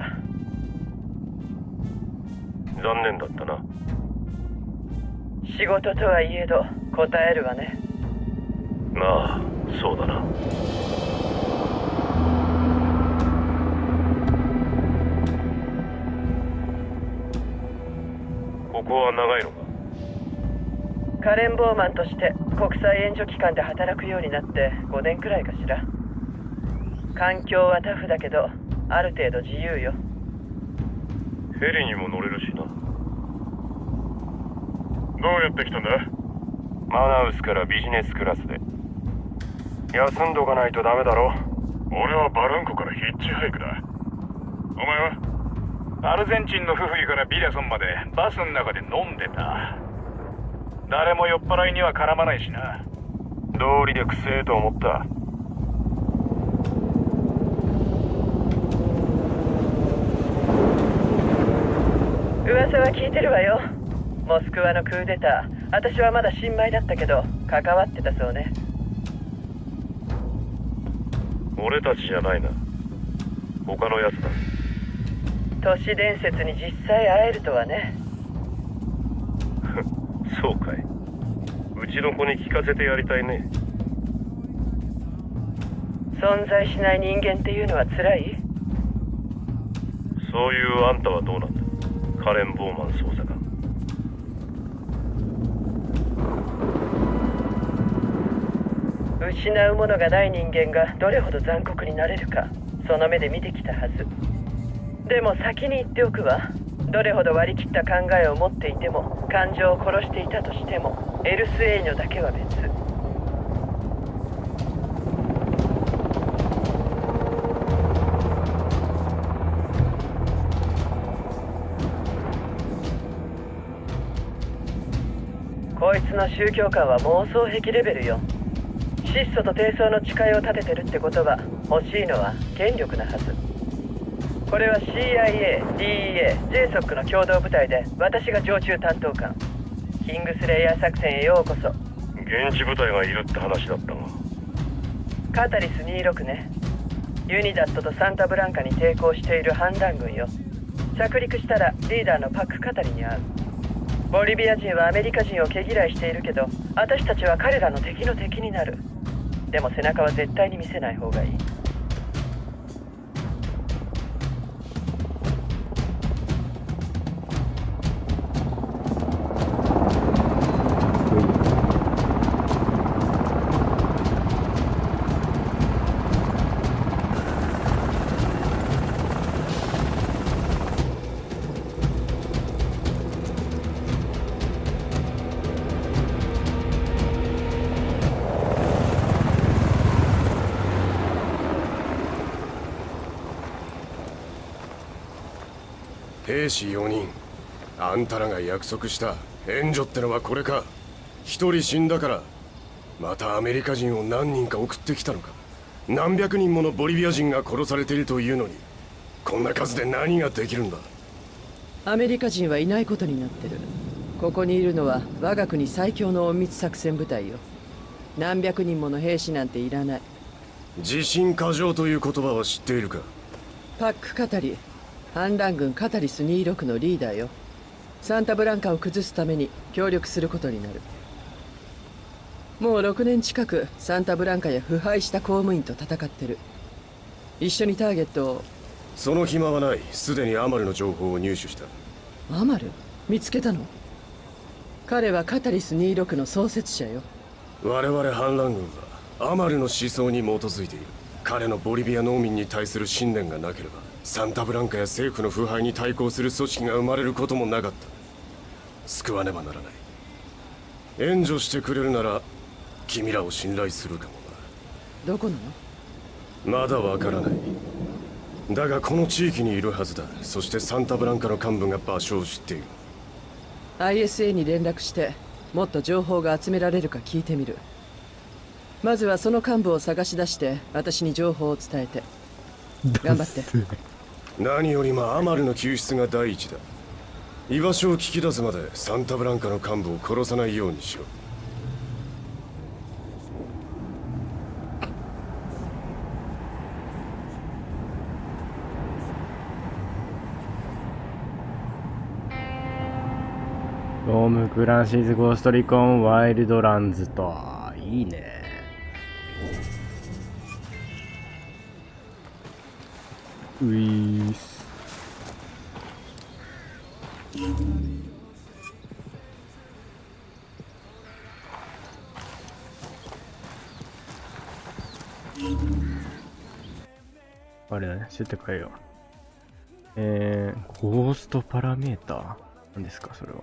残念だったな仕事とはいえど答えるわねああそうだなここは長いのかカレンボーマンとして国際援助機関で働くようになって5年くらいかしら環境はタフだけどある程度自由よヘリにも乗れるしなどうやって来たんだマナウスからビジネスクラスで休んどかないとダメだろ俺はバルンコからヒッチハイクだお前はアルゼンチンのフフリからビリャソンまでバスの中で飲んでた誰も酔っ払いには絡まないしな道理でくせえと思った噂は聞いてるわよモスクワのクーデター私はまだ新米だったけど関わってたそうね俺たちじゃないな他のやつだ都市伝説に実際会えるとはねそうかいうちの子に聞かせてやりたいね存在しない人間っていうのは辛いそういうあんたはどうなんだカレン・ボーマン捜査官失うものがない人間がどれほど残酷になれるかその目で見てきたはずでも先に言っておくわどれほど割り切った考えを持っていても感情を殺していたとしてもエルスエイニョだけは別こいつの宗教観は妄想癖レベルよ質素と低層の誓いを立ててるってことは欲しいのは権力なはずこれは CIA、DEA、JSOC の共同部隊で私が常駐担当官キングスレイヤー作戦へようこそ現地部隊がいるって話だったがカタリス26ねユニダットとサンタブランカに抵抗している反乱軍よ着陸したらリーダーのパック・カタリに会うボリビア人はアメリカ人を毛嫌いしているけど私たちは彼らの敵の敵になるでも背中は絶対に見せない方がいい兵士4人。あんたらが約束した援助ってのはこれか。一人死んだからまたアメリカ人を何人か送ってきたのか。何百人ものボリビア人が殺されているというのに、こんな数で何ができるんだ。アメリカ人はいないことになってる。ここにいるのは我が国最強の隠密作戦部隊よ。何百人もの兵士なんていらない。自信過剰という言葉は知っているか。パックカタリ、反乱軍カタリス26のリーダーよ。サンタブランカを崩すために協力することになる。もう6年近くサンタブランカや腐敗した公務員と戦ってる。一緒にターゲットを。その暇はない。すでにアマルの情報を入手した。アマル？見つけたの？彼はカタリス26の創設者よ。我々反乱軍はアマルの思想に基づいている。彼のボリビア農民に対する信念がなければ、サンタブランカや政府の腐敗に対抗する組織が生まれることもなかった。救わねばならない。援助してくれるなら君らを信頼するかもな。どこなの？まだわからない。だがこの地域にいるはずだ。そしてサンタブランカの幹部が場所を知っている。 ISA に連絡してもっと情報が集められるか聞いてみる。まずはその幹部を探し出して私に情報を伝えて。頑張って。何よりもアマルの救出が第一だ。居場所を聞き出すまでサンタブランカの幹部を殺さないようにしろ。ローム・クランシーズ・ゴーストリコン・ワイルドランズと。いいね。ウィース。あれだね、設定変えよう。ゴーストパラメーター何ですか、それは。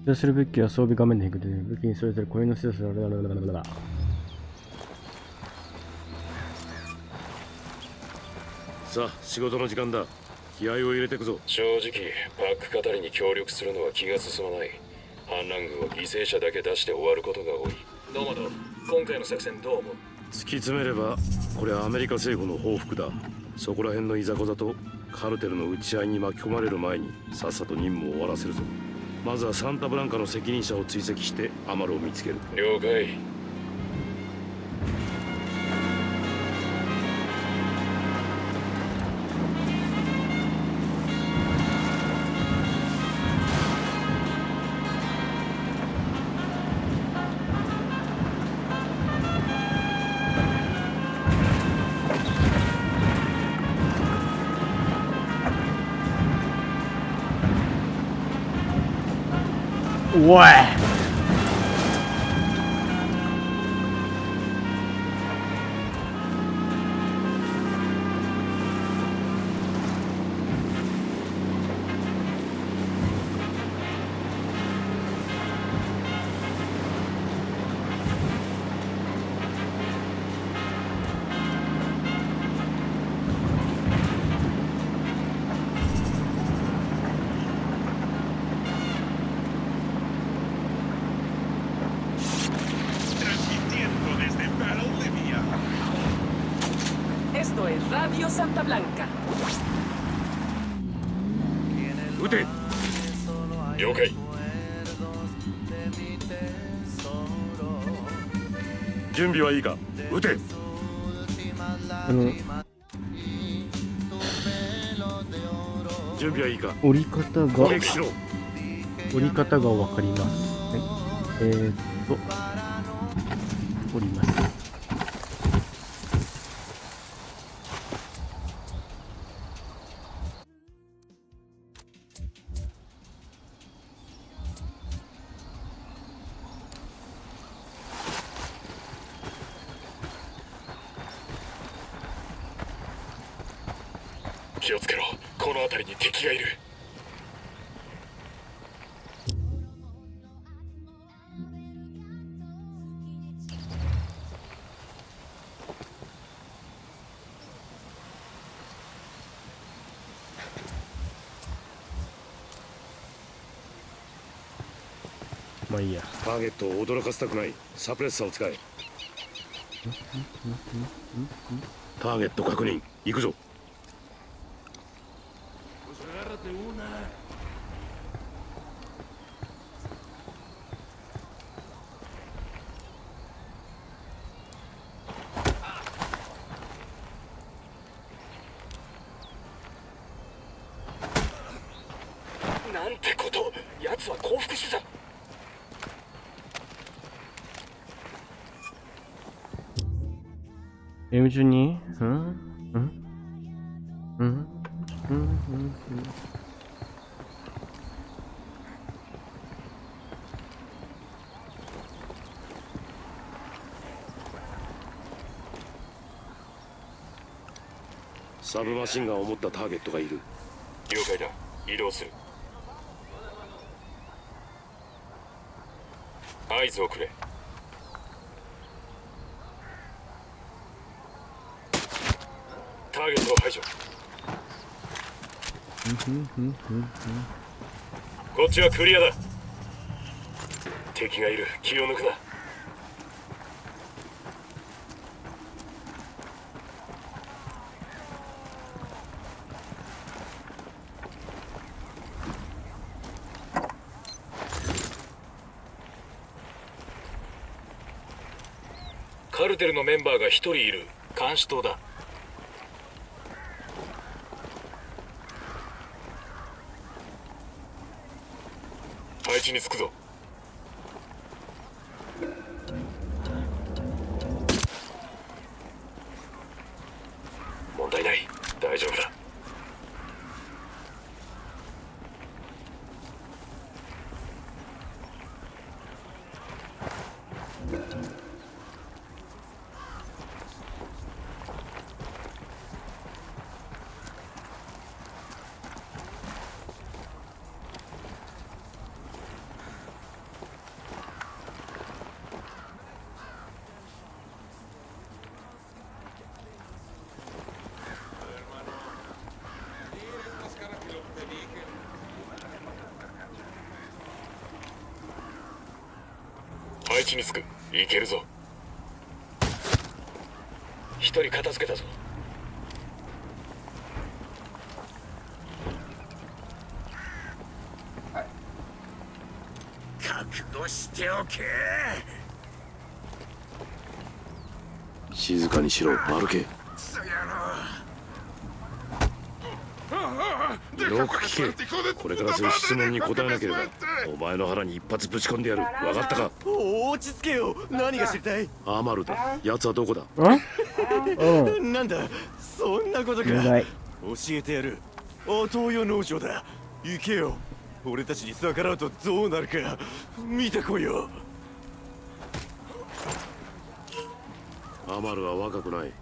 使用する武器は装備画面で引くという武器にそれぞれ固有の強さだ。さあ仕事の時間だ。気合を入れてくぞ。正直パック語りに協力するのは気が進まない。反乱軍は犠牲者だけ出して終わることが多い。どうもどう。今回の作戦どう思う？突き詰めればこれはアメリカ政府の報復だ。そこら辺のいざこざとカルテルの打ち合いに巻き込まれる前にさっさと任務を終わらせるぞ。まずはサンタブランカの責任者を追跡してアマルを見つける。了解。おい。撃て。了解。準備はいいか。撃て。準備はいいか。折り方が攻撃しろ。折り方がわかります。はい。折ります。気をつけろ。この辺りに敵がいる。まあいいや。ターゲットを驚かせたくない。サプレッサーを使え。ターゲット確認。行くぞ。なんてこと。奴は降伏してた。ゲーム中にサブマシンガンを持ったターゲットがいる。了解だ。移動する。合図をくれ。ターゲットを排除。こっちはクリアだ。敵がいる。気を抜くな。カルテルのメンバーが一人いる。監視塔だ。配置につくぞ。問題ない。大丈夫だ。配置につく。いけるぞ。一人片付けたぞ。覚悟しておけ。静かにしろ。歩け。よく聞け。これからする質問に答えなければお前の腹に一発ぶち込んでやる。分かったか。落ち着けよ。何が知りたい。アマルだ。奴はどこだ。なんだそんなことか。教えてやる。東洋農場だ。行けよ。俺たちに逆らうとどうなるか見てこいよ。アマルは若くない。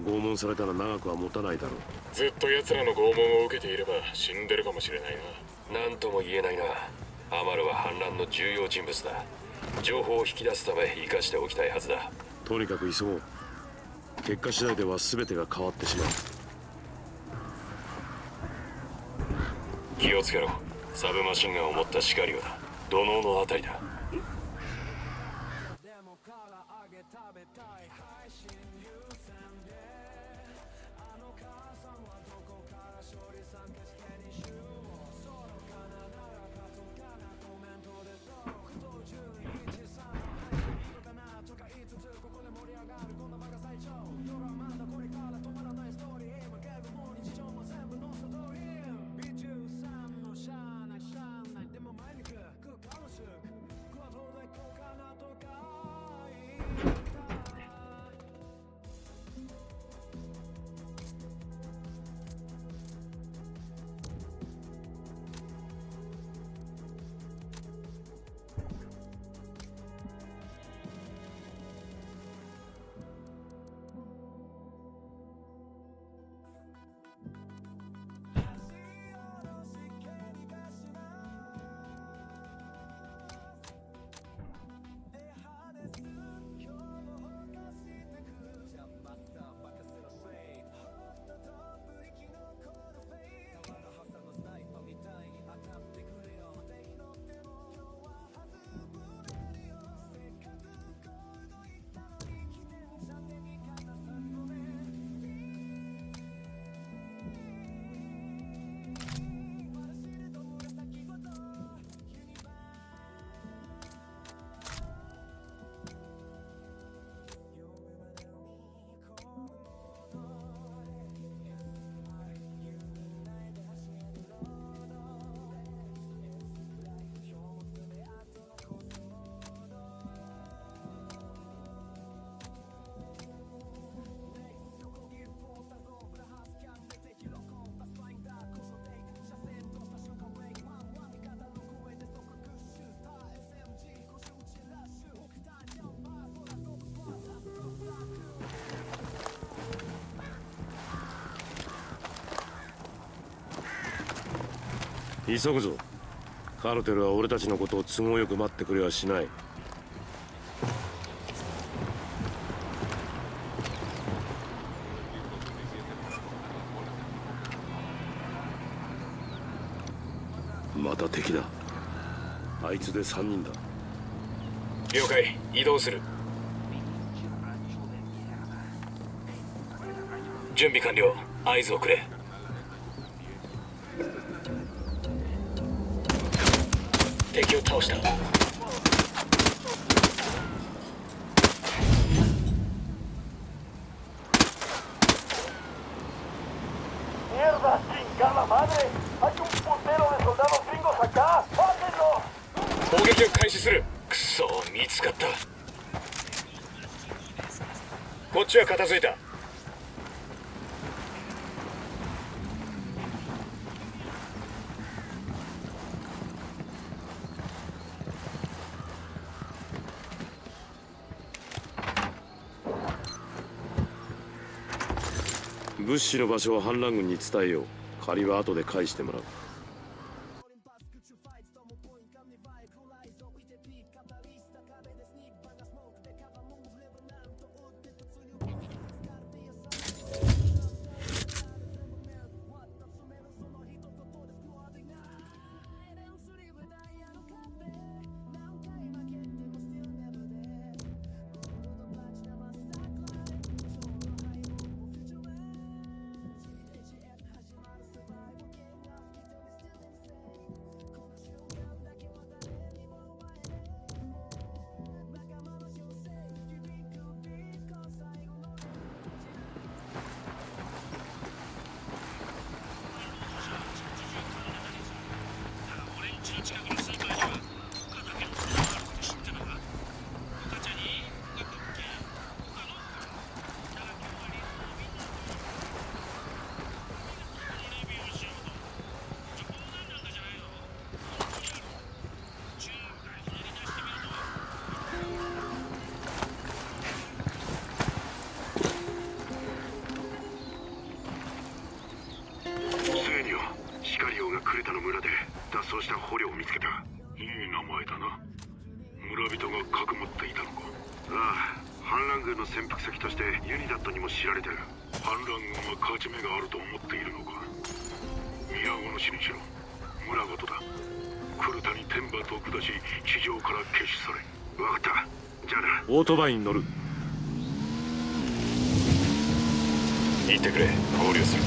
拷問されたら長くは持たないだろう。ずっと奴らの拷問を受けていれば死んでるかもしれないな。何とも言えないな。アマルは反乱の重要人物だ。情報を引き出すため生かしておきたいはずだ。とにかく急ごう。結果次第では全てが変わってしまう。気をつけろ。サブマシンガンを持ったシカリオだ。土のうのあたりだ。急ぐぞ。カルテルは俺たちのことを都合よく待ってくれはしない。また敵だ。あいつで3人だ。了解、移動する。準備完了。合図をくれ。敵を倒した。攻撃を開始する。くそ、見つかった。こっちは片付いた。物資の場所を反乱軍に伝えよう。借りは後で返してもらう。オートバイに乗る。行ってくれ。合流する。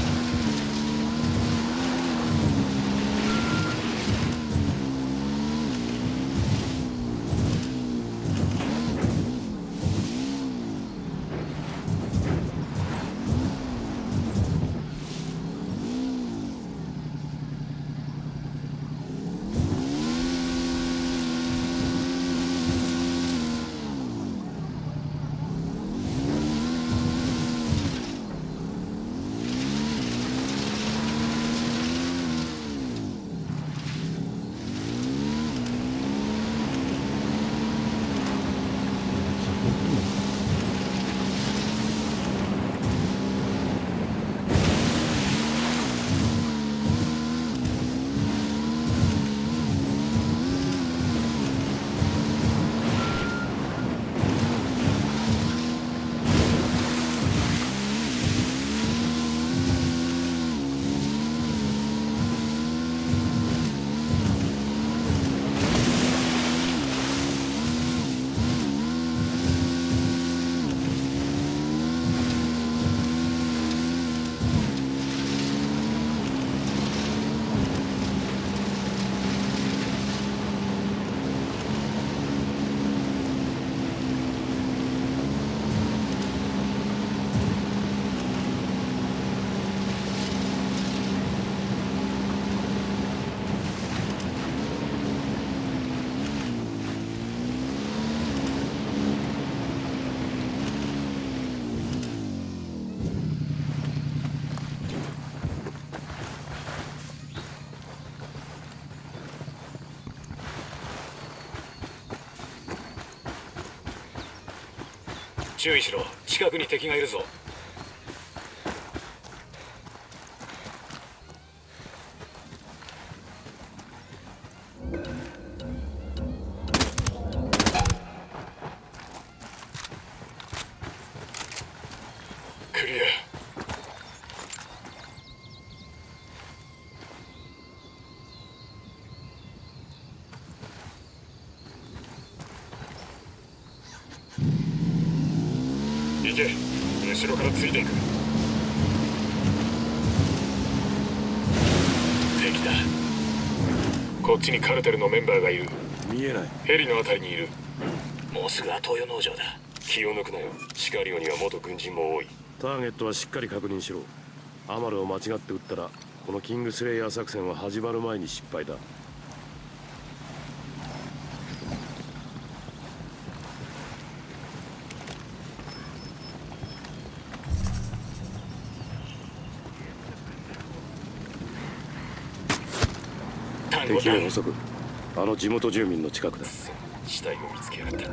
注意しろ。近くに敵がいるぞ。け。後ろからついていく。敵だ。こっちにカルテルのメンバーがいる。見えない。ヘリのあたりにいる。もうすぐ後用農場だ。気を抜くなよ。シカリオには元軍人も多い。ターゲットはしっかり確認しろ。アマルを間違って撃ったらこのキングスレイヤー作戦は始まる前に失敗だ。敵の捕捉。あの地元住民の近くだ。死体を見つけやがった。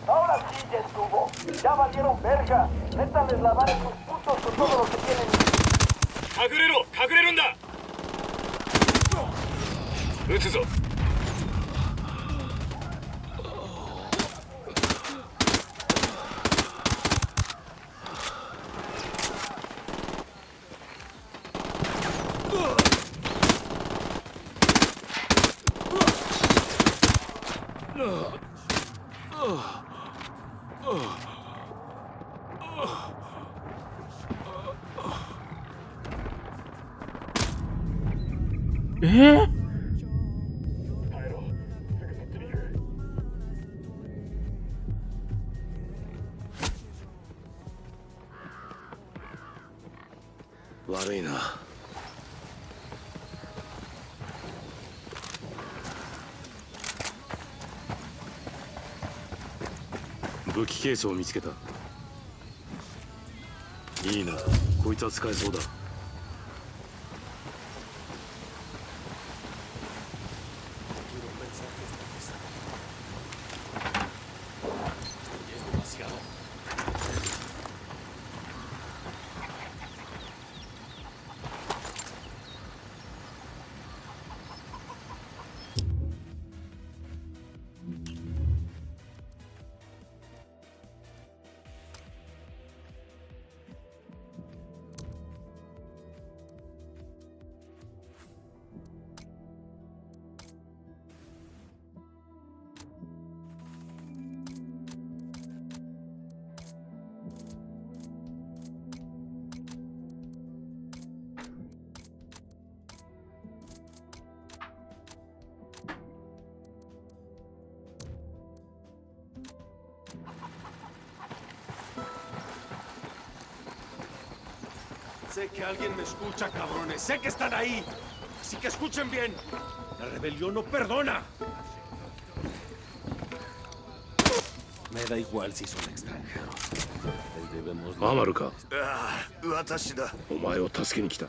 Ahora sí ya estuvo. Ya valieron verga. Métanles lavar esos putos con todo lo que tienen. 隠れろ、隠れるんだ。撃つぞ。悪いな。武器ケースを見つけた。いいな、こいつは使えそうだ。Sé que alguien me escucha, cabrones. Sé que están ahí. Así que escuchen bien. La rebelión no perdona. Me da igual si son extranjeros. Debemos... アマルか。ああ、私だ。お前を助けに来た。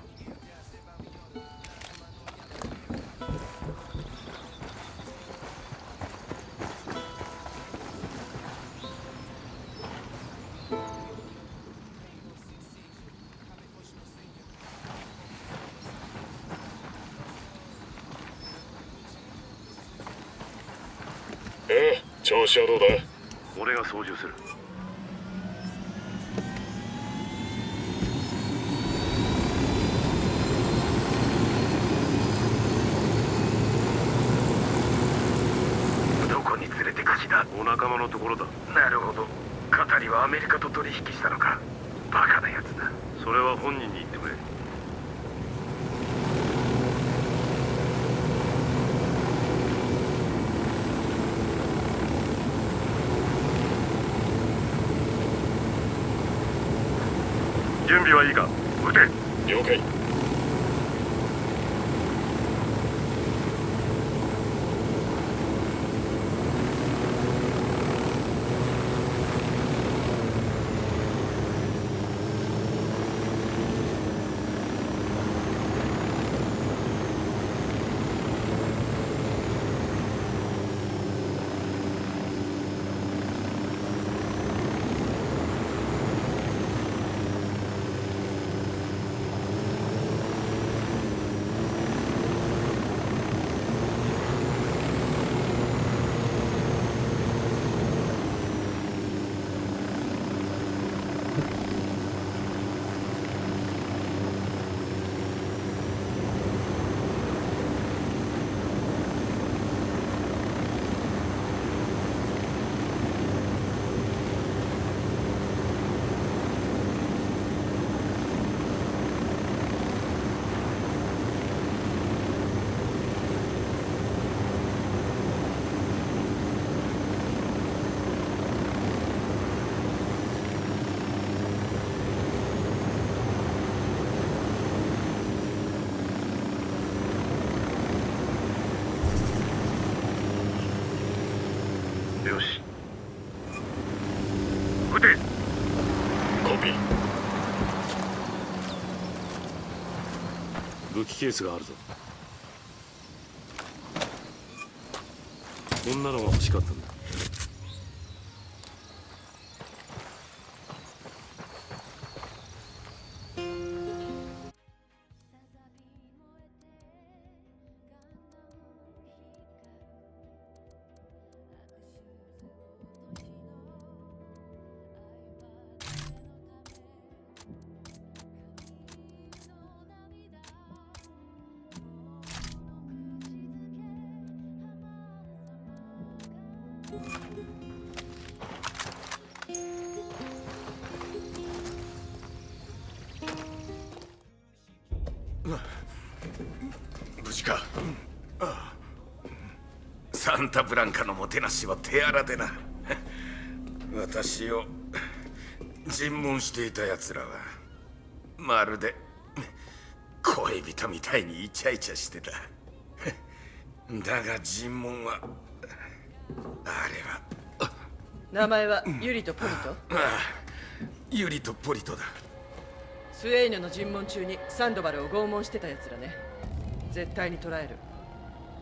調子はどうだ？俺が操縦する。どこに連れてく気だ？お仲間のところだ。なるほど。カタリはアメリカと取引したのか。バカなやつだ。それは本人に言ってくれ。準備はいいか？撃て。了解。よし。撃て。コピー。武器ケースがあるぞ。こんなのが欲しかったんだ。無事か。サンタブランカのもてなしは手荒でな。私を尋問していた奴らはまるで恋人みたいにイチャイチャしてた。だが尋問はあれは名前はユリとポリト。ユリとポリトだ。スウェイヌの尋問中にサンドバルを拷問してた奴らね。絶対に捕らえる。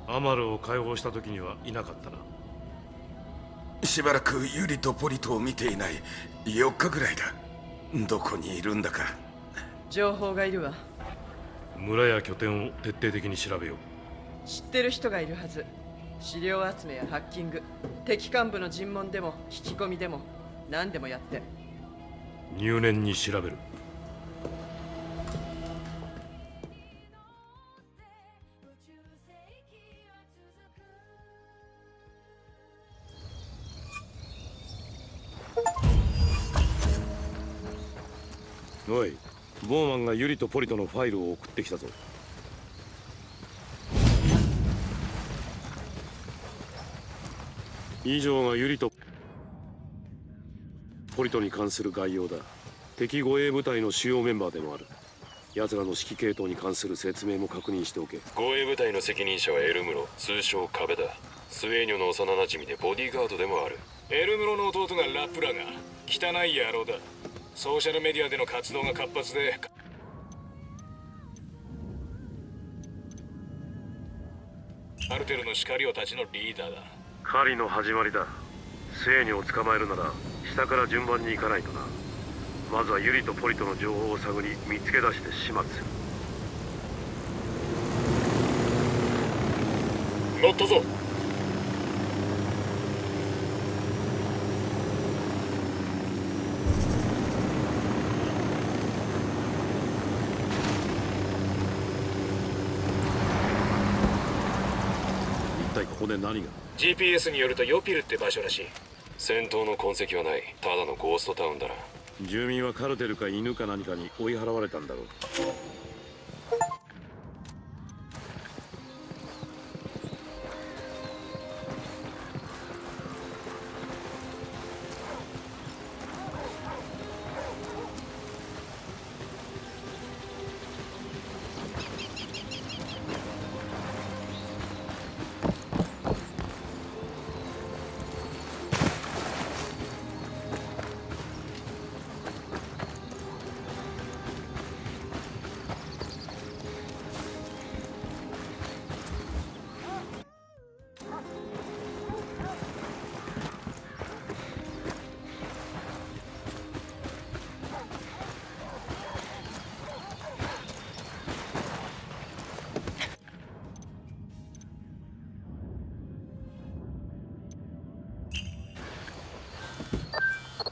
アマルを解放した時にはいなかったな。しばらくユリとポリトを見ていない。4日ぐらいだ。どこにいるんだか。情報がいるわ。村や拠点を徹底的に調べよう。知ってる人がいるはず。資料集めやハッキング、敵幹部の尋問でも聞き込みでも何でもやって。入念に調べる。おい、ボーマンがユリとポリトのファイルを送ってきたぞ。以上がユリとポリトに関する概要だ。敵護衛部隊の主要メンバーでもある。奴らの指揮系統に関する説明も確認しておけ。護衛部隊の責任者はエルムロ、通称壁だ。スウェーニョの幼馴染でボディーガードでもある。エルムロの弟がラプラガ、汚い野郎だ。ソーシャルメディアでの活動が活発で、カルテルの叱りをたちのリーダーだ。狩りの始まりだ。スウェーニョを捕まえるなら下から順番に行かないとな。まずはユリとポリトの情報を探り見つけ出して始末する。乗ったぞ。一体ここで何が？ GPS によるとヨピルって場所らしい。戦闘の痕跡はない。ただのゴーストタウンだな。住民はカルテルか犬か何かに追い払われたんだろう。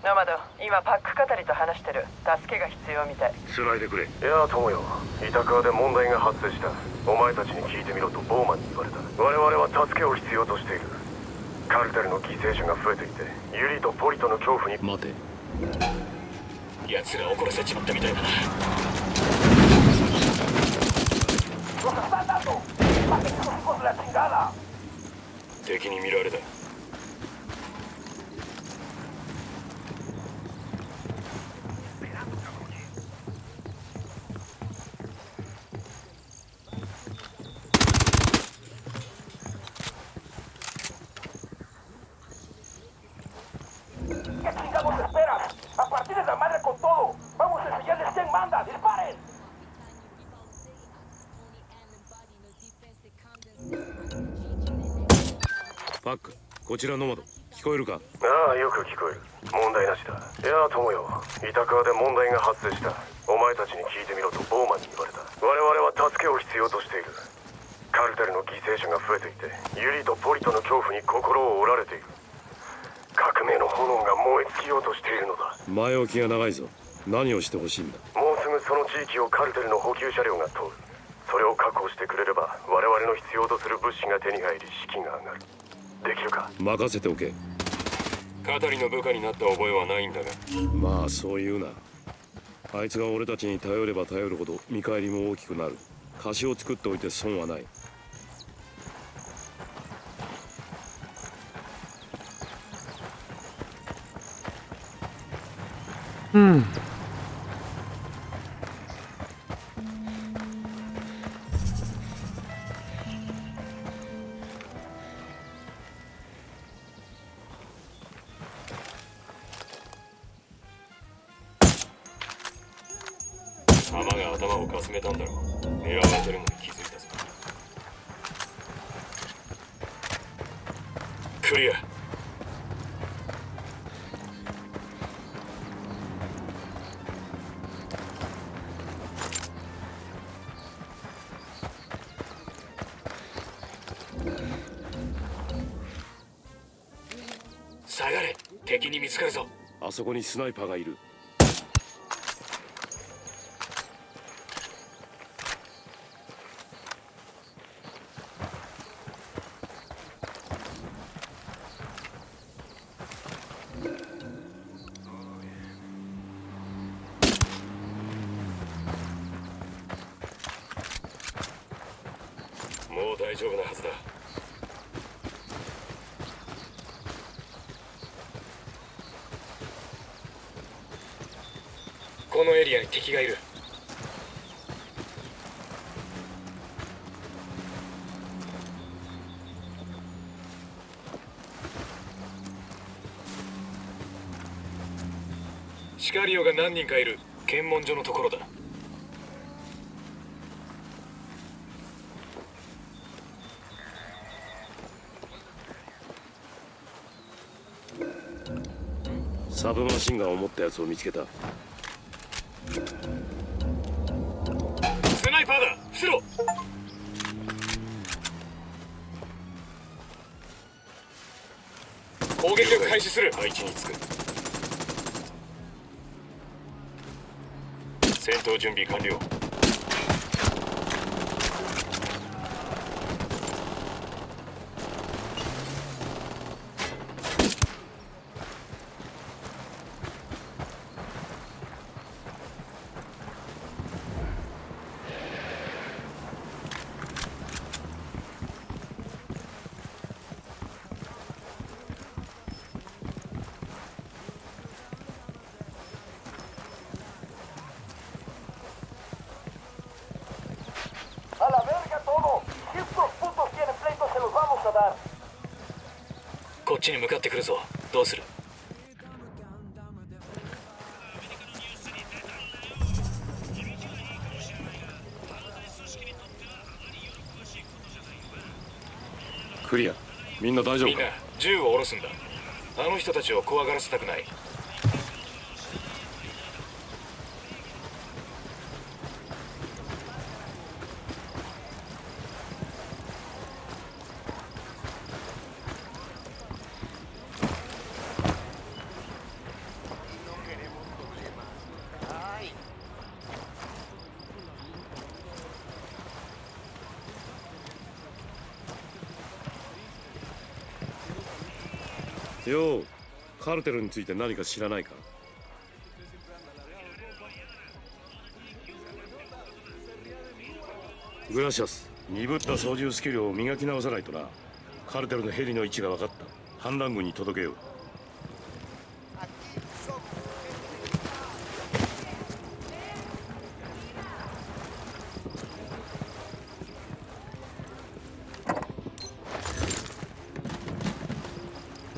ノマド、今パック語りと話してる。助けが必要みたい。繋いでくれ。いや、友よ。板川で問題が発生した。お前たちに聞いてみろとボーマンに言われた。我々は助けを必要としている。カルテルの犠牲者が増えていて、ユリとポリとの恐怖に。待て。奴ら怒らせちまったみたいだな。敵に見られた。パック、こちらノマド。聞こえるか？ああ、よく聞こえる。問題なしだ。いや、友よ、イタカワで問題が発生した。お前たちに聞いてみろとボーマンに言われた。我々は助けを必要としている。カルテルの犠牲者が増えていて、ユリとポリとの恐怖に心を折られている。革命の炎が燃え尽きようとしているのだ。前置きが長いぞ。何をしてほしいんだ？もうすぐその地域をカルテルの補給車両が通る。それを確保してくれれば我々の必要とする物資が手に入り士気が上がる。できるか？任せておけ。カタリの部下になった覚えはないんだが。まあそう言うな。あいつが俺たちに頼れば頼るほど見返りも大きくなる。貸しを作っておいて損はない。うん。弾が頭をかすめたんだろう。狙われてるのに気づいたぞ。クリア。下がれ。敵に見つかるぞ。あそこにスナイパーがいる。もう大丈夫なはずだ。このエリアに敵がいる。シカリオが何人かいる。検問所のところだ。サブマシンガンを持ったやつを見つけた。スナイパーだ。伏せろ。攻撃力開始する。配置につく。戦闘準備完了。A la verga todo. Si estos putos tienen pleito, se los vamos a dar. こっちに向かってくるぞ。どうする？クリア。みんな大丈夫か？みんな銃を下ろすんだ。あの人たちを怖がらせたくない。よう、カルテルについて何か知らないか？グラシアス、鈍った操縦スキルを磨き直さないとな。カルテルのヘリの位置が分かった。反乱軍に届けよう。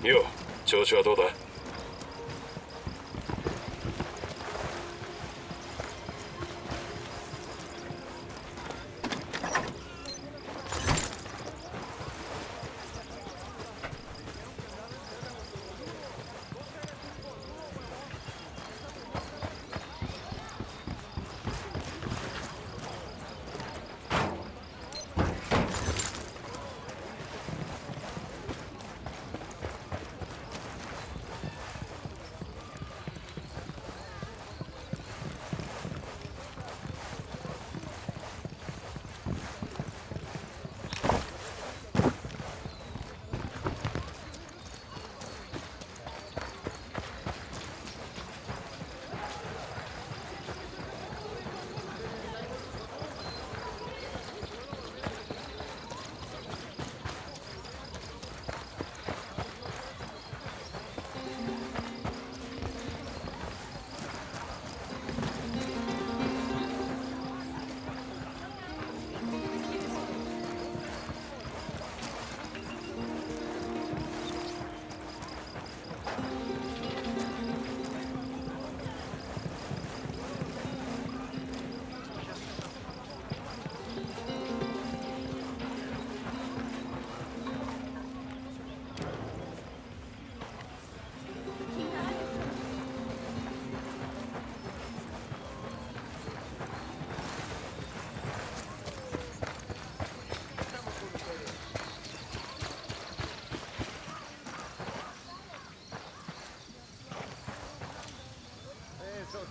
よう、調子はどうだ？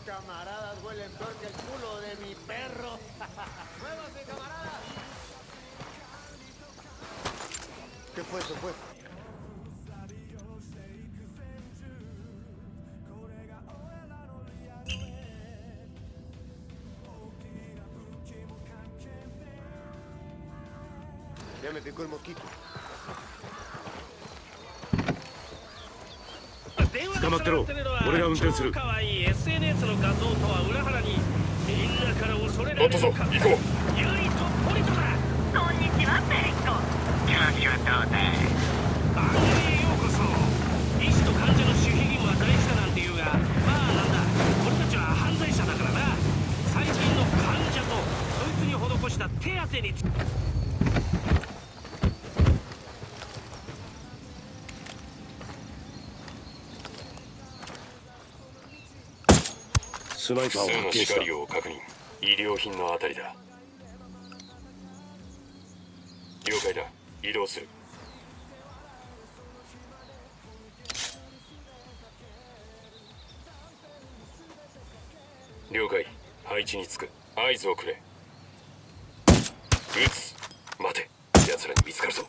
camaradas huelen peor que el culo de mi perro. ¡Muévanse, camaradas! ¿Qué fue? ¿Se fue? Ya me picó el mosquito. 捕まってろ。俺が運転する。可愛い SNS の画像とは裏腹にみんなから恐れられる行こう。ユリとポリトだ。こんにちはペリッコ。調子はどうだい。番組へようこそ。医師と患者の守秘義務は大事だなんて言うが、まあなんだ、俺たちは犯罪者だからな。最近の患者とそいつに施した手当にスナイパーを発見した。を確認。医療品のあたりだ。了解だ。移動する。了解。配置につく。合図をくれ。撃つ。待て。奴らに見つかるぞ。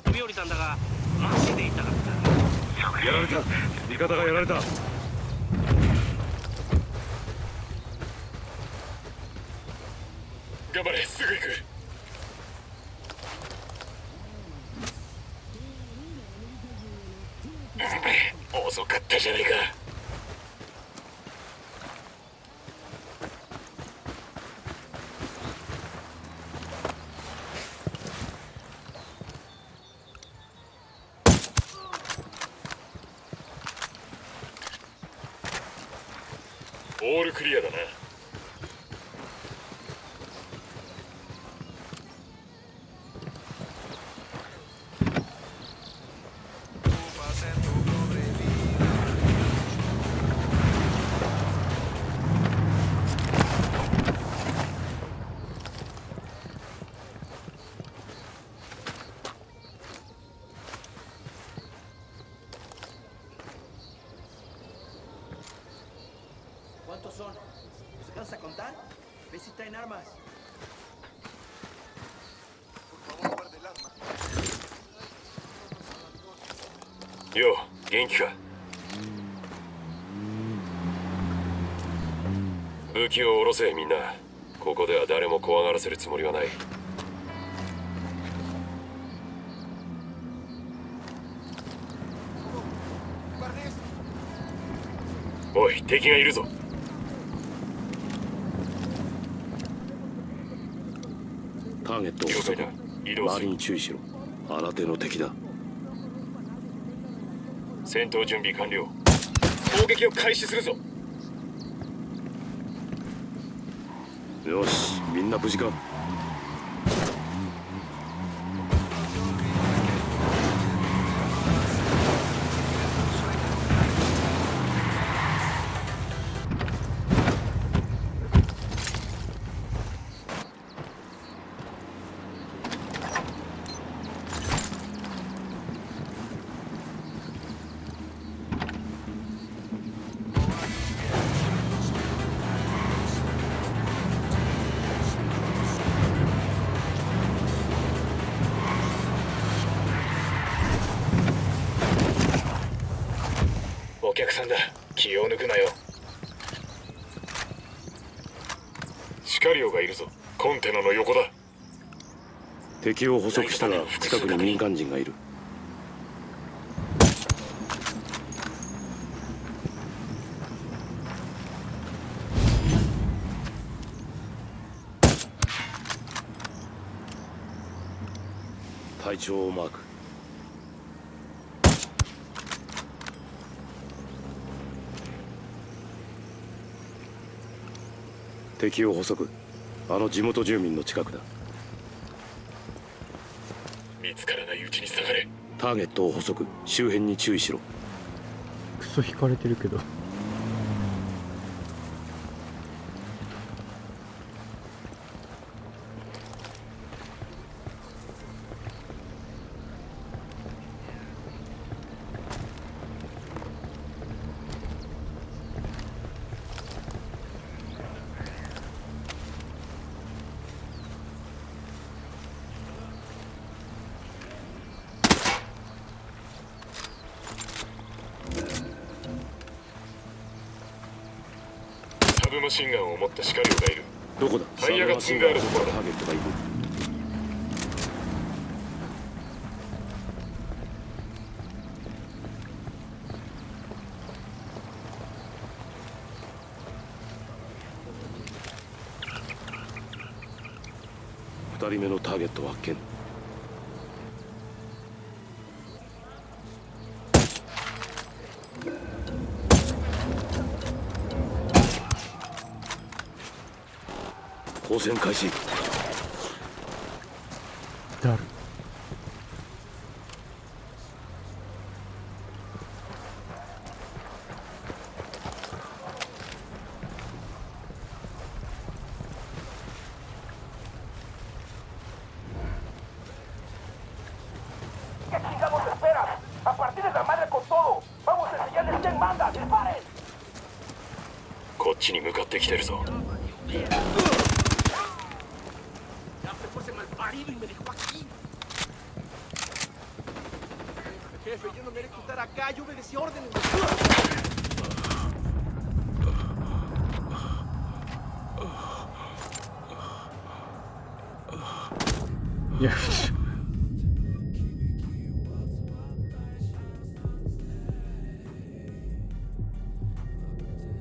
飛び降りたんだがマジで痛かった。やられた。味方がやられた。頑張れ。すぐ行く。遅かったじゃねえか。オールクリアだな。¿Cuántos son? ¿Se cansa contar? Ve si traen armas. Por favor, guarde el arma. よう、元気か。武器を下ろせ、みんな。ここでは誰も怖がらせるつもりはない。おい、敵がいるぞ。ターゲットを捕捉。周りに注意しろ。新手の敵だ。戦闘準備完了。攻撃を開始するぞ。よし、みんな無事か。お客さんだ。気を抜くなよ。シカリオがいるぞ。コンテナの横だ。敵を捕捉したが近くに民間人がいる。隊長をマーク。敵を捕捉。あの地元住民の近くだ。見つからないうちに下がれ。ターゲットを捕捉。周辺に注意しろ。クソ引かれてるけど。サブマシンガンを持ったシカリオがいる。どこだ。タイヤが積んであるところだ。ターゲットがいる。2人目のターゲット発見。光線開始。だる。¿Qué chingados esperas? A partir de la madre con todo. Vamos a enseñarles quién manda. ¡Disparen! こっちに向かってきてるぞ。Jefe, yo no me haré quitar acá, yo obedecí órdenes. Ya.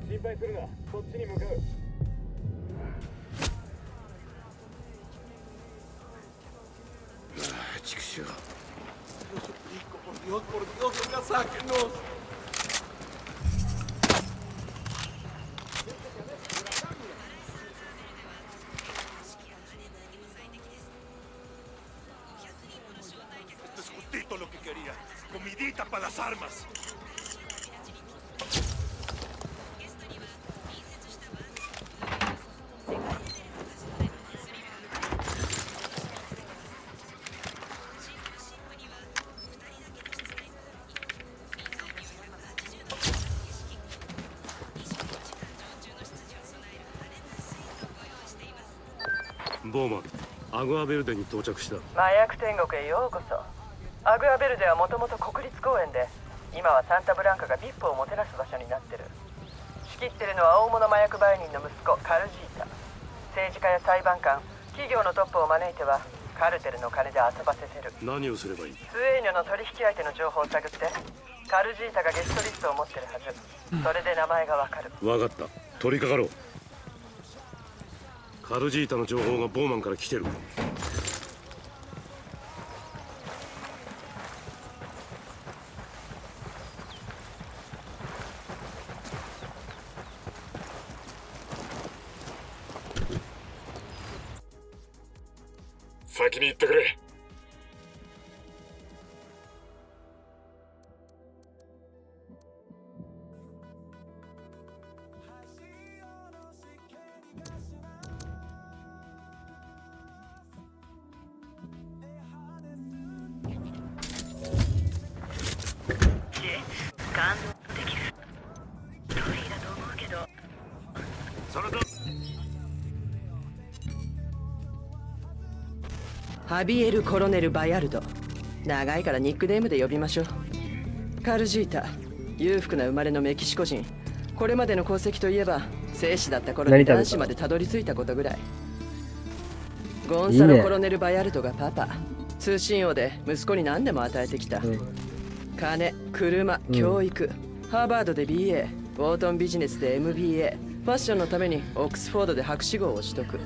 心配するな。こっちに向かう。畜生。Dios, por Dios, venga, sáquenos. Esto es justito lo que quería. Comidita para las armas.ボーマン、アグアベルデに到着した。麻薬天国へようこそ。アグアベルデはもともと国立公園で、今はサンタブランカが VIP をもてなす場所になってる。仕切ってるのは大物麻薬売人の息子カルジータ。政治家や裁判官、企業のトップを招いてはカルテルの金で遊ばせてる。何をすればいい。スエーニョの取引相手の情報を探って。カルジータがゲストリストを持ってるはず。それで名前がわかる。わかった。取り掛かろう。カルジータの情報がボーマンから来てる。先に行ってくれ。感動できる。ストーリーだと思うけど。それとハビエル・コロネル・バヤルド。長いからニックネームで呼びましょう。カルジータ、裕福な生まれのメキシコ人。これまでの功績といえば生死だった頃に男子までたどり着いたことぐらい。ゴンサロ・コロネル・バヤルドがパパ。通信王で息子に何でも与えてきた。金、車、教育、ハーバードで BA、ウォートンビジネスで MBA、ファッションのためにオックスフォードで博士号を取得。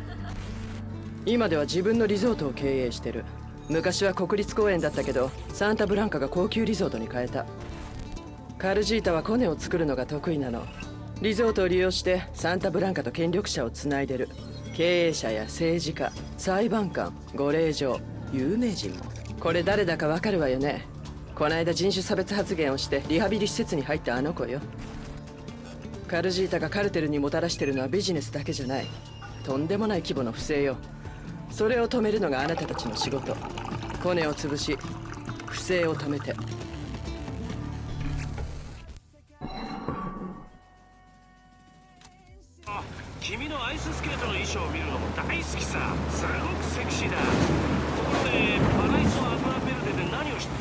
今では自分のリゾートを経営してる。昔は国立公園だったけどサンタブランカが高級リゾートに変えた。カルジータはコネを作るのが得意なの。リゾートを利用してサンタブランカと権力者をつないでる。経営者や政治家、裁判官、ご令嬢、有名人も。これ誰だかわかるわよね。こないだ人種差別発言をしてリハビリ施設に入ったあの子よ。カルジータがカルテルにもたらしてるのはビジネスだけじゃない。とんでもない規模の不正よ。それを止めるのがあなたたちの仕事。コネを潰し不正を止めて。君のアイススケートの衣装を見るのも大好きさ。すごくセクシーだ。ところでパライソアグラベルデで何をして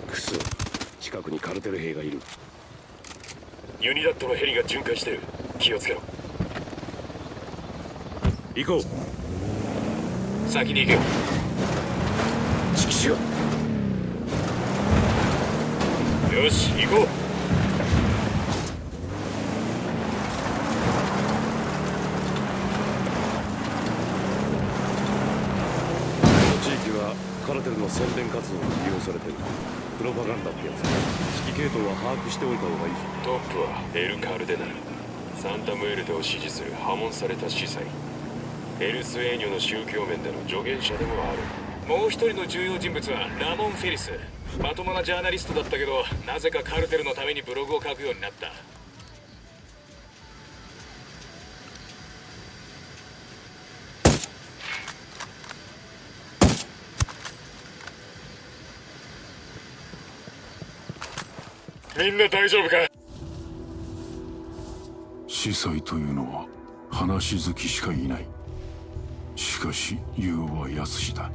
クソ、近くにカルテル兵がいる。ユニダットのヘリが巡回してる。気をつけろ。行こう。先に行けよ。チキショー。よし、行こう。カルテルの宣伝活動に利用されてる。プロパガンダってやつ。指揮系統は把握しておいた方がいい。トップはエル・カルデナル。サンタムエルテを支持する破門された司祭。エルスエーニョの宗教面での助言者でもある。もう一人の重要人物はラモン・フェリス。まともなジャーナリストだったけど、なぜかカルテルのためにブログを書くようになった。みんな大丈夫か？司祭というのは話好きしかいない。しかしユウは安しだ。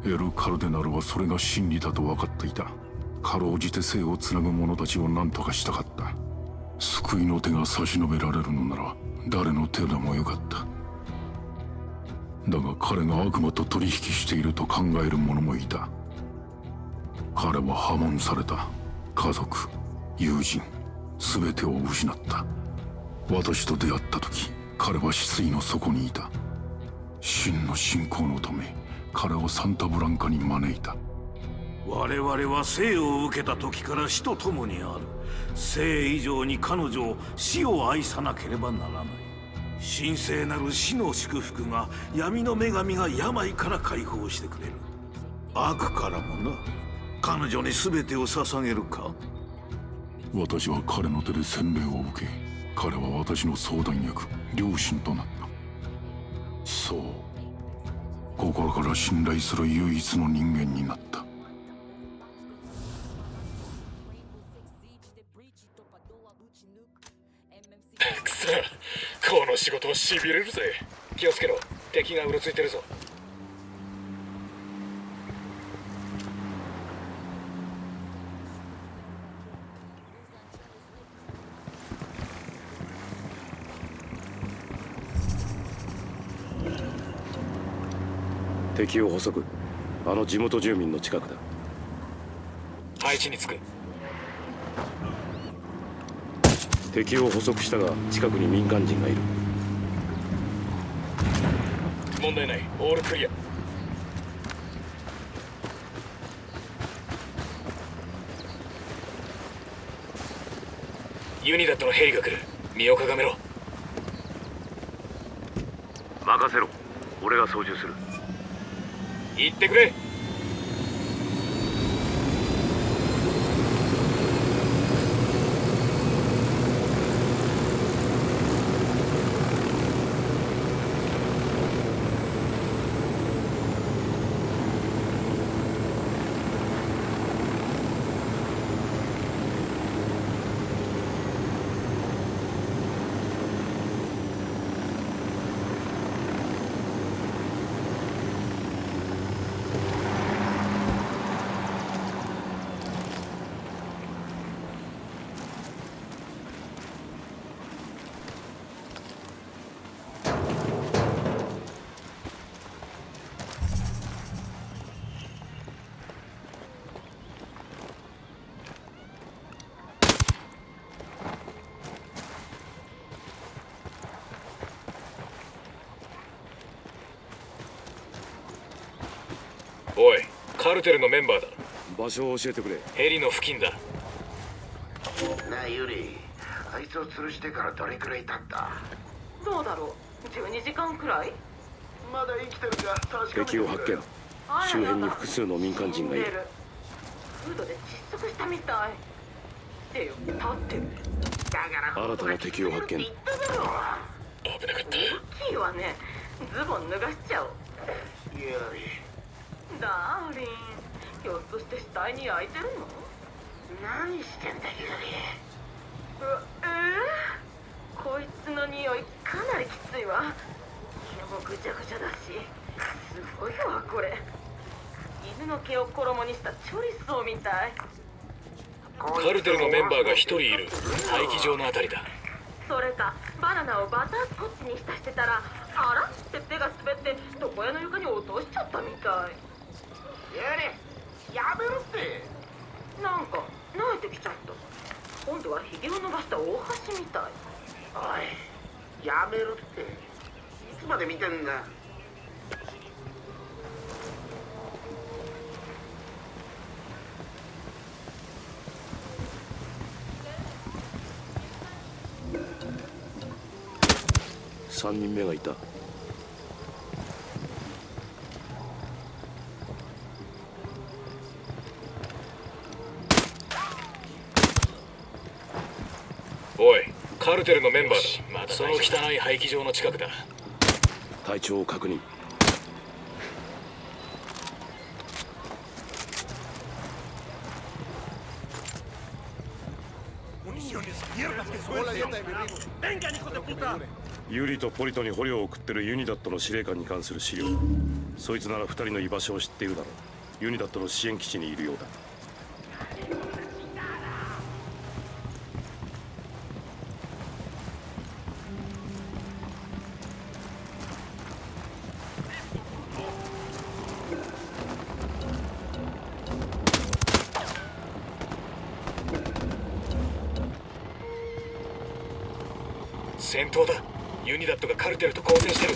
エル・カルデナルはそれが真理だと分かっていた。かろうじて生をつなぐ者たちを何とかしたかった。救いの手が差し伸べられるのなら誰の手でもよかった。だが彼が悪魔と取引していると考える者もいた。彼は破門された。家族、友人、全てを失った。私と出会った時、彼は失意の底にいた。真の信仰のため、彼をサンタブランカに招いた。我々は生を受けた時から死と共にある。生以上に彼女を死を愛さなければならない。神聖なる死の祝福が闇の女神が病から解放してくれる。悪からもな。彼女に全てを捧げるか？私は彼の手で洗礼を受け、彼は私の相談役、両親となった。そう、心から信頼する唯一の人間になった。くそ、この仕事はしびれるぜ。気をつけろ、敵がうろついてるぞ。敵を捕捉。あの地元住民の近くだ。配置につく。敵を捕捉したが近くに民間人がいる。問題ない。オールクリア。ユニダットのヘリが来る。身をかがめろ。任せろ。俺が操縦する。行ってくれ。おい、カルテルのメンバーだ。場所を教えてくれ。ヘリの付近だ。なあユリ、あいつを吊るしてからどれくらい経った？どうだろう、12時間くらい。まだ生きてるか確かめてくれ。敵を発見。周辺に複数の民間人がいる。フードで窒息したみたい。ってよ、立ってる。新たな敵を発見。危なかった。大きいわね。ズボン脱がしちゃおう。ユリ、ダーリン、ひょっとして死体に焼いてるの？何してんだユリ。こいつの匂いかなりきついわ。毛もぐちゃぐちゃだし、すごいわこれ。犬の毛を衣にしたチョリソーみたい。カルテルのメンバーが1人いる。待機場のあたりだ。それかバナナをバタースコッチに浸してたら、あらって手が滑って床屋の床に落としちゃったみたい。ユリ、やめろって。なんか慣れてきちゃった。今度はヒゲを伸ばした大橋みたい。おい、やめろって。いつまで見てんだ。3人目がいた。おい、カルテルのメンバーだ。その汚い排気場の近くだ。体調を確認。ユリとポリトに捕虜を送ってるユニダットの司令官に関する資料。そいつなら2人の居場所を知っているだろう。ユニダットの支援基地にいるようだ。戦闘だ。ユニダットがカルテルと交戦してる。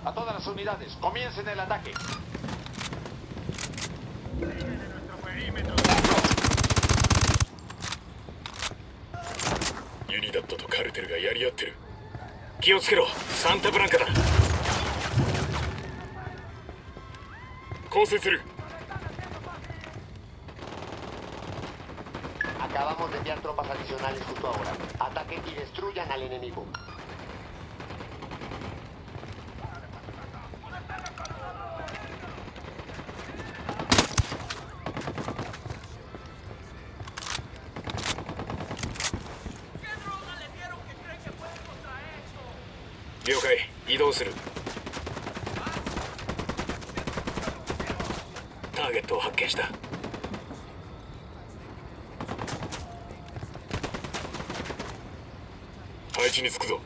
A todas las unidades, comiencen el ataque. ユニダットとカルテルがやり合ってる。気をつけろ、サンタブランカだ。交戦する。Acabamos de enviar tropas adicionales justo ahora. Ataquen y destruyan al enemigo. Listo. 了解、移動する。ターゲットを発見した。配置につくぞ。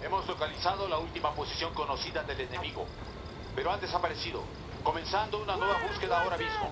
Hemos localizado la última posición conocida del enemigo, pero han desaparecido, comenzando una nueva búsqueda ahora mismo.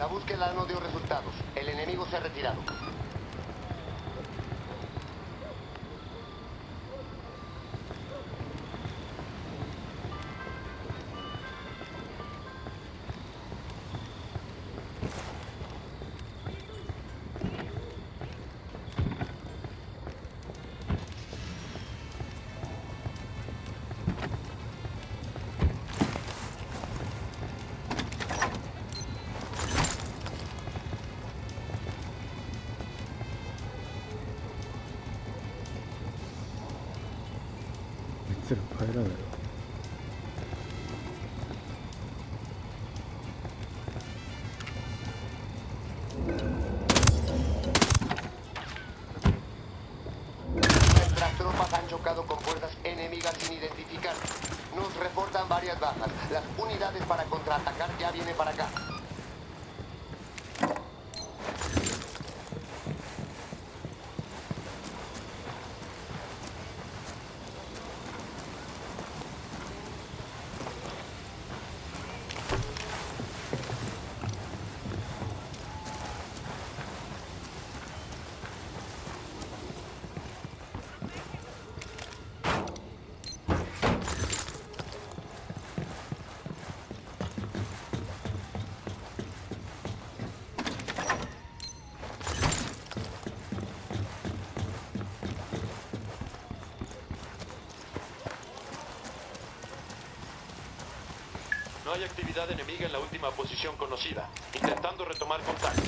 La búsqueda no dio resultados. El enemigo se ha retirado.熱が帰らない。Nuestras tropas han chocado con fuerzas enemigas sin identificar. Nos reportan varias bajas. Las unidades para contraatacar ya vienen para acá. No hay actividad enemiga en la última posición conocida. Intentando retomar contacto.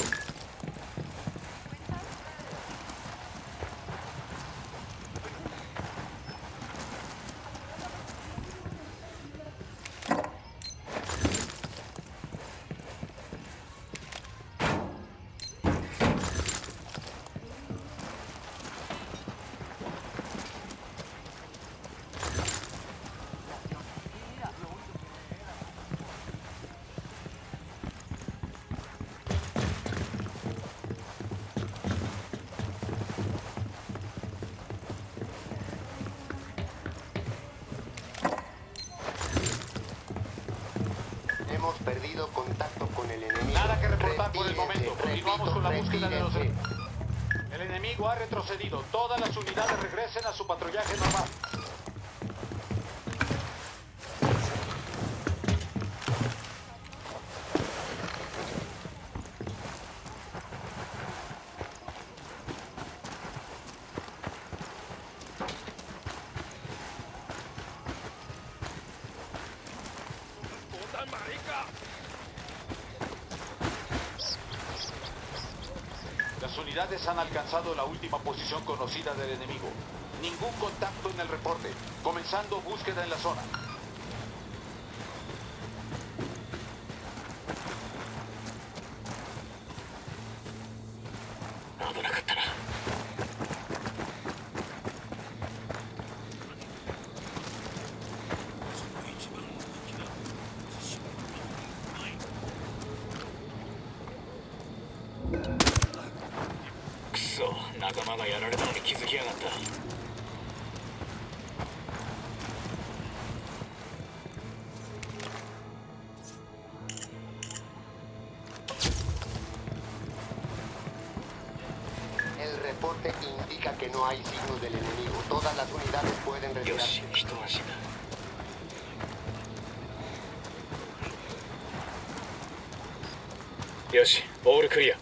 Hemos perdido contacto con el enemigo. Nada que reportar por el momento. Continuamos con la búsqueda de los... El enemigo ha retrocedido. Todas las unidades regresen a su patrullaje normal. Las unidades han alcanzado la última posición conocida del enemigo. Ningún contacto en el reporte. Comenzando búsqueda en la zona.くそ、仲間がやられたのに気づきやがった。El reporte indica que no hay signos del enemigo. Todas las unidades pueden retirarse. よし、一安心だ。よし、オールクリア。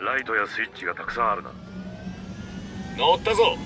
ライトやスイッチがたくさんあるな。乗ったぞ。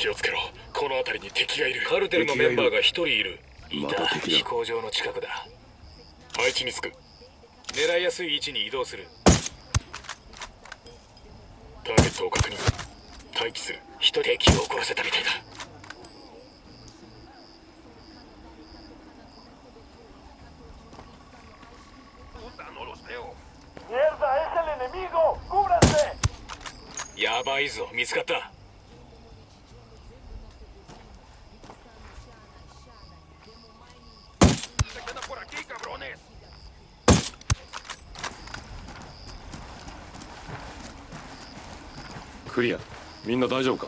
気をつけろ。この辺りに敵がいる。カルテルのメンバーが1人いる。いた。飛行場の近くだ。配置につく。狙いやすい位置に移動する。ターゲットを確認。待機する。敵を殺せたみたいだ。やばいぞ、見つかった。クリア。みんな大丈夫か？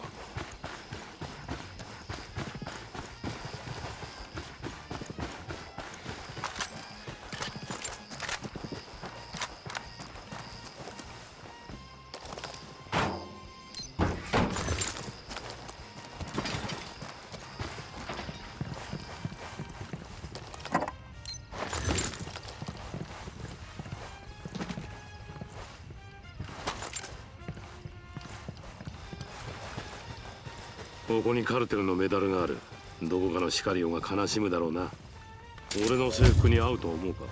ここにカルテルのメダルがある。どこかのシカリオが悲しむだろうな。俺の制服に合うと思うか？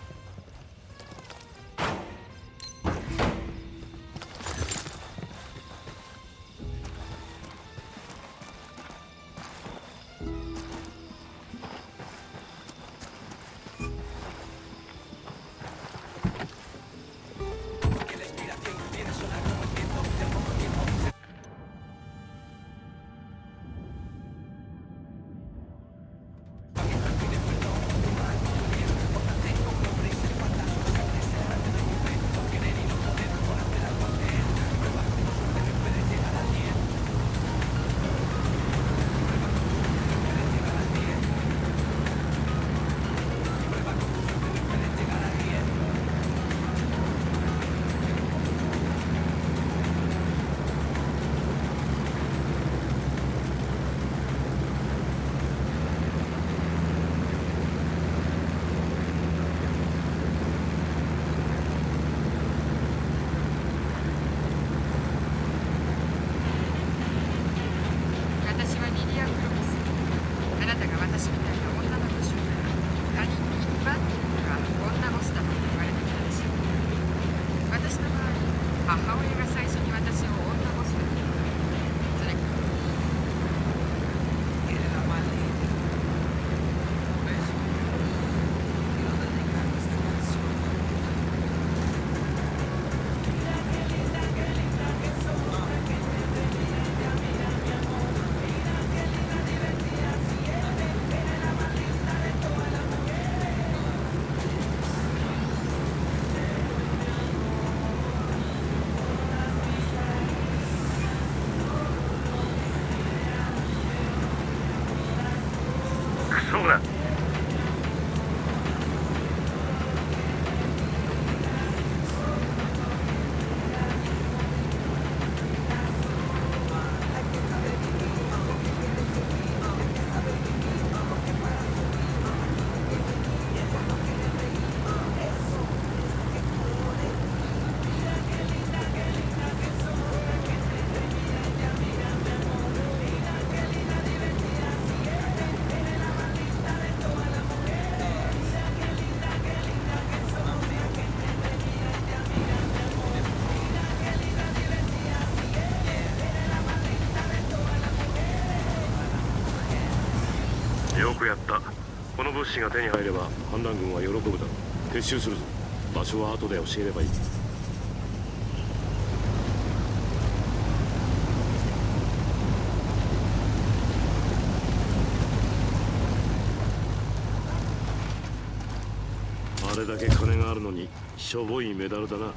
そうだ。よくやった。この物資が手に入れば反乱軍は喜ぶだろう。撤収するぞ。場所は後で教えればいい。あれだけ金があるのにしょぼいメダルだな。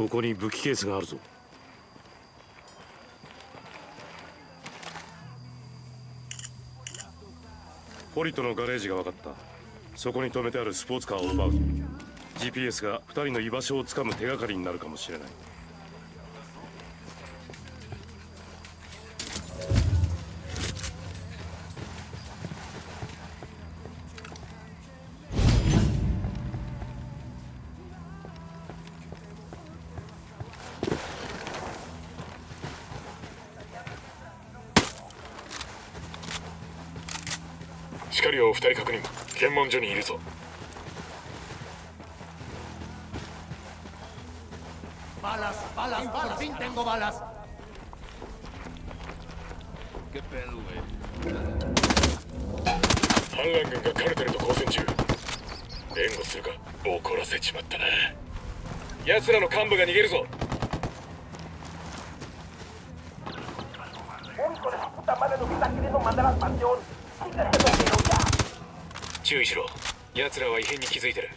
ここに武器ケースがあるぞ。ホリットのガレージが分かった。そこに止めてあるスポーツカーを奪うぞ。 GPS が2人の居場所をつかむ手がかりになるかもしれない。シカリオを2人確認。検問所にいるぞ。Balas, balas, balas. Por fin tengo balas. ¿Qué pedo, güey? 反乱軍がカルテルと交戦中。援護するか。怒らせちまったな。奴らの幹部が逃げるぞ。Hijo de su puta madre nos está queriendo mandar al panteón. Quítate lo quiero ya. 注意しろ。奴らは異変に気づいてる。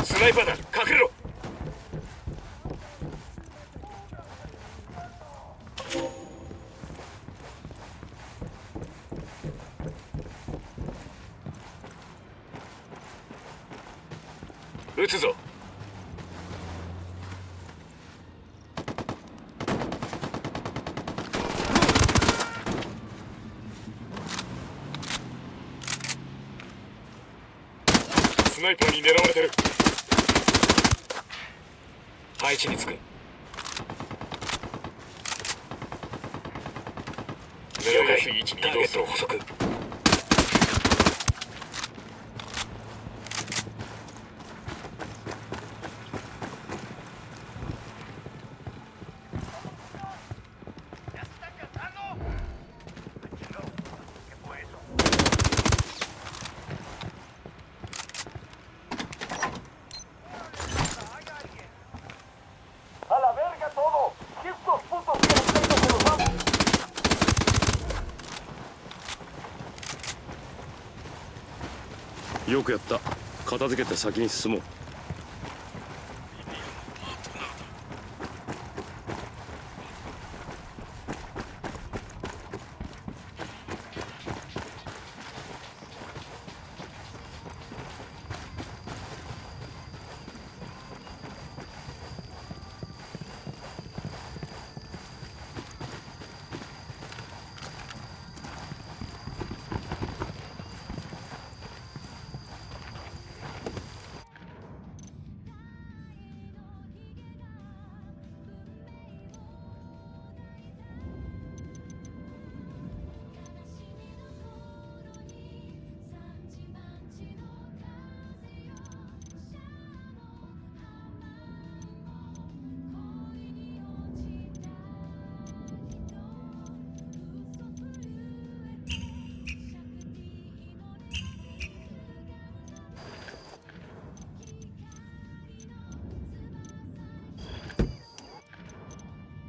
スナイパーだ。隠れろ。撃つぞ。スナイパーに狙われてる。配置につく。狙いやすい位置に移動する。補足。A la verga todo. ¿Qué estos putos quieren que se los vamos? よくやった。片付けて先に進もう。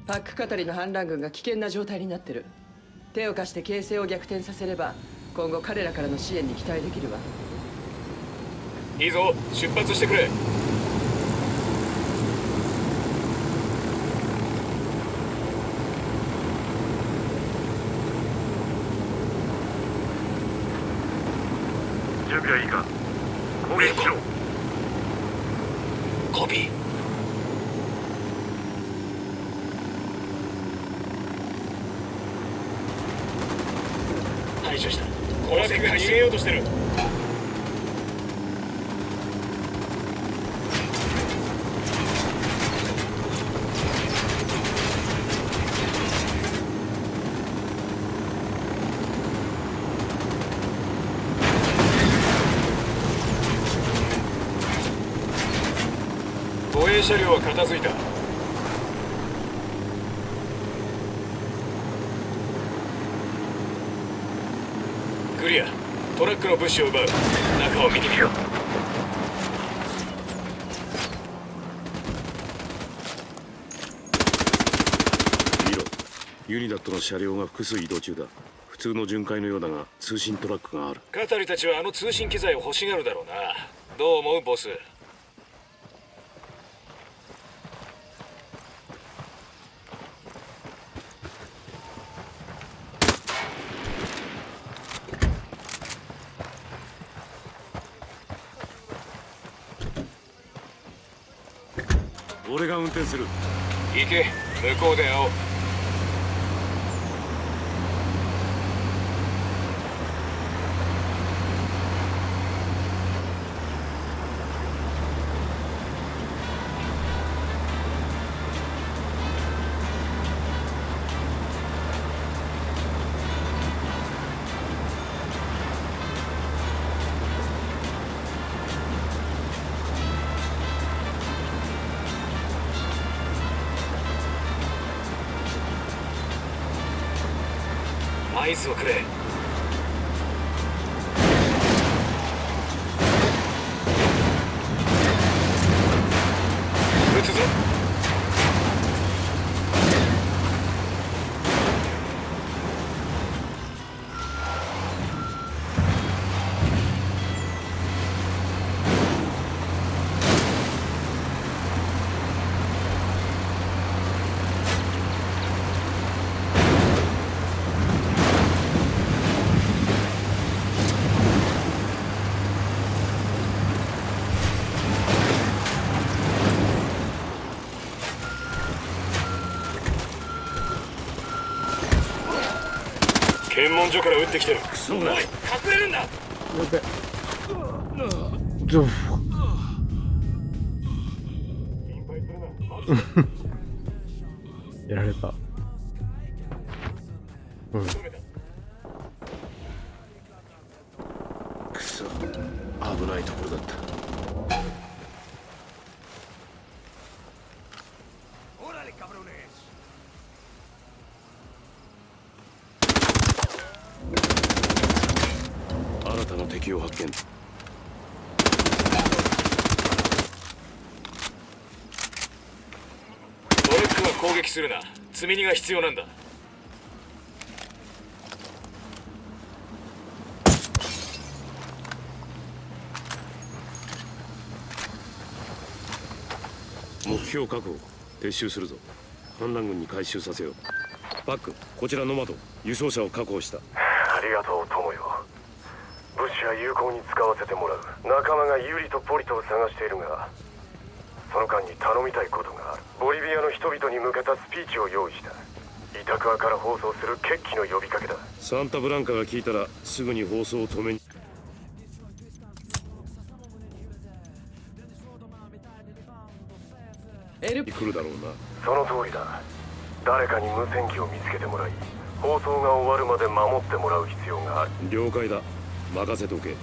パックカタリの反乱軍が危険な状態になってる。手を貸して形勢を逆転させれば今後彼らからの支援に期待できるわ。いいぞ、出発してくれ。準備はいいか。攻撃しろ。コピー。排除した。トラックが逃げようとしてる。護衛車両は片付いた。クリア。トラックの物資を奪う。中を見てみよう。見ろ。ユニダットの車両が複数移動中だ。2通の巡回のようだが通信トラックがある。カタリたちはあの通信機材を欲しがるだろうな。どう思うボス？俺が運転する。行け、向こうで会おう。合図をくれ。撃つぞ。検問所から撃ってきてる。クソが。おい、隠れるんだ。やべ。ゾフ。やられた。うん。クソ、危ないところだった。新たな敵を発見。トレックは攻撃するな。積み荷が必要なんだ。目標確保。撤収するぞ。反乱軍に回収させよう。パック、こちらノマド、輸送車を確保した。ありがとう、友よ。物資は有効に使わせてもらう。仲間がユリとポリトを探しているが、その間に頼みたいことがある。ボリビアの人々に向けたスピーチを用意した。イタクアから放送する決起の呼びかけだ。サンタブランカが聞いたらすぐに放送を止めに来るだろうな。その通りだ。誰かに無線機を見つけてもらい、放送が終わるまで守ってもらう必要がある。了解だ。任せておけ。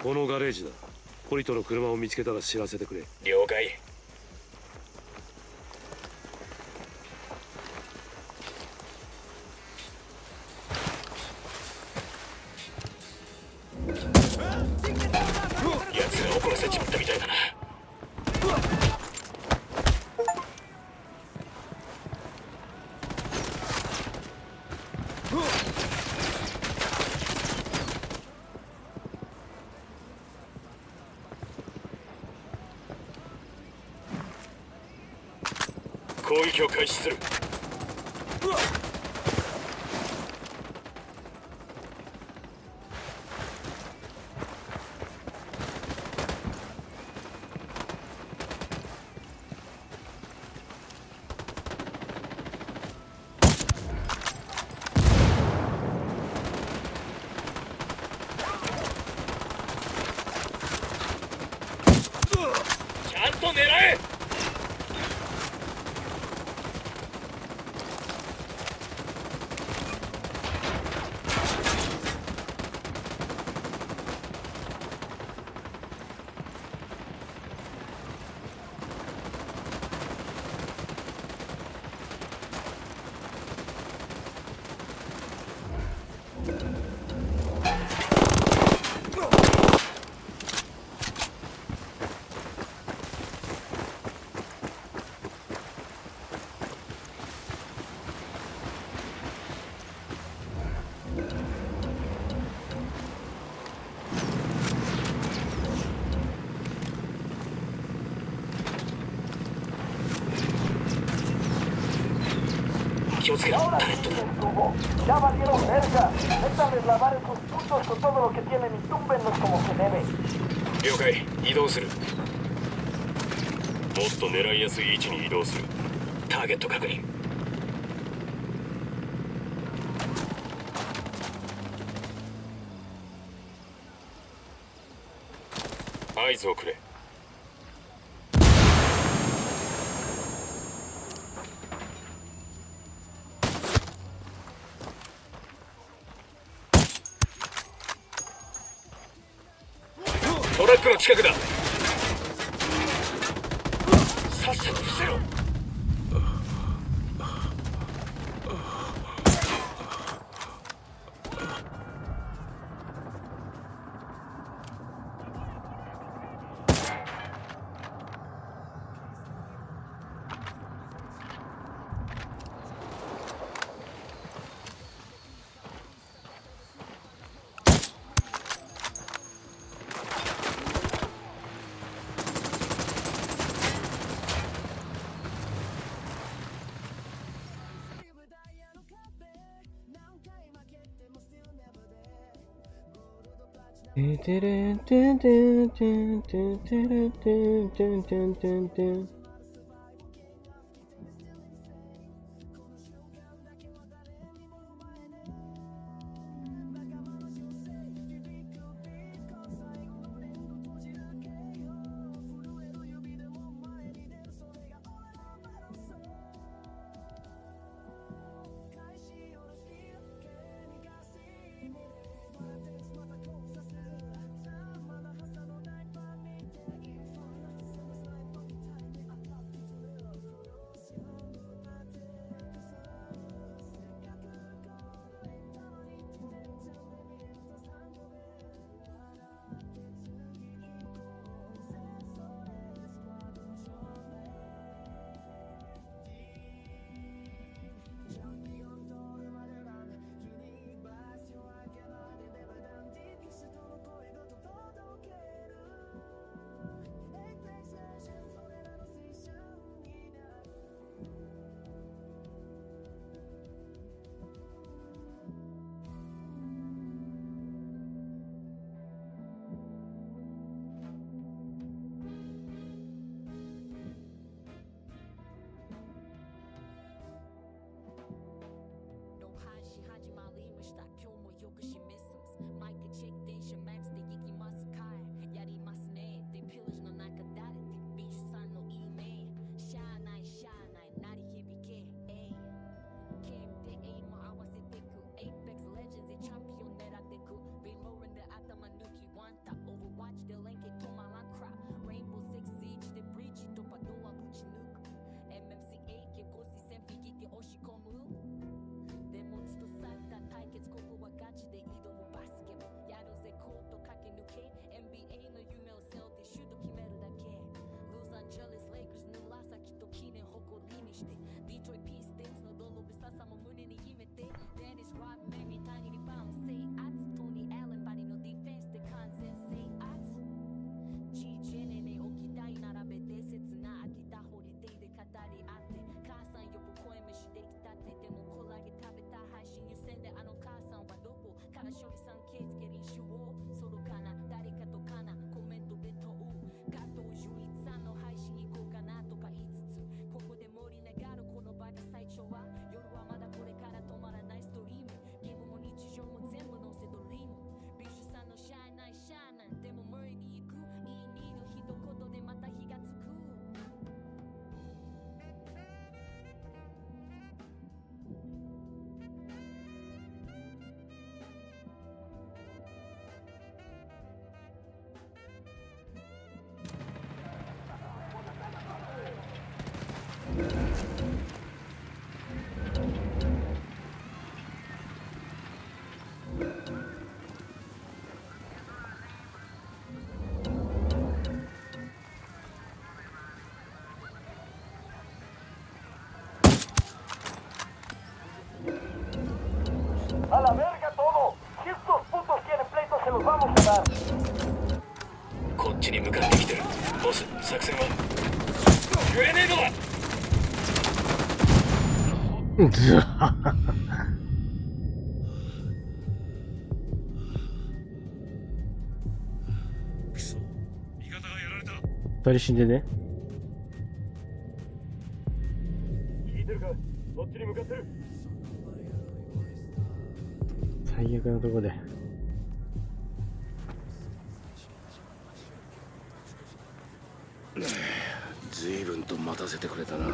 このガレージだ。ポリトの車を見つけたら知らせてくれ。了解。奴が怒らせちまったみたいだな。攻撃を開始する。気をつけろ。ターゲット。 Ya valieron verga. Métanles la vara en sus puntos con todo lo que tienen y túmbenlos como se debe. 了解。移動する。もっと狙いやすい位置に移動する。ターゲット確認。合図をくれ。トラックの近くだ。さっさと伏せろ。ててれんてんてんてんてんてれんてんてんてんてんてん。A la verga todo. Si estos putos quieren pleitos, se los vamos a dar. こっちに向かってきてる。ボス、作戦はグレネードだ。二人死んでね。聞いてるか？そっちに向かってる。最悪なとこで。随分と待たせてくれたな。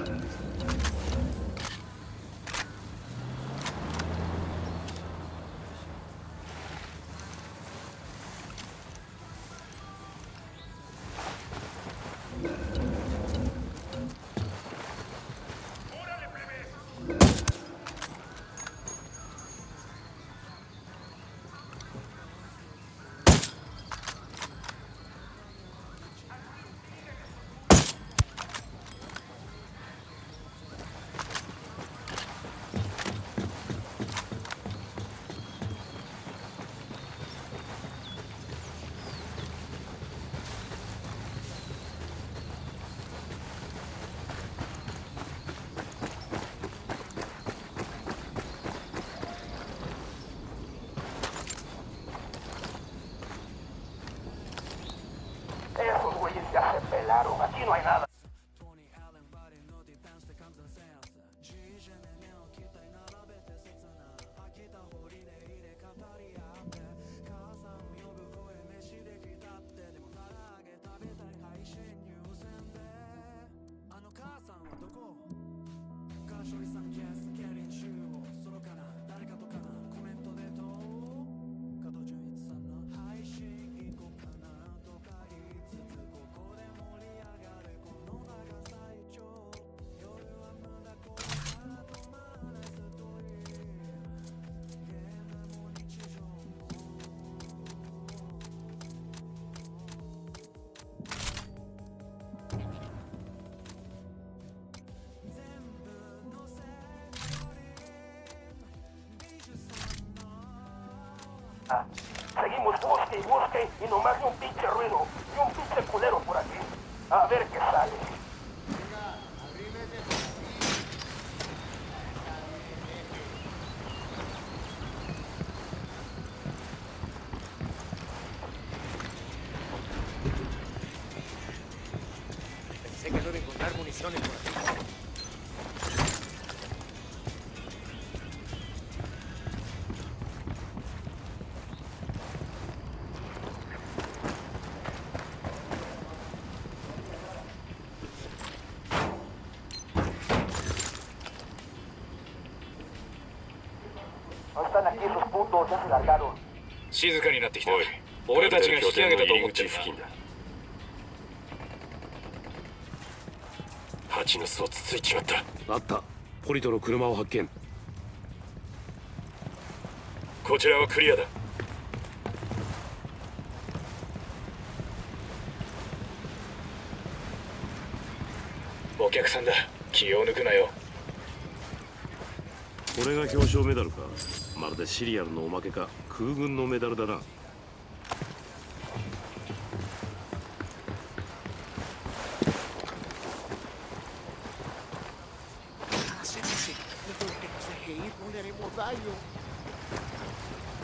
Esos güeyes ya se pelaron, aquí no hay nada. Seguimos busque y busque y nomás ni un pinche ruido, ni un pinche culero por aquí. A ver qué sale. Pensé que no iba a encontrar municiones por aquí. No están aquí esos putos, ya se largaron. 静かになってきた。俺たちが引き上げたと思ってる付近だ。蜂の巣をつついちまった。あった。ポリトの車を発見。こちらはクリアだ。お客さんだ。気を抜くなよ。これが表彰メダルか。まるでシリアルのおまけか。空軍のメダルだな。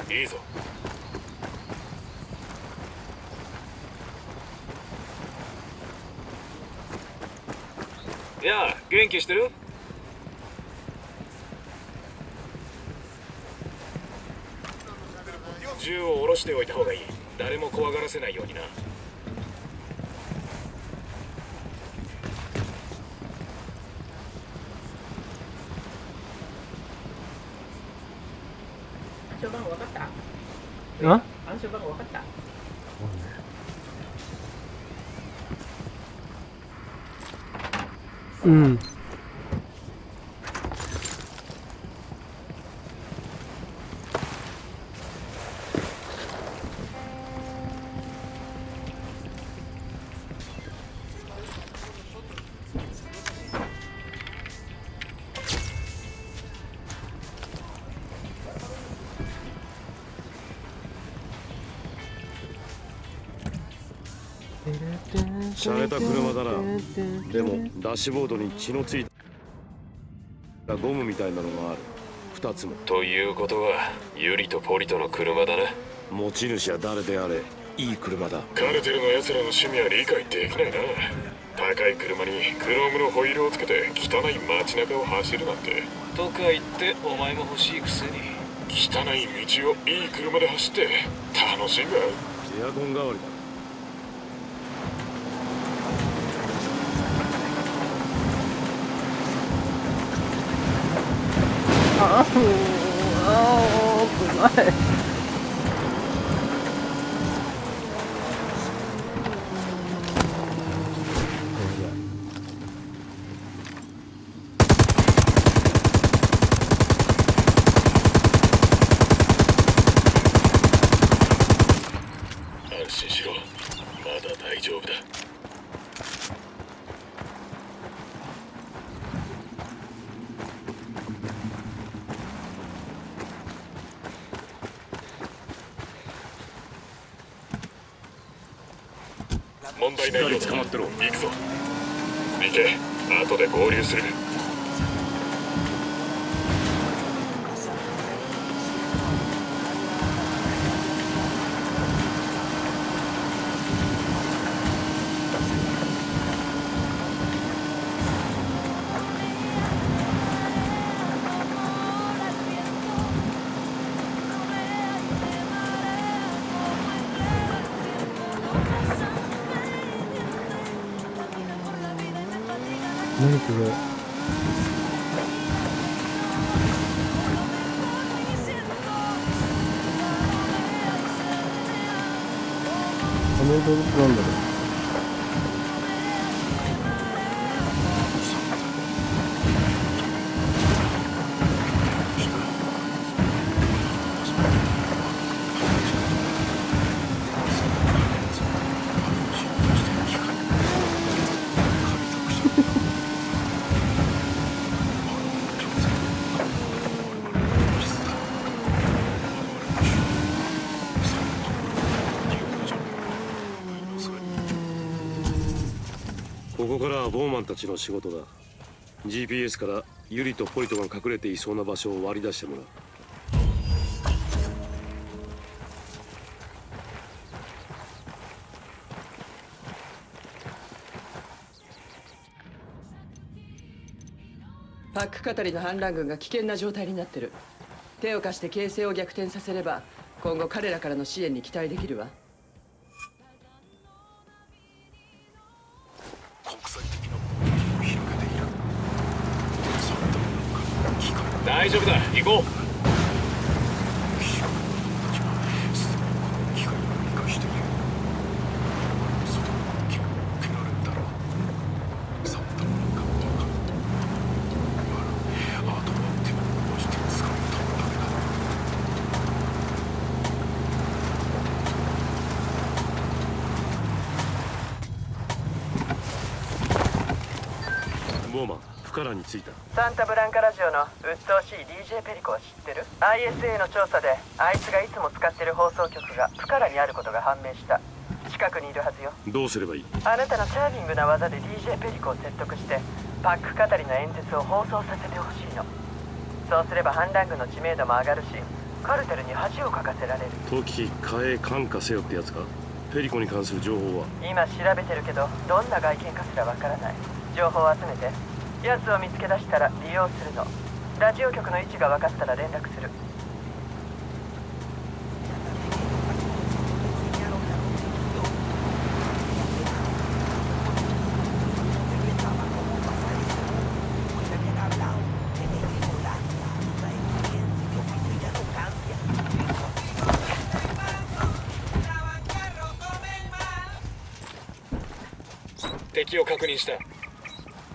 いいぞ。やあ、元気してる？銃を下ろしておいた方がいい。誰も怖がらせないようにな。暗証番号分かった？あ？暗証番号分かった？うん。洒落た車だな。でもダッシュボードに血のついた。ゴムみたいなのがある。2つも。ということはユリとポリとの車だな。持ち主は誰であれいい車だ。カルテルの奴らの趣味は理解できないな。高い車にクロームのホイールをつけて汚い街中を走るなんて。とか言ってお前も欲しいくせに。汚い道をいい車で走って楽しいんだ。エアコン代わりだ。怖い。安心しろ、まだ大丈夫だ。問題ないよ。捕まってろ。行くぞ。行け。後で合流する。何これ。この動物なんだろう。ここからはボーマンたちの仕事だ。 GPS からユリとポリトが隠れていそうな場所を割り出してもらう。パック語りの反乱軍が危険な状態になってる。手を貸して形勢を逆転させれば今後彼らからの支援に期待できるわ。大丈夫だ、行こう。ボーマン、プカラに着いた。サンタブランカラジオの鬱陶しい DJ ペリコは知ってる？ ISA の調査であいつがいつも使ってる放送局がプカラにあることが判明した。近くにいるはずよ。どうすればいい？あなたのチャーミングな技で DJ ペリコを説得してパック語りの演説を放送させてほしいの。そうすれば反乱軍の知名度も上がるしカルテルに恥をかかせられる。時変え感化せよってやつか？ペリコに関する情報は？今調べてるけどどんな外見かすらわからない。情報を集めて奴を見つけ出したら利用するの。ラジオ局の位置が分かったら連絡する。敵を確認した。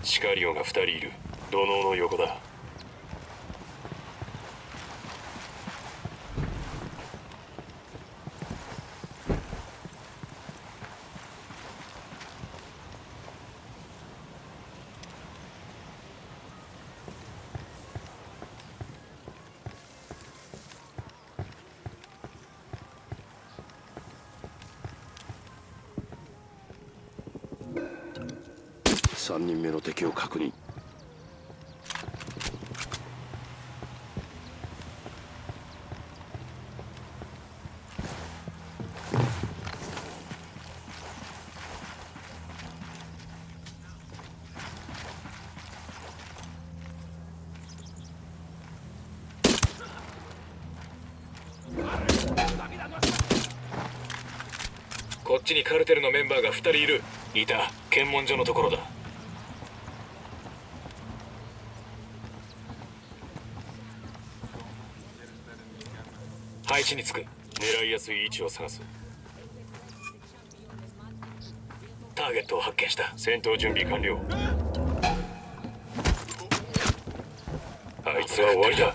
シカリオが2人いる。土のうの横だ。3人目の敵を確認。っちにカルテルのメンバーが2人いる。いた。検問所のところだ。配置につく。狙いやすい位置を探す。ターゲットを発見した。戦闘準備完了。あいつは終わりだ。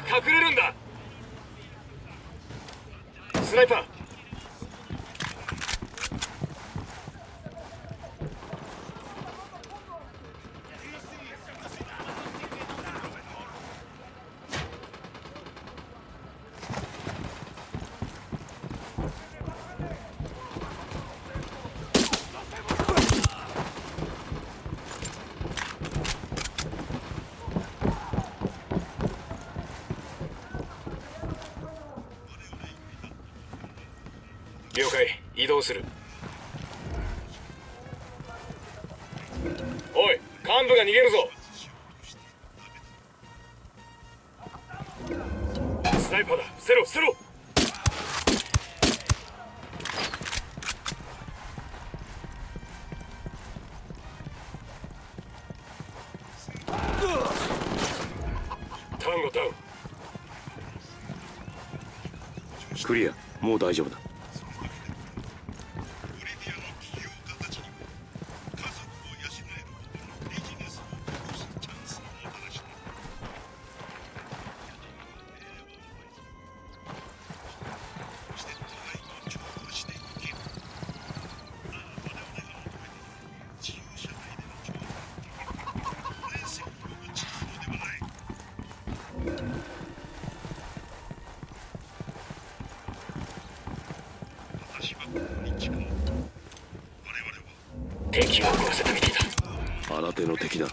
隠れるんだ。スナイパー。了解。移動する。おい、幹部が逃げるぞ。スナイパーだ。伏せろ、伏せろ。タンゴダウン。クリア。もう大丈夫だ。敵を殺せたみたいだ。新手の敵だ。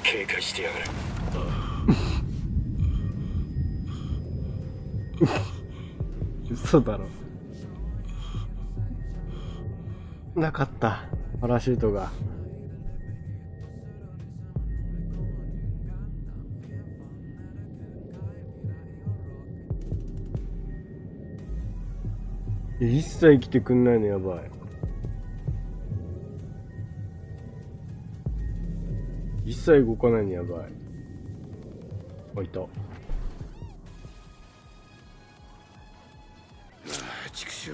警戒してやがる。嘘だろ。なかった。パラシュートが。一切来てくんないのやばい。一切動かないのやばい。あ、いた。畜生。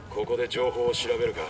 ここで情報を調べるか。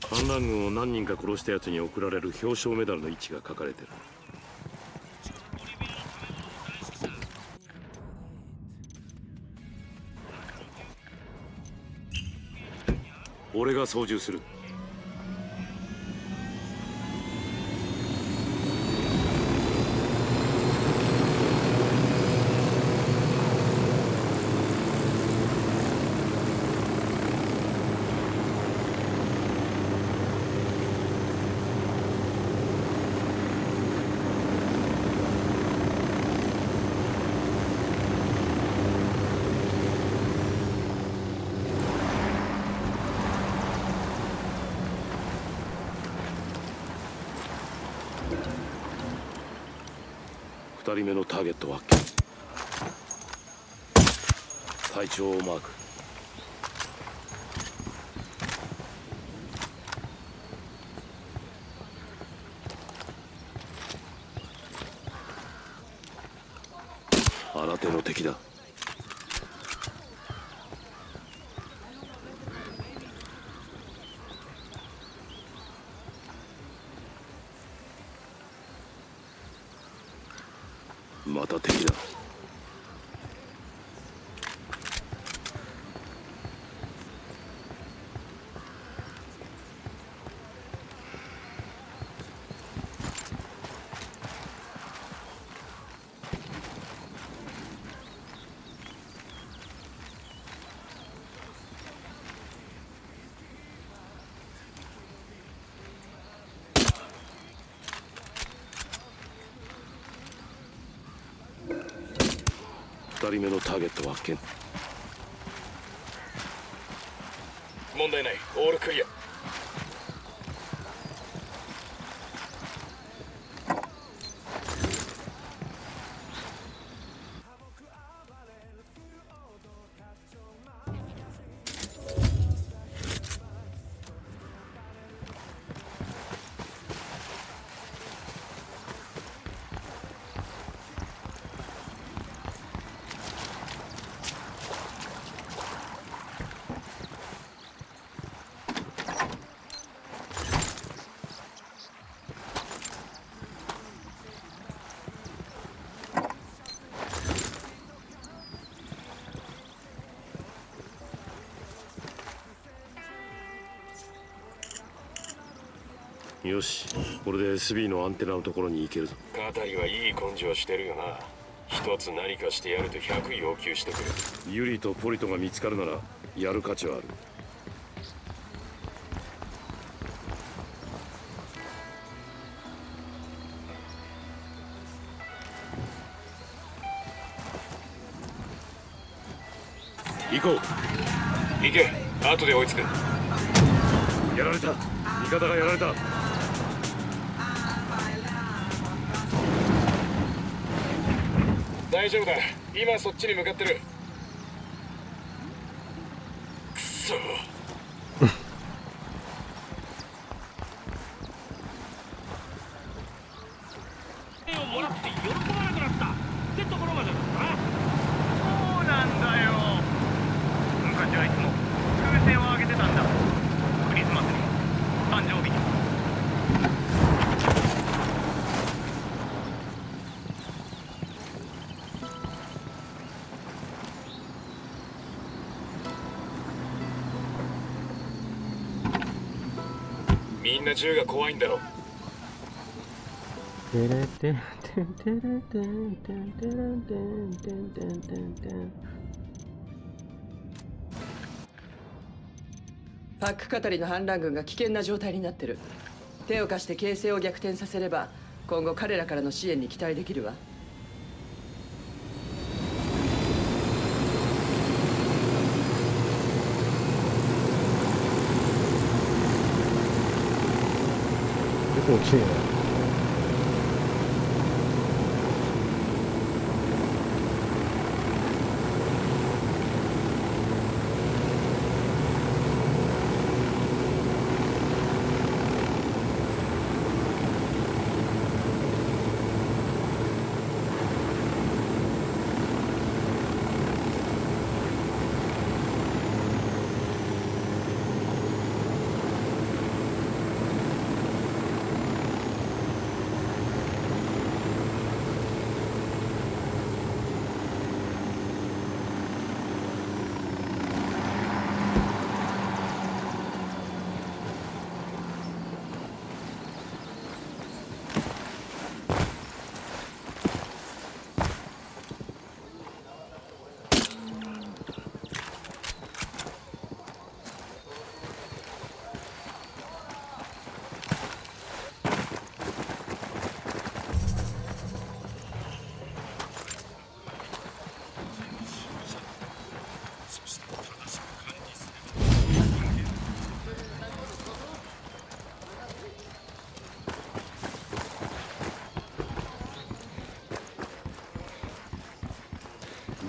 反乱軍を何人か殺したやつに贈られる表彰メダルの位置が書かれてる。俺が操縦する。2人目のターゲットは体調をマーク。新手の敵だ。また敵だ。2人目のターゲットは発見。問題ない。オールクリア。よし、これで SB のアンテナのところに行けるぞ。カタリはいい根性してるよな。一つ何かしてやると100要求してくる。ユリとポリトが見つかるならやる価値はある。行こう。行け。後で追いつく。やられた。味方がやられた。大丈夫だ。今そっちに向かってる。くそ。手をもらって喜ばなくなったってところまでだったな。そうなんだよ。昔はいつも風船をあげてたんだ。クリスマスにも誕生日にも。みんな銃が怖いんだろ。テレテンテンテレテンテンテンテレンテンテンテンテンテン。パック語りの反乱軍が危険な状態になってる。手を貸して形勢を逆転させれば今後彼らからの支援に期待できるわ。結構綺麗だ。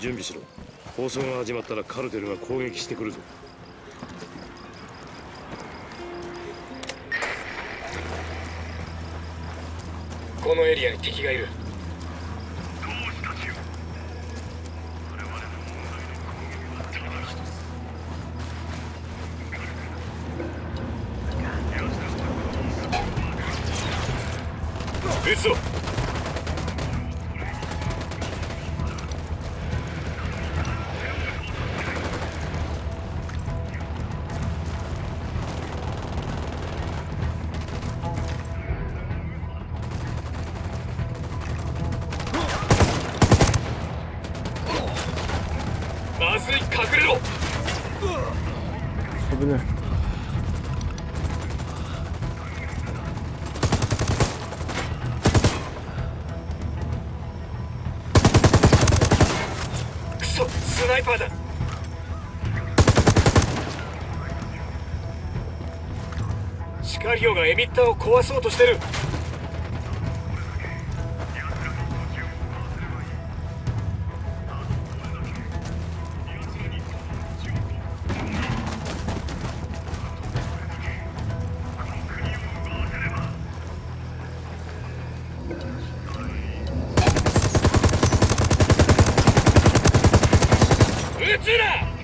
準備しろ。放送が始まったらカルテルが攻撃してくるぞ。このエリアに敵がいる。撃つぞ。まずい、隠れろ。危ない。クソ、スナイパーだ。シカリオがエミッターを壊そうとしてる。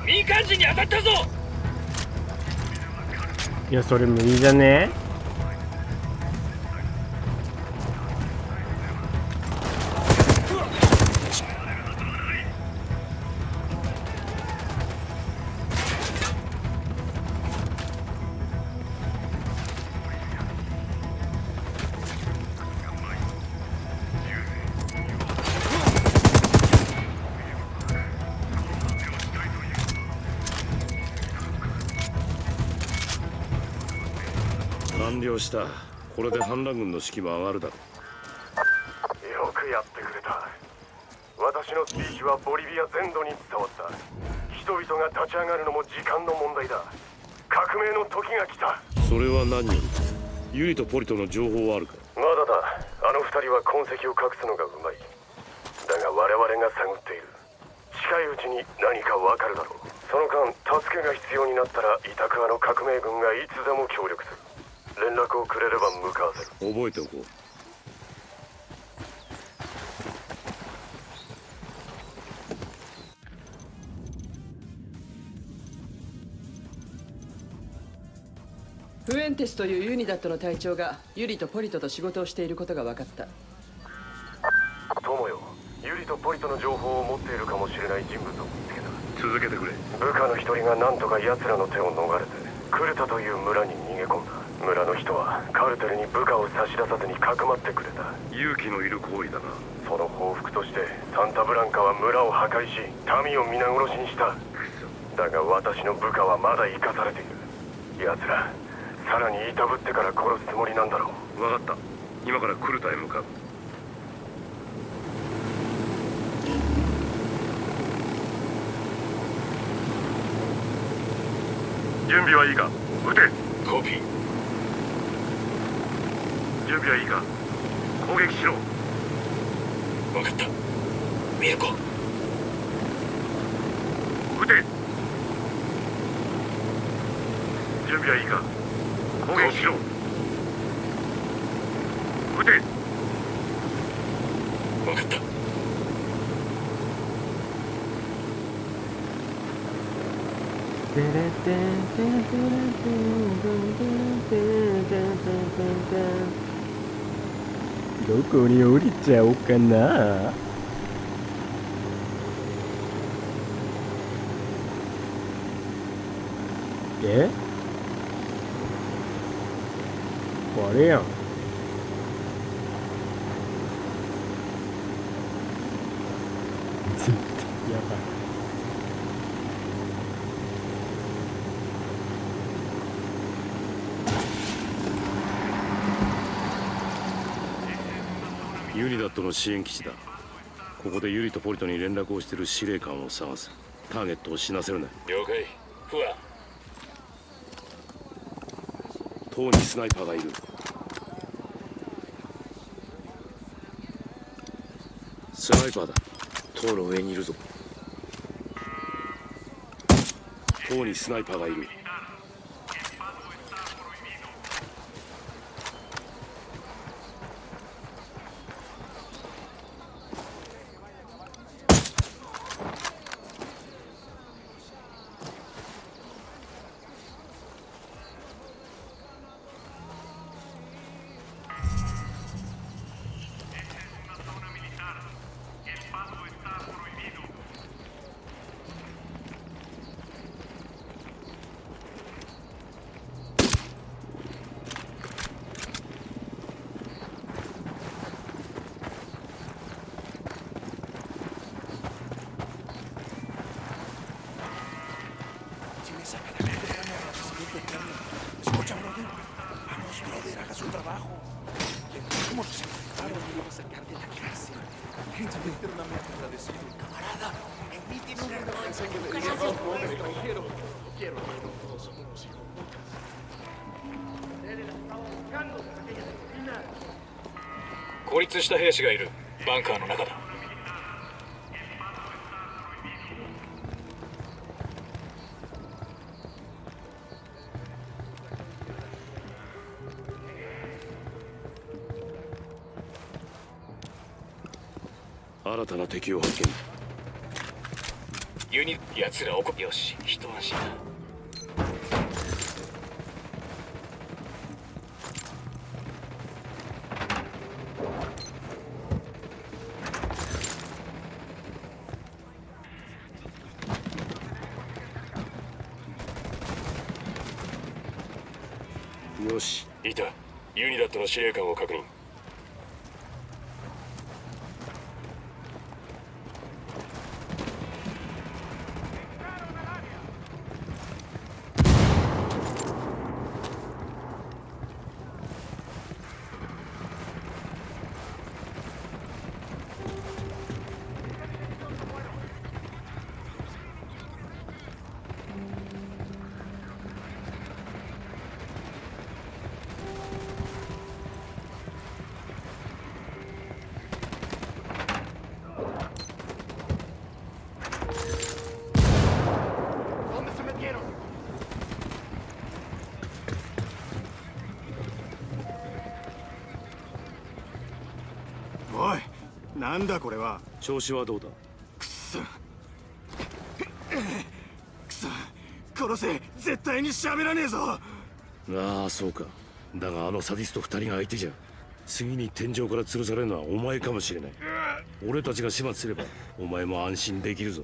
民間人に当たったぞ。いや、それ無理じゃね？完了した。これで反乱軍の士気も上がるだろう。よくやってくれた。私のスピーチはボリビア全土に伝わった。人々が立ち上がるのも時間の問題だ。革命の時が来た。それは何よりユリとポリとの情報はあるか？まだだ。あの二人は痕跡を隠すのがうまい。だが我々が探っている。近いうちに何かわかるだろう。その間助けが必要になったらイタクアの革命軍がいつでも協力する。連絡をくれれば向かわせる。覚えておこう。フエンテスというユニダットの隊長がユリとポリトと仕事をしていることが分かった。友よ、ユリとポリトの情報を持っているかもしれない人物を見つけた。続けてくれ。部下の一人が何とか奴らの手を逃れてクルタという村に逃げ込んだ。村の人はカルテルに部下を差し出さずにかくまってくれた。勇気のいる行為だな。その報復としてサンタブランカは村を破壊し民を皆殺しにした。だが私の部下はまだ生かされている。奴らさらにいたぶってから殺すつもりなんだろう。分かった。今からクルタへ向かう。準備はいいか？撃て。コピー。準備はいいか？攻撃しろ。分かった。ミルコ。撃て。準備はいいか？攻撃しろ。撃て。分かった。どこに降りちゃおうかな。え？あれやん。絶対やばい。ユニダットの支援基地だ。ここでユリとポリトに連絡をしている司令官を探す。ターゲットを死なせるな。了解。フア。塔にスナイパーがいる。スナイパーだ。塔の上にいるぞ。方にスナイパーがいる。Escucha, brother. Vamos, brother, haga su trabajo. ¿Cómo nos encontraron? Lo iba a sacar de la cárcel. Estoy eternamente agradecido. Camarada, en mí tiene un error. Pensé que le decía a un pobre extranjero. Quiero verlo, todos somos unos hijos. Él la estaba buscando, aquella asesina. 孤立した兵士がいる。バンカーの中だ。新たな敵を発見。ユニ奴らよし、一安心だ。よし、いた。ユニダットの司令官を確認。おい、なんだこれは。調子はどうだ。くそ殺せ。絶対に喋らねえぞ。ああ、そうか。だがあのサディスト2人が相手じゃ。次に天井から吊るされるのはお前かもしれない。俺たちが始末すればお前も安心できるぞ。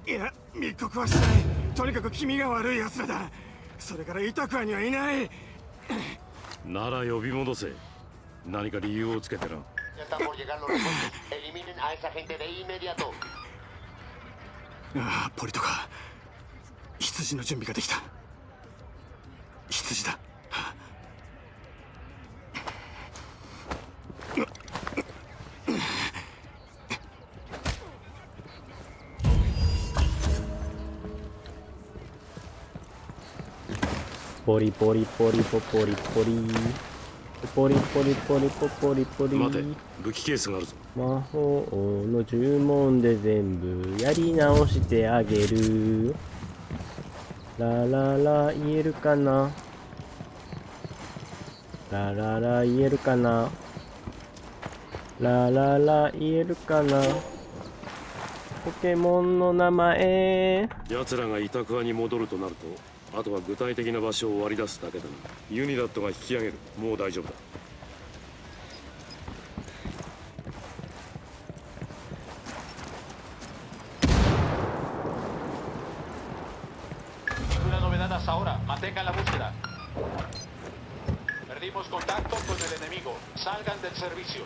いや、密告はしない。とにかく君が悪い奴らだ。それからイタクアにはいない。なら呼び戻せ。何か理由をつけてな。ああ、ポリトか。羊の準備ができた。羊だ。ポリポリポリポポリポリポリポリポリポポリポリ。待て、武器ケースがあるぞ。魔法の呪文で全部やり直してあげる。ラララ言えるかな。ラララ言えるかな。ラララ言えるかな。ポケモンの名前。奴らがイタクアに戻るとなると、あとは具体的な場所を割り出すだけだな。ユニダットが引き上げる。もう大丈夫だ。Una novedad hasta ahora. Mantengan la búsqueda. Perdimos contacto con el enemigo. Salgan del servicio.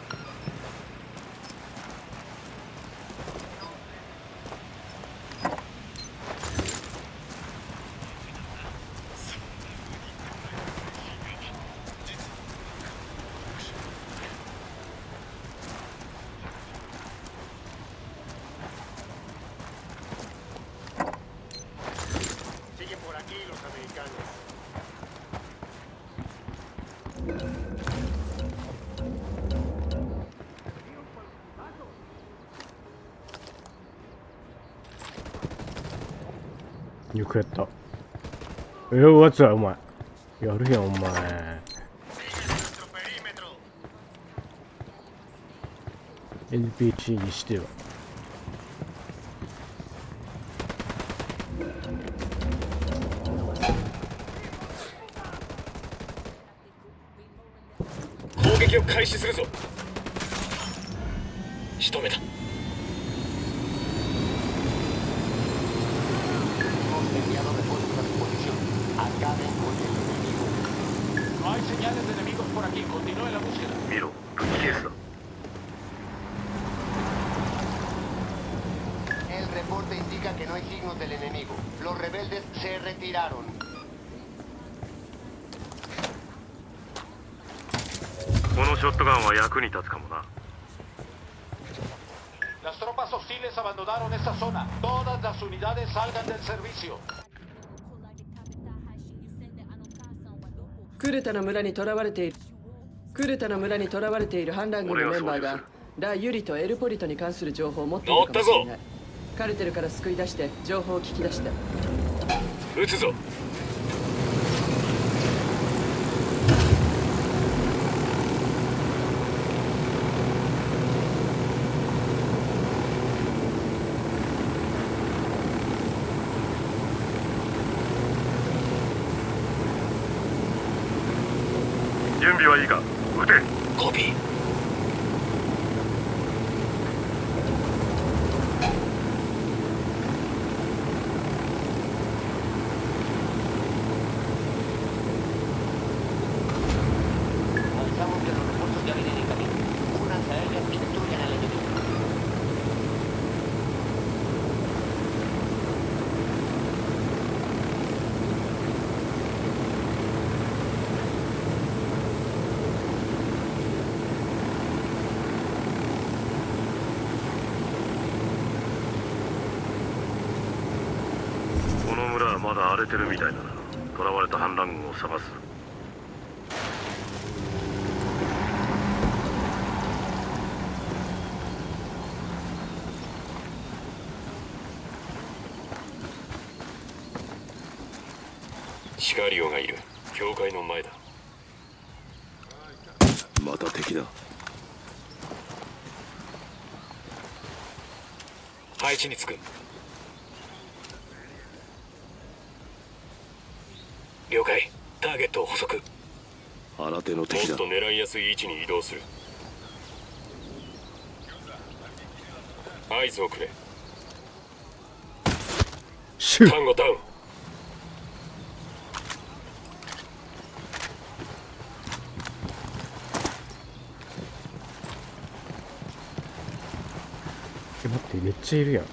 Sigue por aquí los americanos. うよくやった。わつはお前。やるやん、お前。NPC にしては。攻撃を開始するぞ。仕留めた。No hay señales de enemigos por aquí. Continúe la búsqueda. 見ろ、武器ケースだ。El reporte indica que no hay signos del enemigo. Los rebeldes se retiraron. このショットガンは役に立つかもな。Las tropas hostiles abandonaron esta zona. Todas las unidades salgan del servicio. クルタの村に囚われている反乱軍のメンバーがラ・ユリとエルポリトに関する情報を持っているかもしれない。カルテルから救い出して情報を聞き出して。撃つぞ。準備はいいか。撃て。コピー。Avisamos de los refuerzos ya vienen en camino. Únanse a ellos y destruyan al enemigo. この村はまだ荒れてるみたいだな。囚われた反乱軍を探す。シカリオがいる。教会の前だ。また敵だ。配置につく。了解。ターゲットを捕捉。新手の敵だ。もっと狙いやすい位置に移動する。合図をくれ。タンゴダウン。待って、めっちゃいるやん。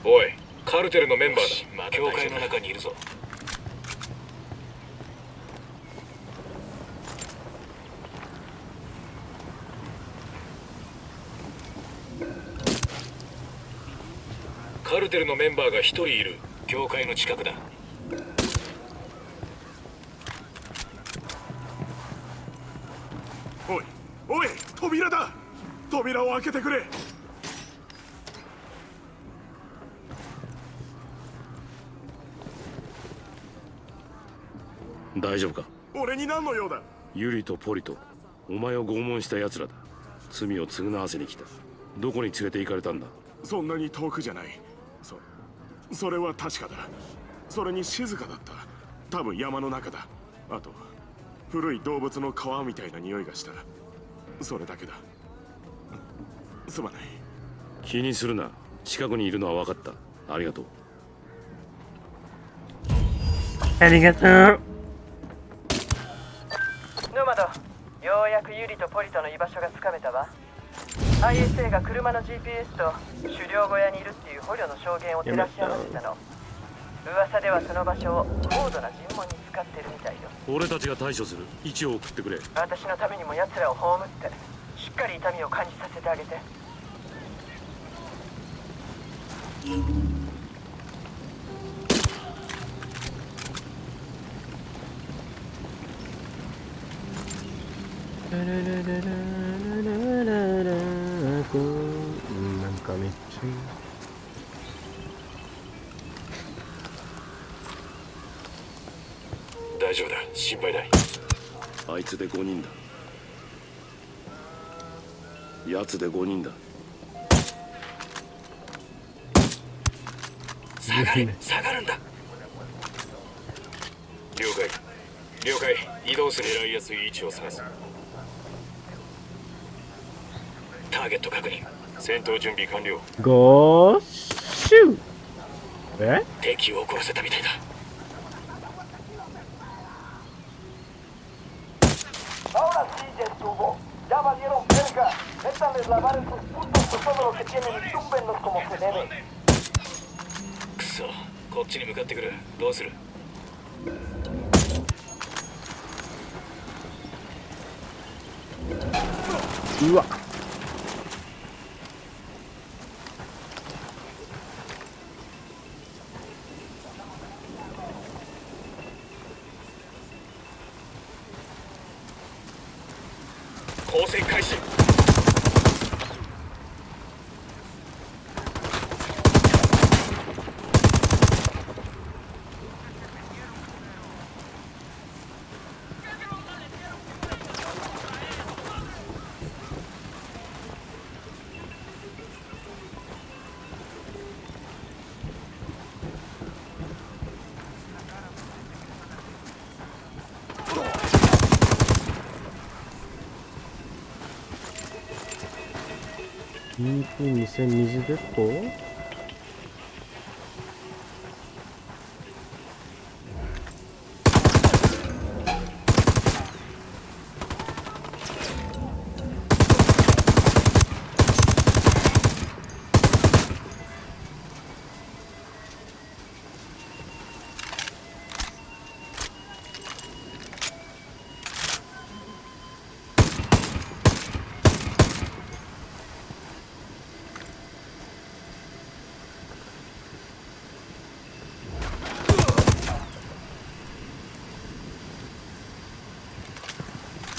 おい、カルテルのメンバーだ。教会の中にいるぞ。カルテルのメンバーが一人いる。教会の近くだ。おい、おい、扉だ。扉を開けてくれ。大丈夫か。俺に何の用だ。ユリとポリとお前を拷問した奴らだ。罪を償わせに来た。どこに連れて行かれたんだ。そんなに遠くじゃない。それは確かだ。それに静かだった。多分山の中だ。あと古い動物の皮みたいな匂いがした。それだけだ。すまない。気にするな。近くにいるのは分かった。ありがとう。ありがとう。ノマド、ようやくユリとポリトの居場所がつかめたわ。ISA が車の GPS と狩猟小屋にいるっていう捕虜の証言を照らし合わせたの。噂ではその場所を高度な尋問に使ってるみたいよ。俺たちが対処する。位置を送ってくれ。私のためにも奴らを葬ってしっかり痛みを感じさせてあげて。ラララララララララくん、なんかめっちゃいい。大丈夫だ、心配ない。あいつで5人だ。奴で5人だ。下がれ、下がるんだ。了解、了解。移動する狙いやすい位置を探す。ターゲット確認。戦闘準備完了。ゴーシュー。え？敵を殺せたみたいだ。Ahora sí ya estuvo. Ya valieron verga. Métanles la vara en sus puntos con todo lo que tienen y túmbenlos como se debe. くそ、こっちに向かってくる。どうする？うわ。交戦開始。EP2000 水鉄砲？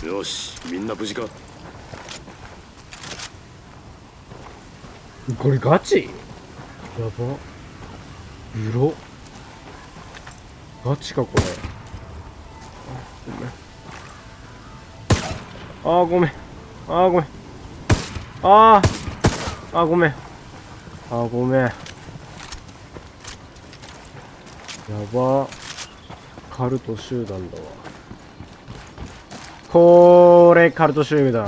よし、みんな無事か。これガチ？やば。色。ガチかこれ。あ、ごめん。あーごめん。あーごめん。ごめん。やば。カルト集団だわ。これカルト集団。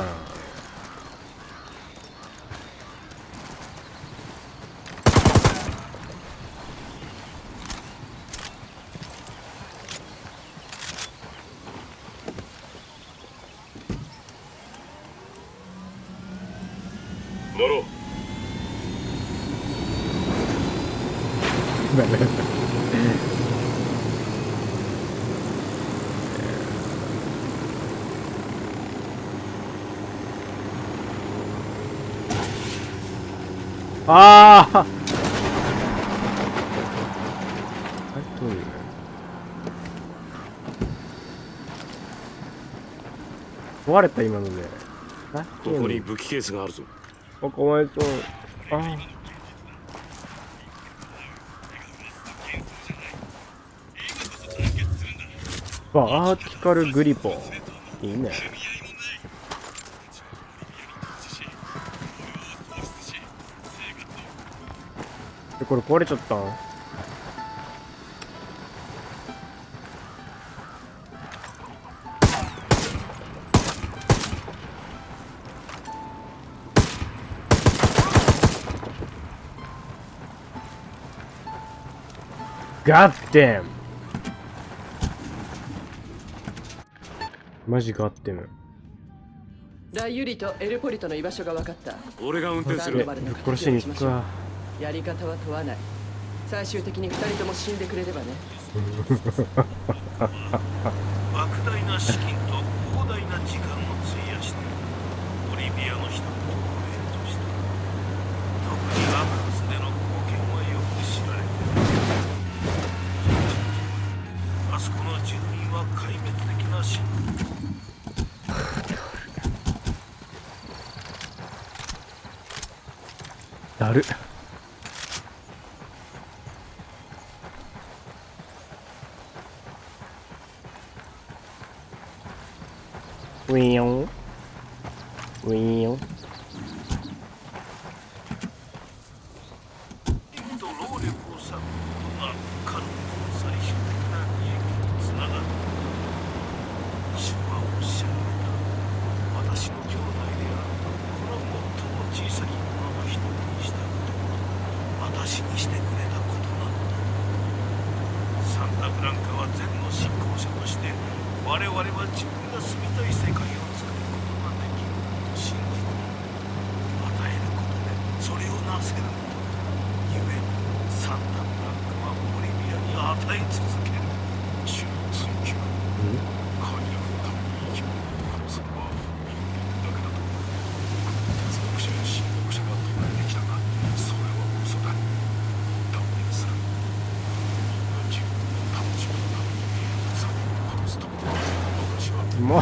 乗ろう。ああ。壊れた今ので。ここに武器ケースがあるぞ。あ、かわいそう。バーティカルグリポン。いいね。これ壊れちゃったん？ガッデン！マジガッデム。ラユリとエルポリトの居場所が分かった。俺が運転する。ぶっ殺しに行くか。やり方は問わない。最終的に2人とも死んでくれればね。莫大な資金と広大な時間を費やしてボリビアの人々を援助した。特にアクルスでの貢献はよく知られている。あそこの住民は壊滅的な死。だる。ウィーンウィーン。と労力を割くことが彼女の最終的な利益につながる。主はおっしゃるんだ。私の兄弟であるこの最も小さき者の一人にしたことは私にしてくれたことなのだ。サンタブランカは善の信仰者として我々は自分が住みたい世界を作ることができると信じて与えることでそれをなせるのだ。ゆえサンタブランカはボリビアに与え続ける。主の追求快楽のために生きる。それは人間だけだと哲学者や神学者が唱えてきたが、それは嘘だ。断念する。みんな自分の楽しみのためにサンタを殺すと私はもう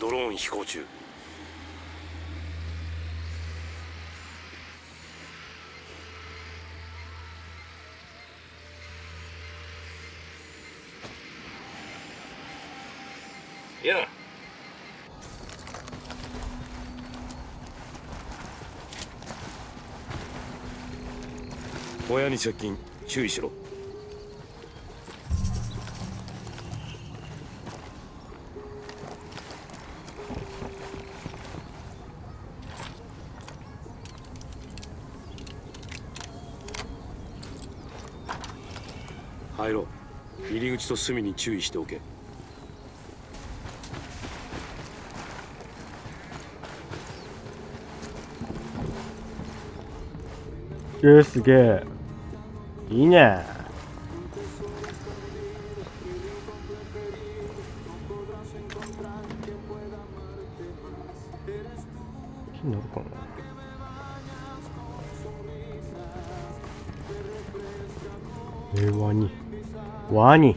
ドローン飛行中。いや、親に接近注意しろ。入ろう。入り口と隅に注意しておけ。すげえ。いいね。木になるかな。ワニ。ワニ。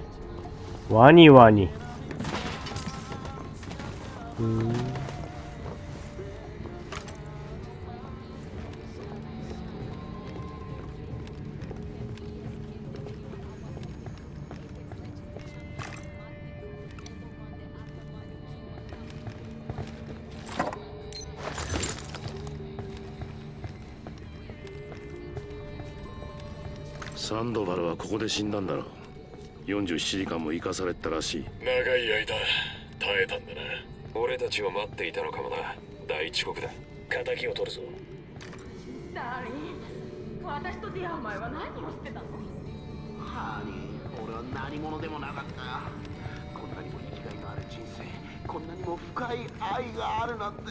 ワニワニ。サンドバルはここで死んだんだろう。47時間も生かされたらしい。長い間耐えたんだな。俺たちを待っていたのかもな。大遅刻だ。敵を取るぞ。ダーリン、私と出会う前は何をしてたの？ハーニー、俺は何者でもなかった。こんなにも生きがいのある人生、こんなにも深い愛があるなんて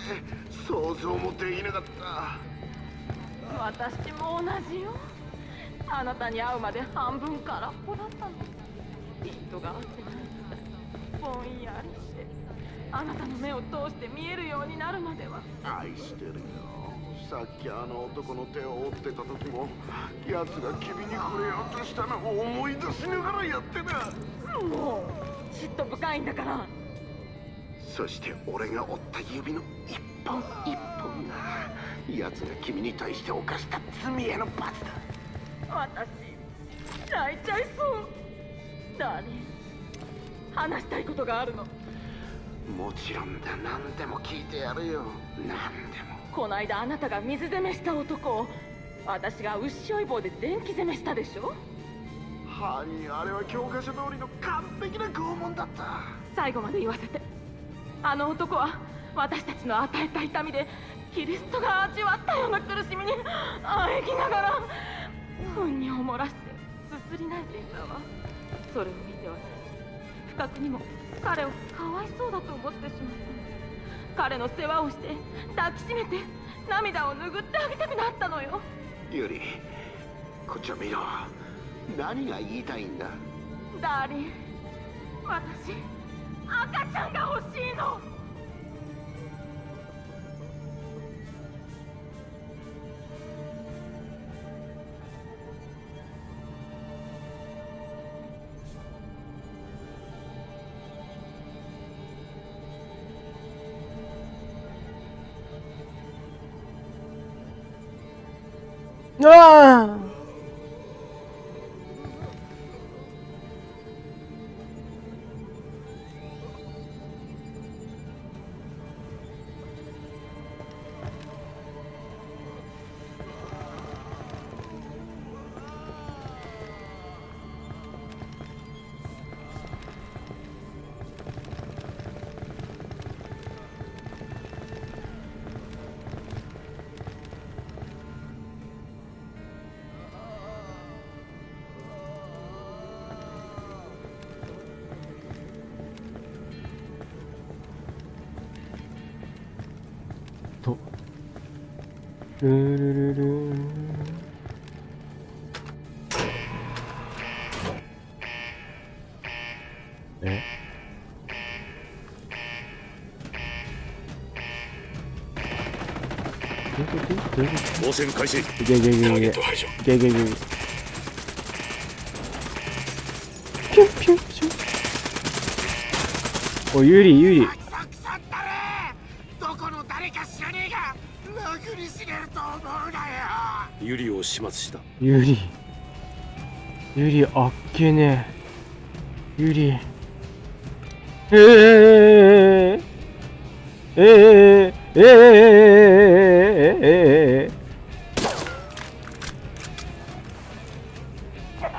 想像もできなかった。私も同じよ。あなたに会うまで半分空っぽだったの。ピントが合ってない。ぼんやりしてあなたの目を通して見えるようになるまでは。愛してるよ。さっきあの男の手を折ってた時も奴が君に触れようとしたのを思い出しながらやってた。もう嫉妬深いんだから。そして俺が折った指の一本一本が奴が君に対して犯した罪への罰だ。私泣いちゃいそう。ダーリン、話したいことがあるの。もちろんだ。何でも聞いてやるよ。何でも。この間あなたが水攻めした男を私が牛追い棒で電気攻めしたでしょ。ハニー、あれは教科書通りの完璧な拷問だった。最後まで言わせて。あの男は私たちの与えた痛みでキリストが味わったような苦しみにあえぎながら糞にを漏らしてすすり泣いていたわ。それを見て私、不覚にも彼をかわいそうだと思ってしまったの。彼の世話をして抱きしめて涙を拭ってあげたくなったのよ。ユリ、こっちを見ろ。何が言いたいんだ？ダーリン、私赤ちゃんが欲しいの。ああ。とルルルルン。え？応戦開始。いけいけいけいけ。ターゲット排除。いけいけいけ。ピュンピュンピュン。お、ユリユリ。どこの誰か知らねえが楽に死ねると思うなよ。ユリを始末した。ユリあっけねえ。ユリ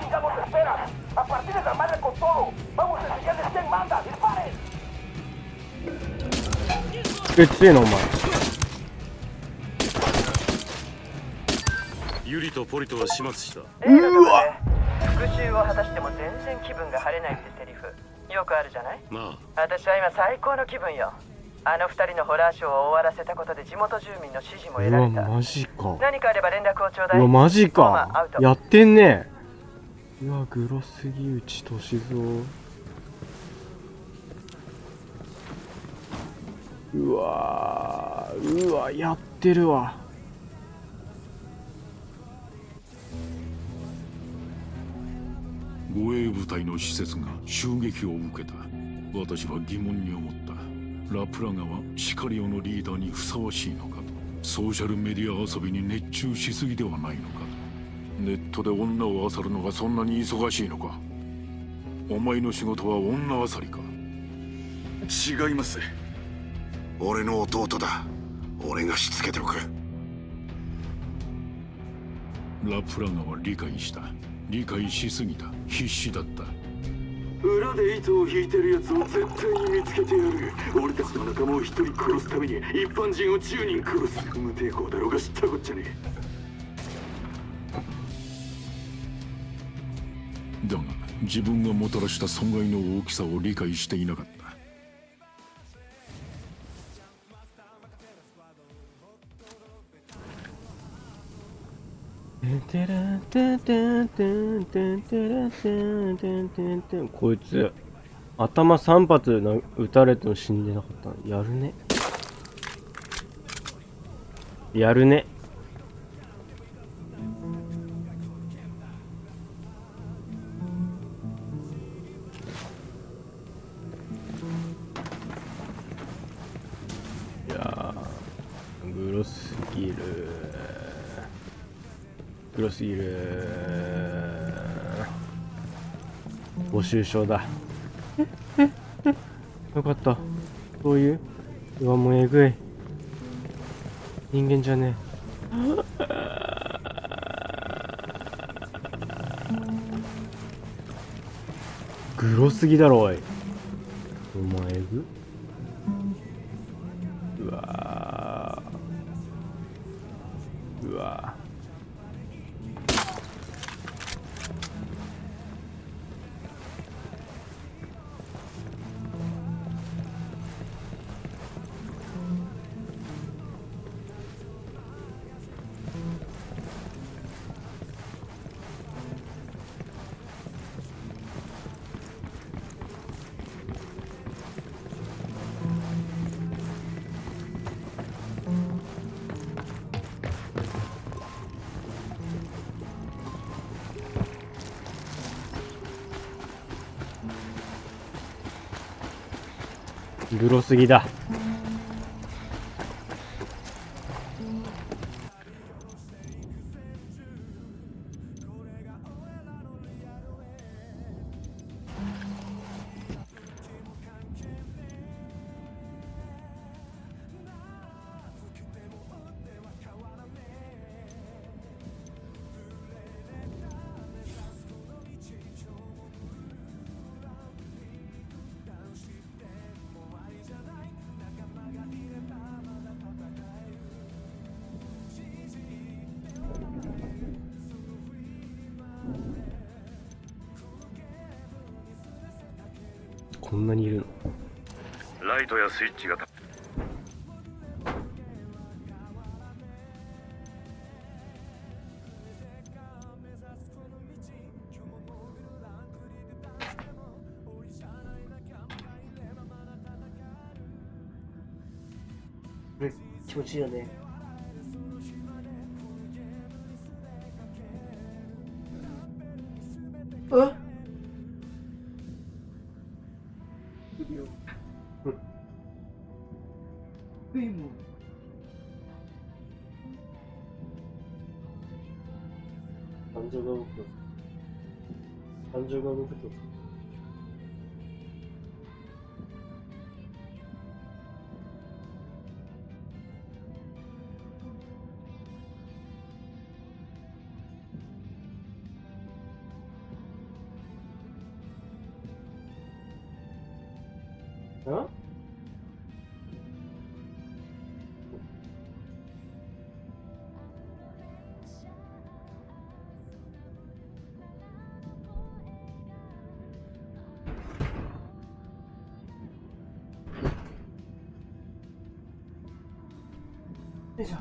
Chingamos esperas. A partir de la madre con todo. Vamos a enseñarles quién manda. Disparen. 強えなお前。ユリとポリトは始末した。映画とかで復讐を果たしても全然気分が晴れないってセリフよくあるじゃない。ま私は今最高の気分よ。あの二人のホラーショーを終わらせたことで地元住民の支持も得られた。マジか。何かあれば連絡をちょうだい。マジフォーマーアかウ。ト。やってんね。うわ、グロすぎ内歳三。うわやってるわ。護衛部隊の施設が襲撃を受けた。私は疑問に思った。ラプラガはシカリオのリーダーにふさわしいのかと。ソーシャルメディア遊びに熱中しすぎではないのかと。ネットで女を漁るのがそんなに忙しいのか。お前の仕事は女漁りか。違います。俺の弟だ。俺がしつけておく。ラプラガは理解した。理解しすぎた。必死だった。裏で糸を引いてるやつを絶対に見つけてやる。俺たちの仲間を一人殺すために一般人を10人殺す。無抵抗だろうが知ったこっちゃねえ。だが自分がもたらした損害の大きさを理解していなかった。こいつ頭3発撃たれても死んでなかったの。やるね。やるね。いやーグロすぎる。グロすぎる。募集症だ。よかった。そういう。うわ、もうえぐい。人間じゃねえ。グロすぎだろ、おい。お前えぐ。うわー。うわー。グロすぎだ。こんなにいるの？ライトやスイッチがこれ気持ちいいよね。あっ低いもん。感情が動くと。感情が動くと。あ？よいしょ。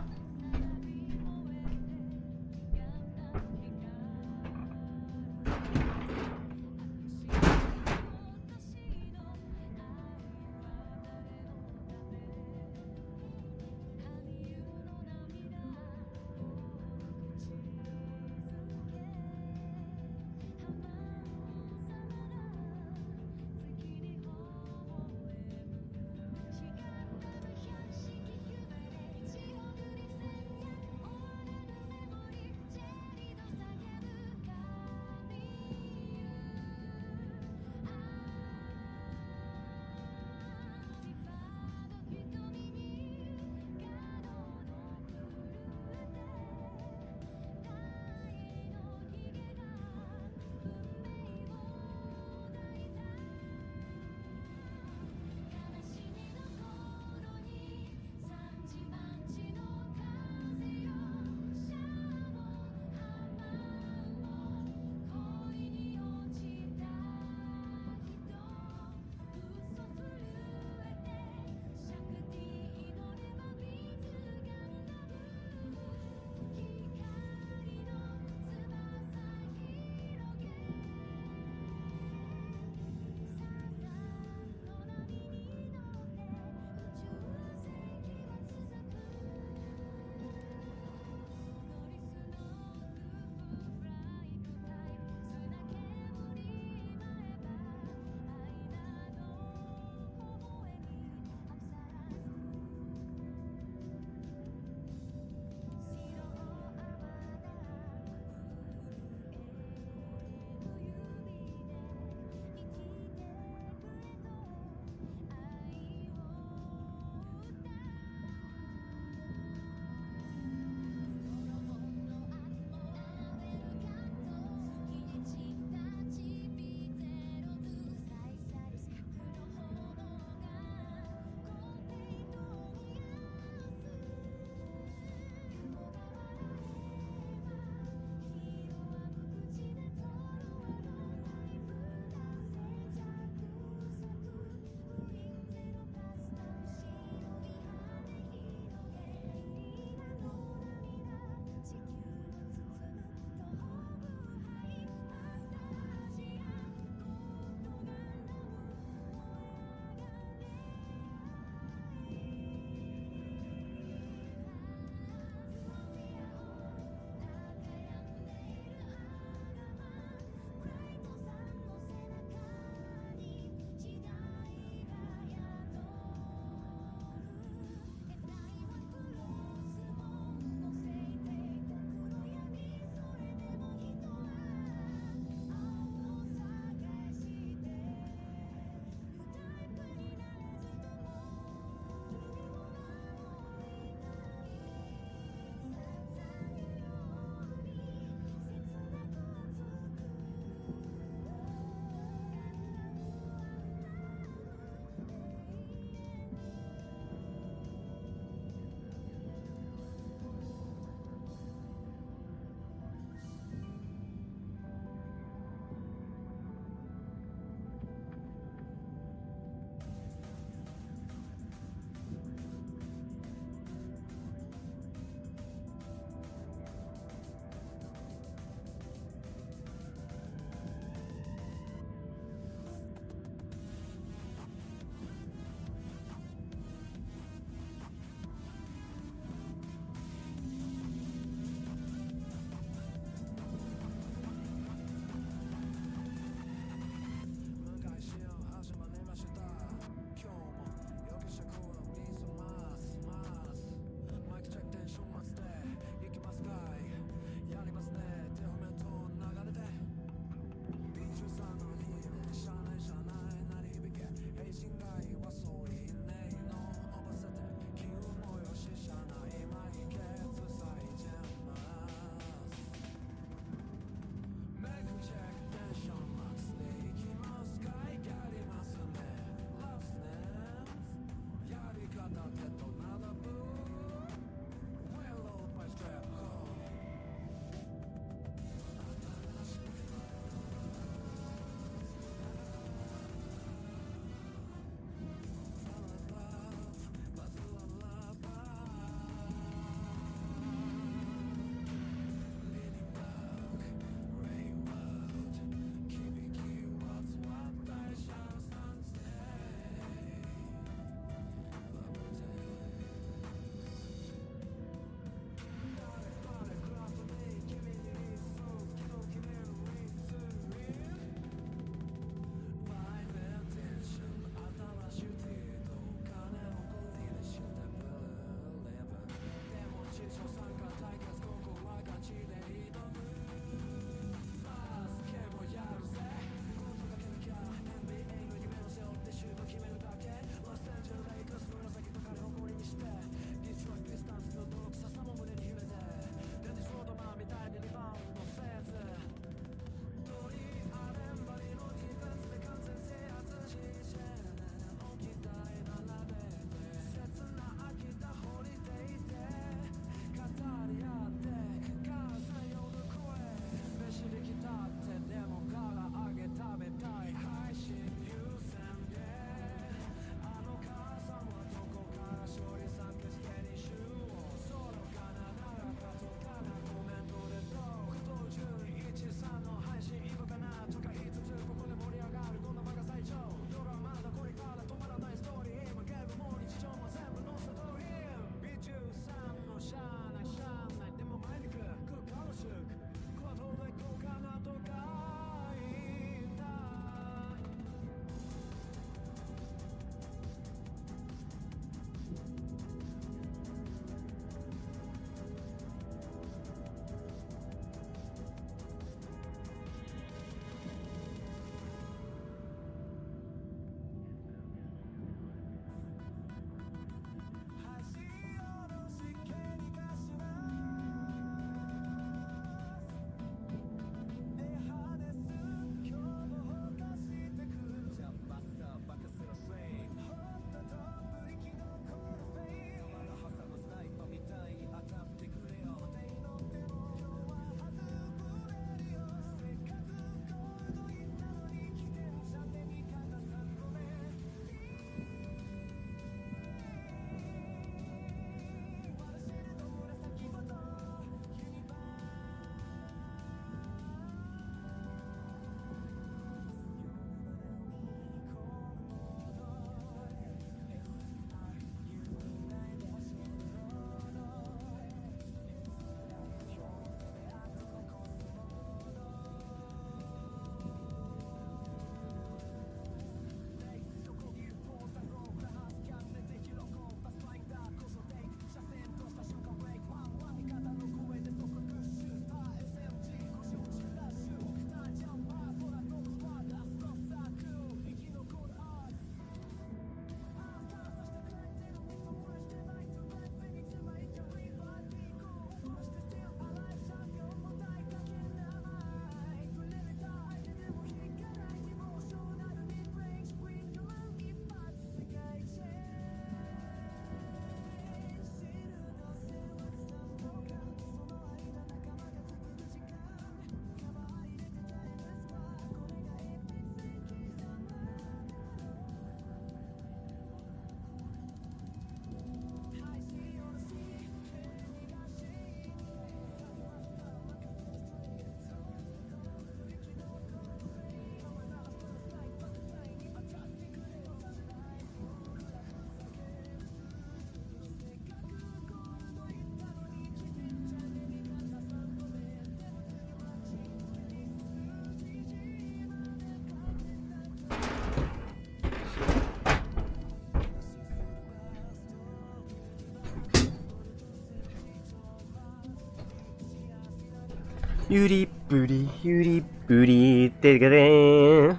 ゆりっぷりゆりっぷりってかねー。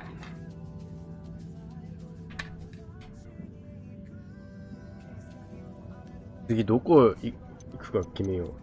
次どこ行くか決めよう。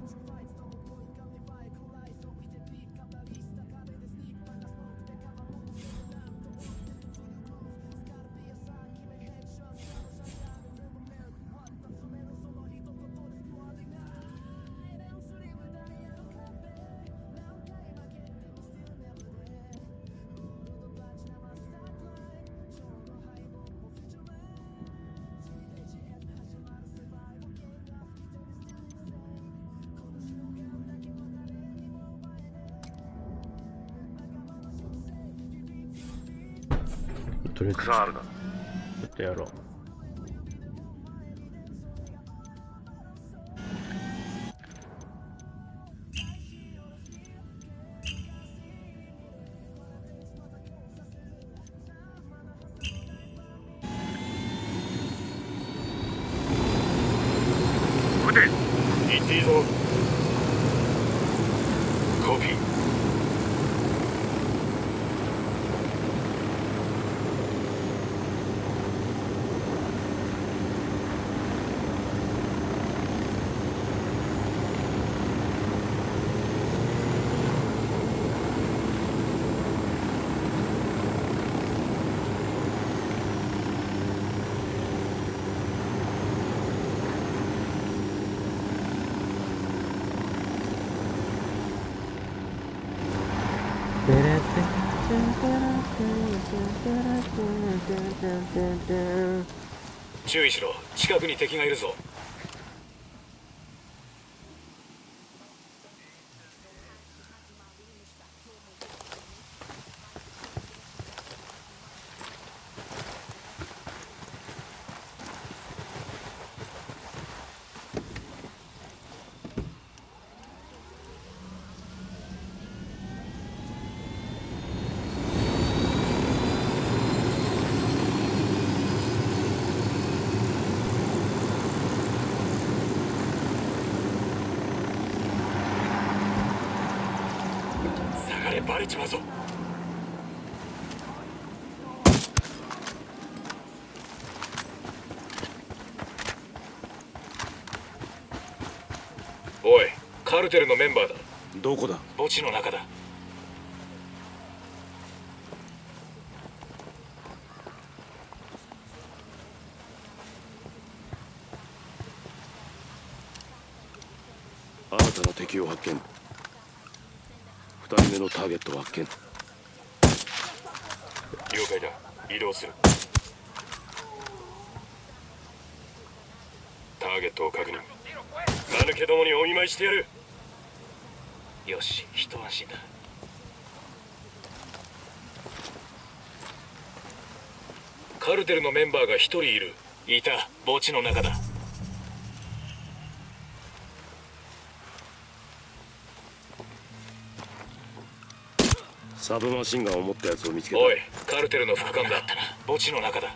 とりあえずちょっとやろう。撃て。行っていいぞ。コピー。注意しろ。近くに敵がいるぞ。下がれ、バレちまうぞ。おい、カルテルのメンバーだ。どこだ？墓地の中だ。新たな敵を発見。2人目のターゲットを発見。了解だ。移動する。ターゲットを確認。間抜けどもにお見舞いしてやる。よし、一安心だ。カルテルのメンバーが1人いる。いた、墓地の中だ。サブマシンガンを持ったやつを見つけた。おい、カルテルの副官だ。墓地の中だ。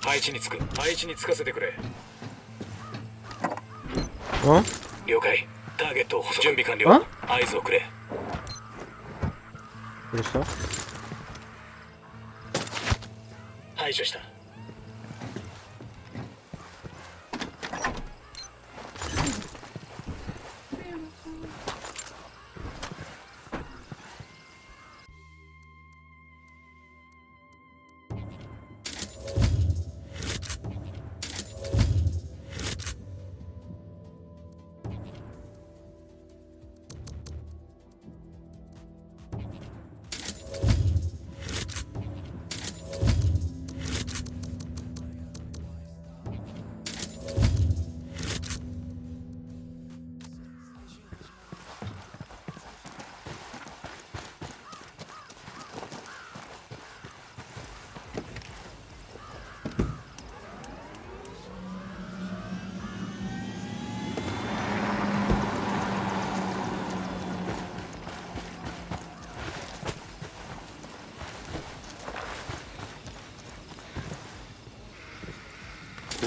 配置につく。配置につかせてくれ。了解。ターゲットを補足。準備完了。合図をくれ。どうした？排除した。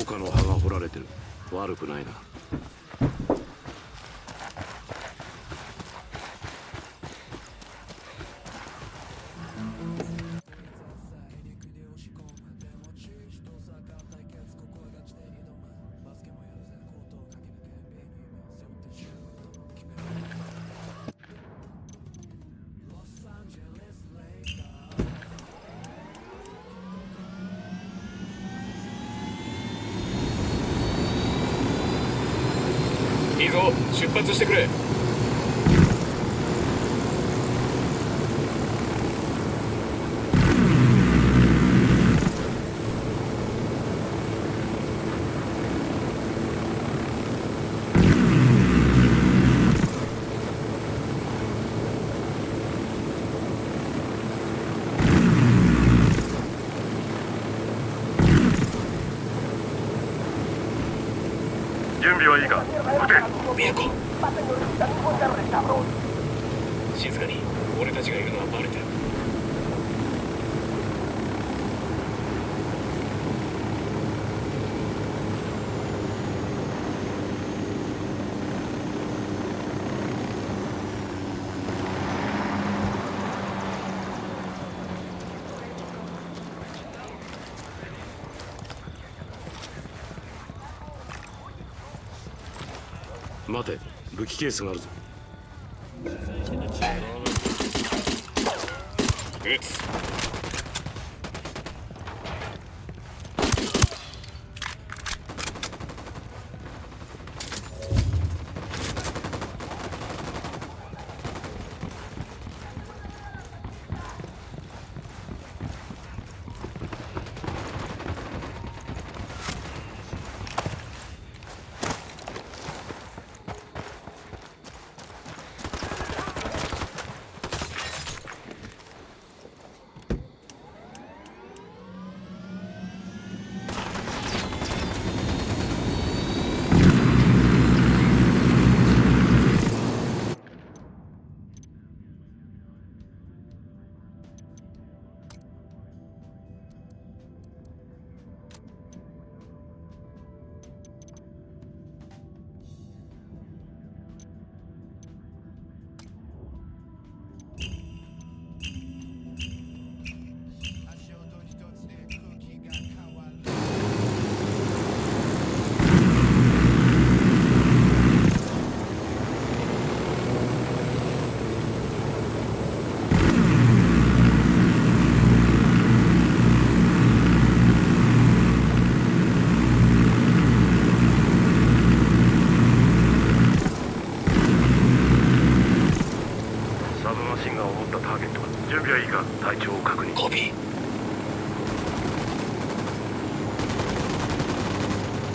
岡の葉が掘られてる。悪くないな。いいぞ、出発してくれ。準備はいいか。撃て。ミルコ、静かに。俺たちがいるのはバレてる。待て、武器ケースがあるぞ。撃つ。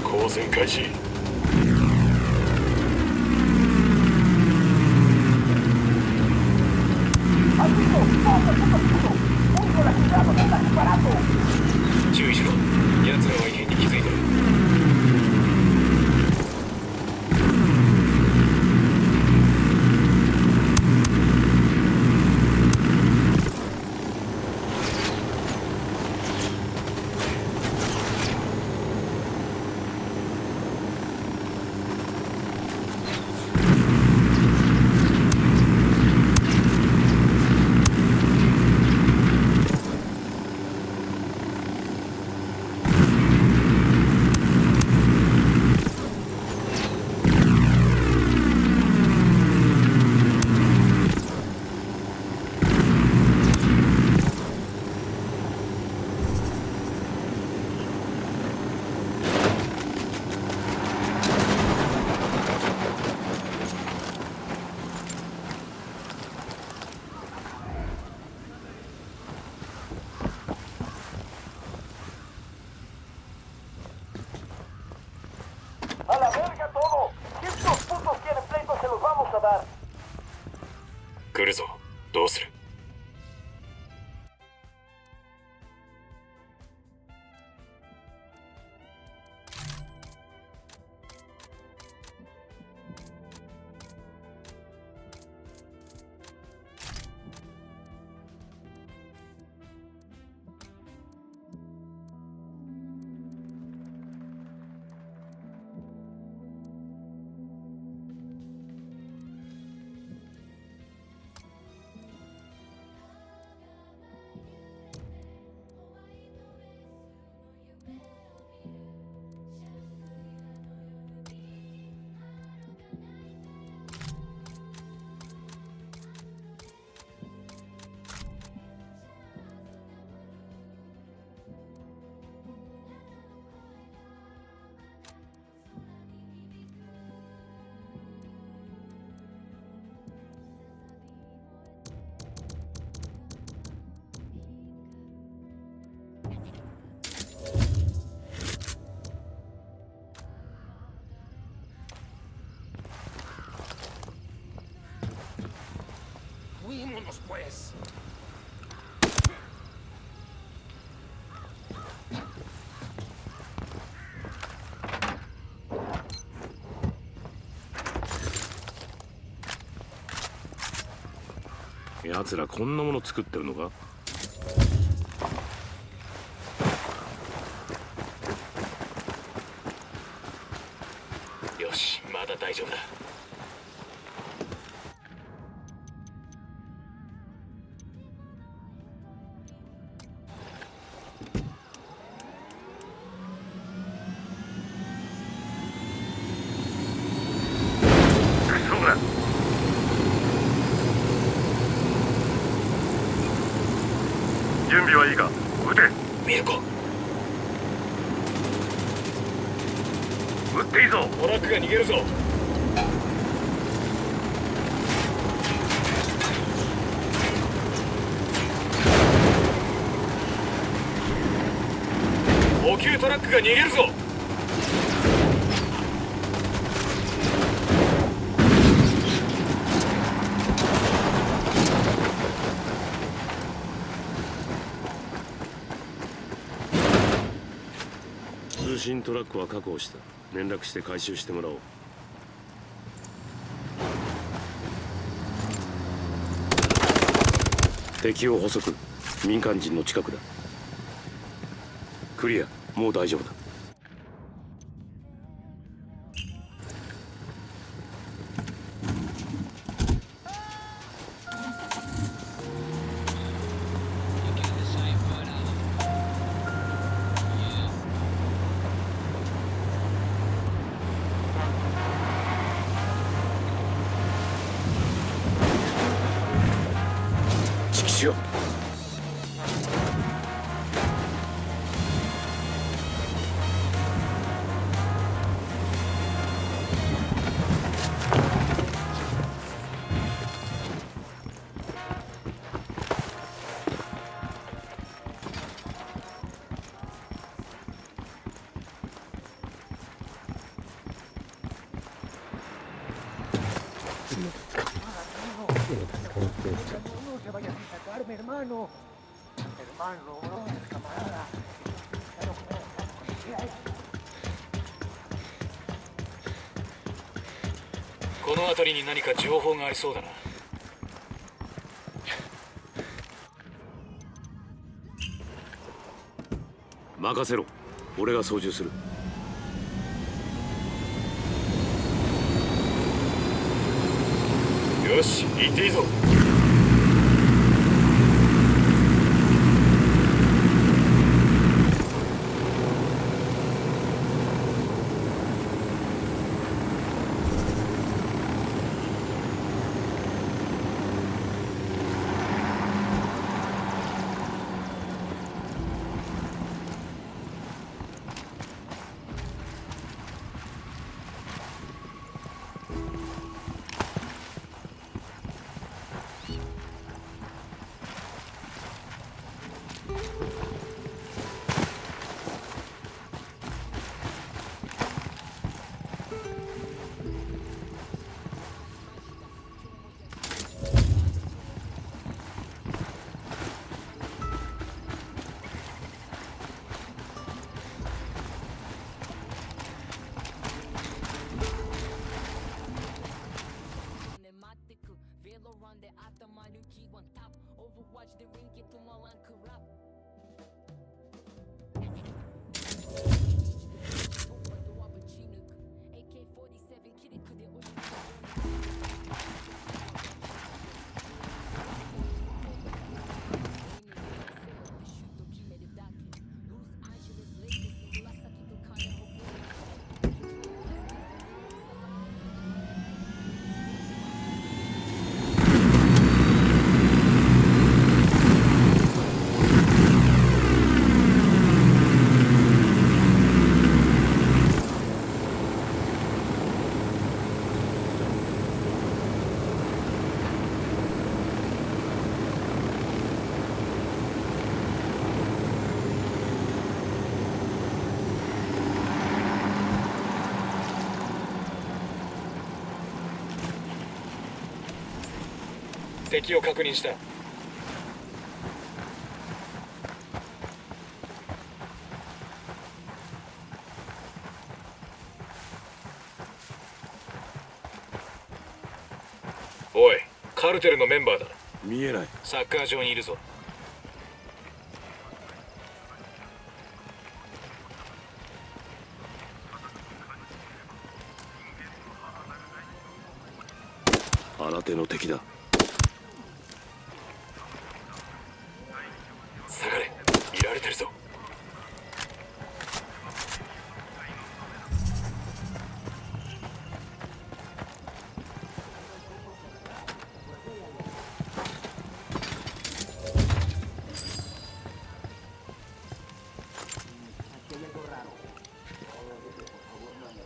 光線開始。注意しろ。奴らは異変に気づいてる。来るぞ。どうする？ Fuímonos, pues. 奴らこんなもの作ってるのか？よし、まだ大丈夫だ。準備はいいか？撃て。見るか？撃っていいぞ。トラックが逃げるぞ。補給トラックが逃げるぞ。通信トラックは確保した。連絡して回収してもらおう。敵を捕捉。民間人の近くだ。クリア。もう大丈夫だ。しよう。この辺りに何か情報がありそうだな。任せろ。俺が操縦する。よし、行っていいぞ。敵を確認した。おい、カルテルのメンバーだ。見えない。サッカー場にいるぞ。新手の敵だ。下がれ、いられてるぞ。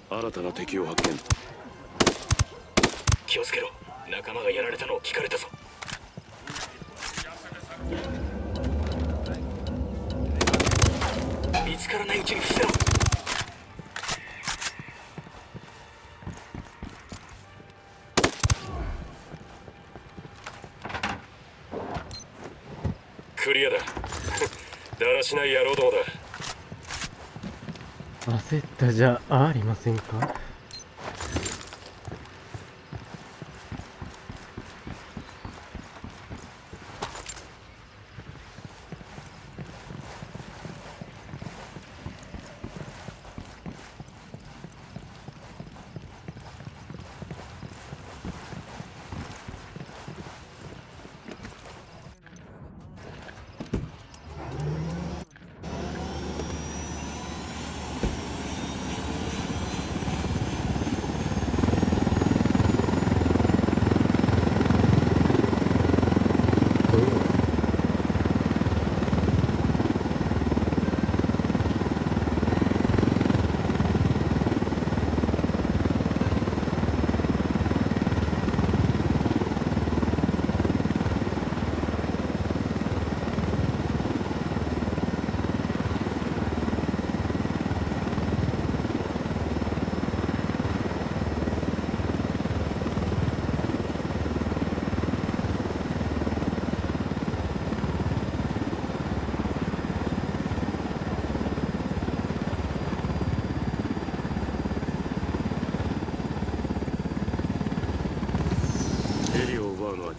新たな敵を発見。気をつけろ、仲間がやられたのを聞かれたぞ。見つからないうちに伏せろ。クリアだ。だらしない野郎どもだ。焦ったじゃありませんか。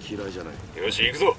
嫌いじゃない。よし、行くぞ。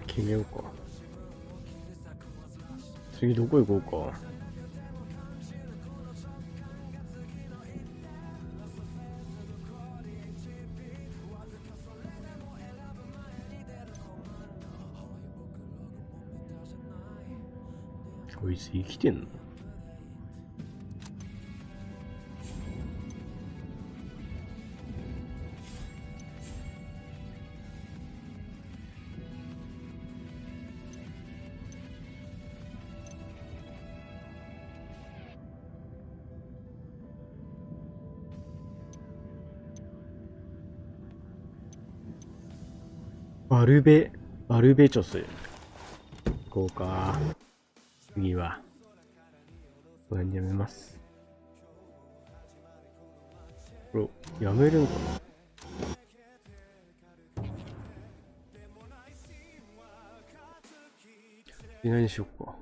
決めようか。次どこ行こうか。こいつ生きてんの？バルベチョス。行こうか。次は。これにやめます。これ、やめるんかな？何にしよっか。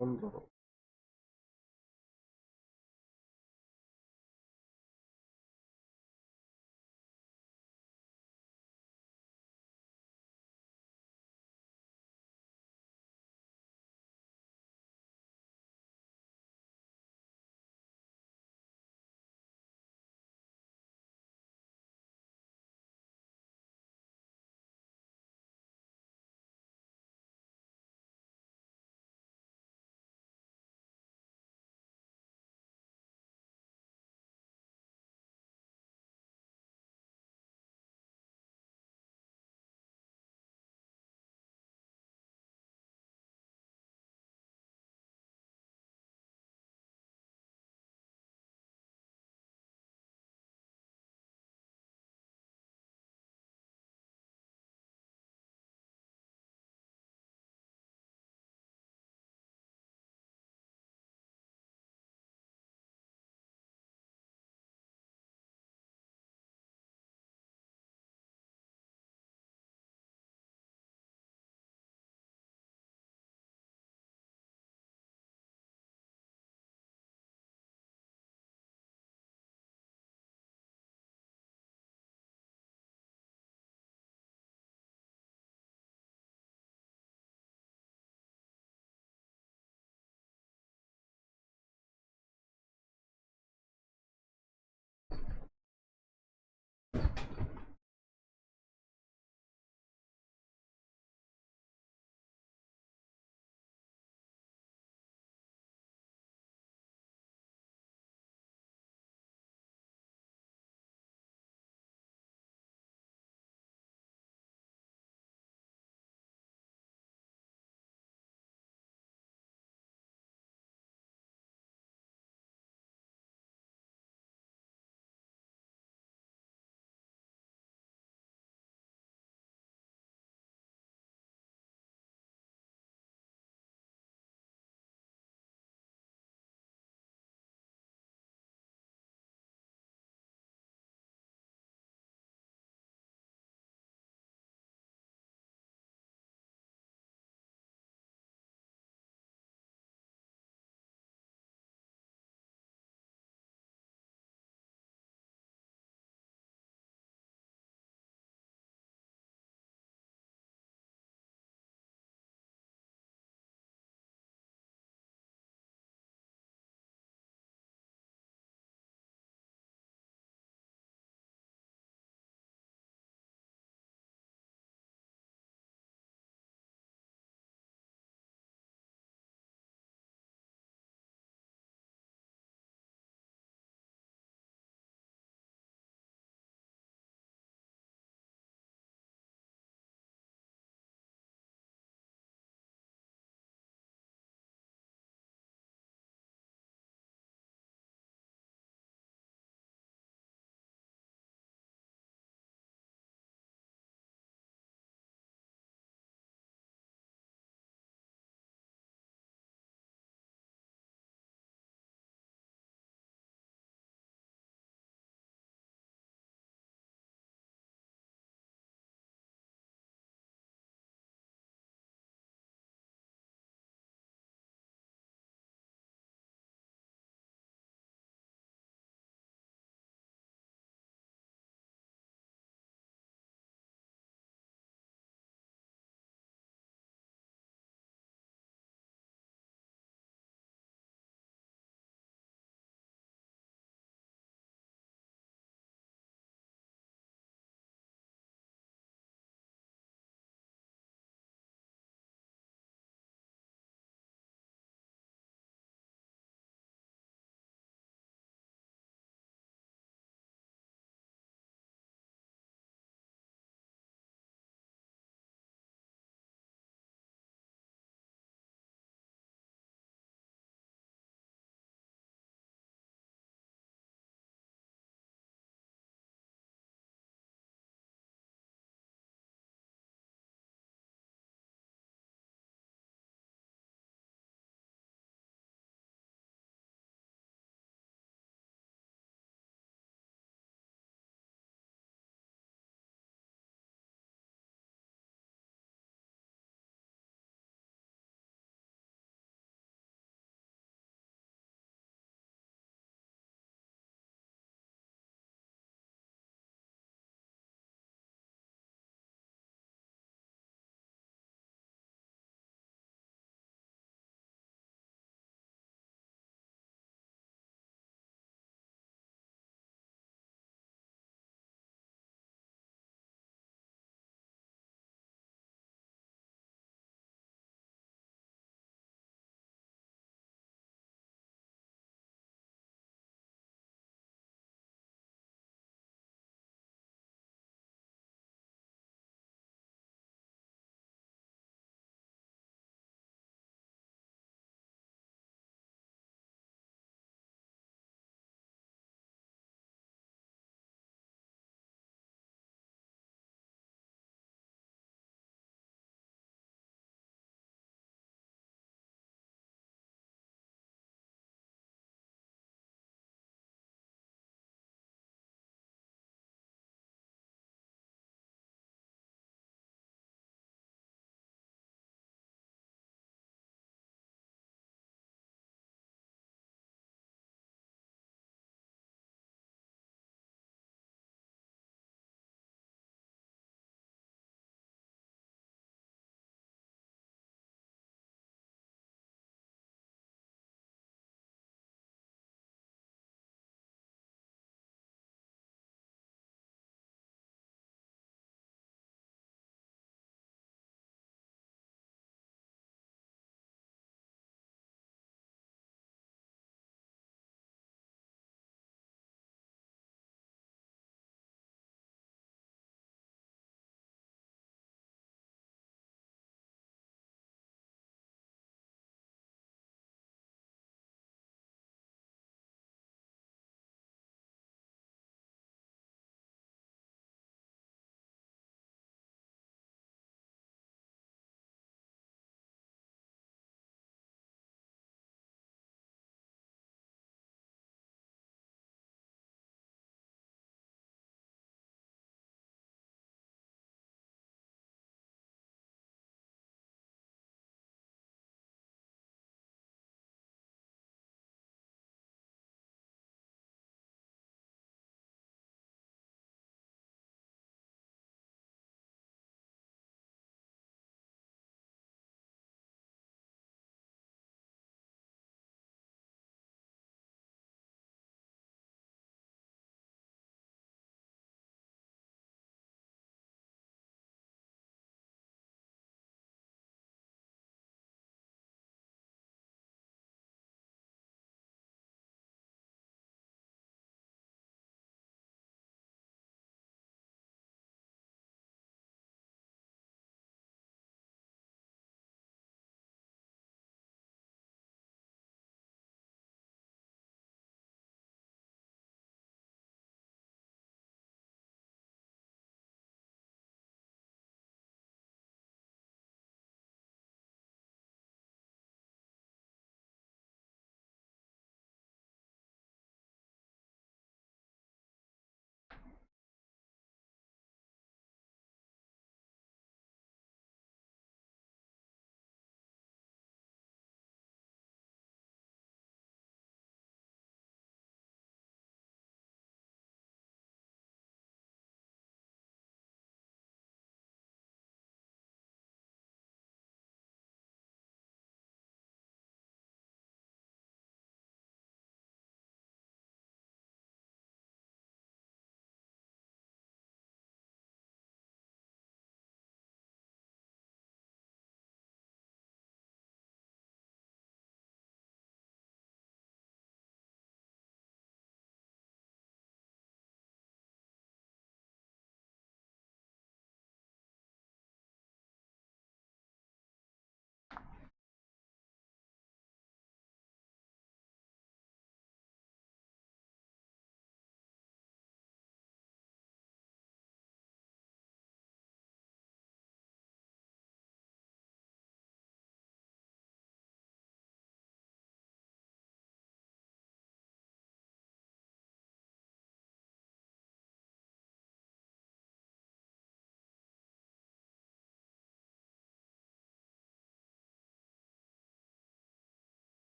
なんだろう。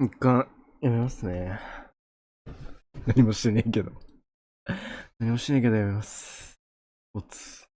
一貫やめますね。何もしてねえけど。何もしてねえけどやめます。ボツ。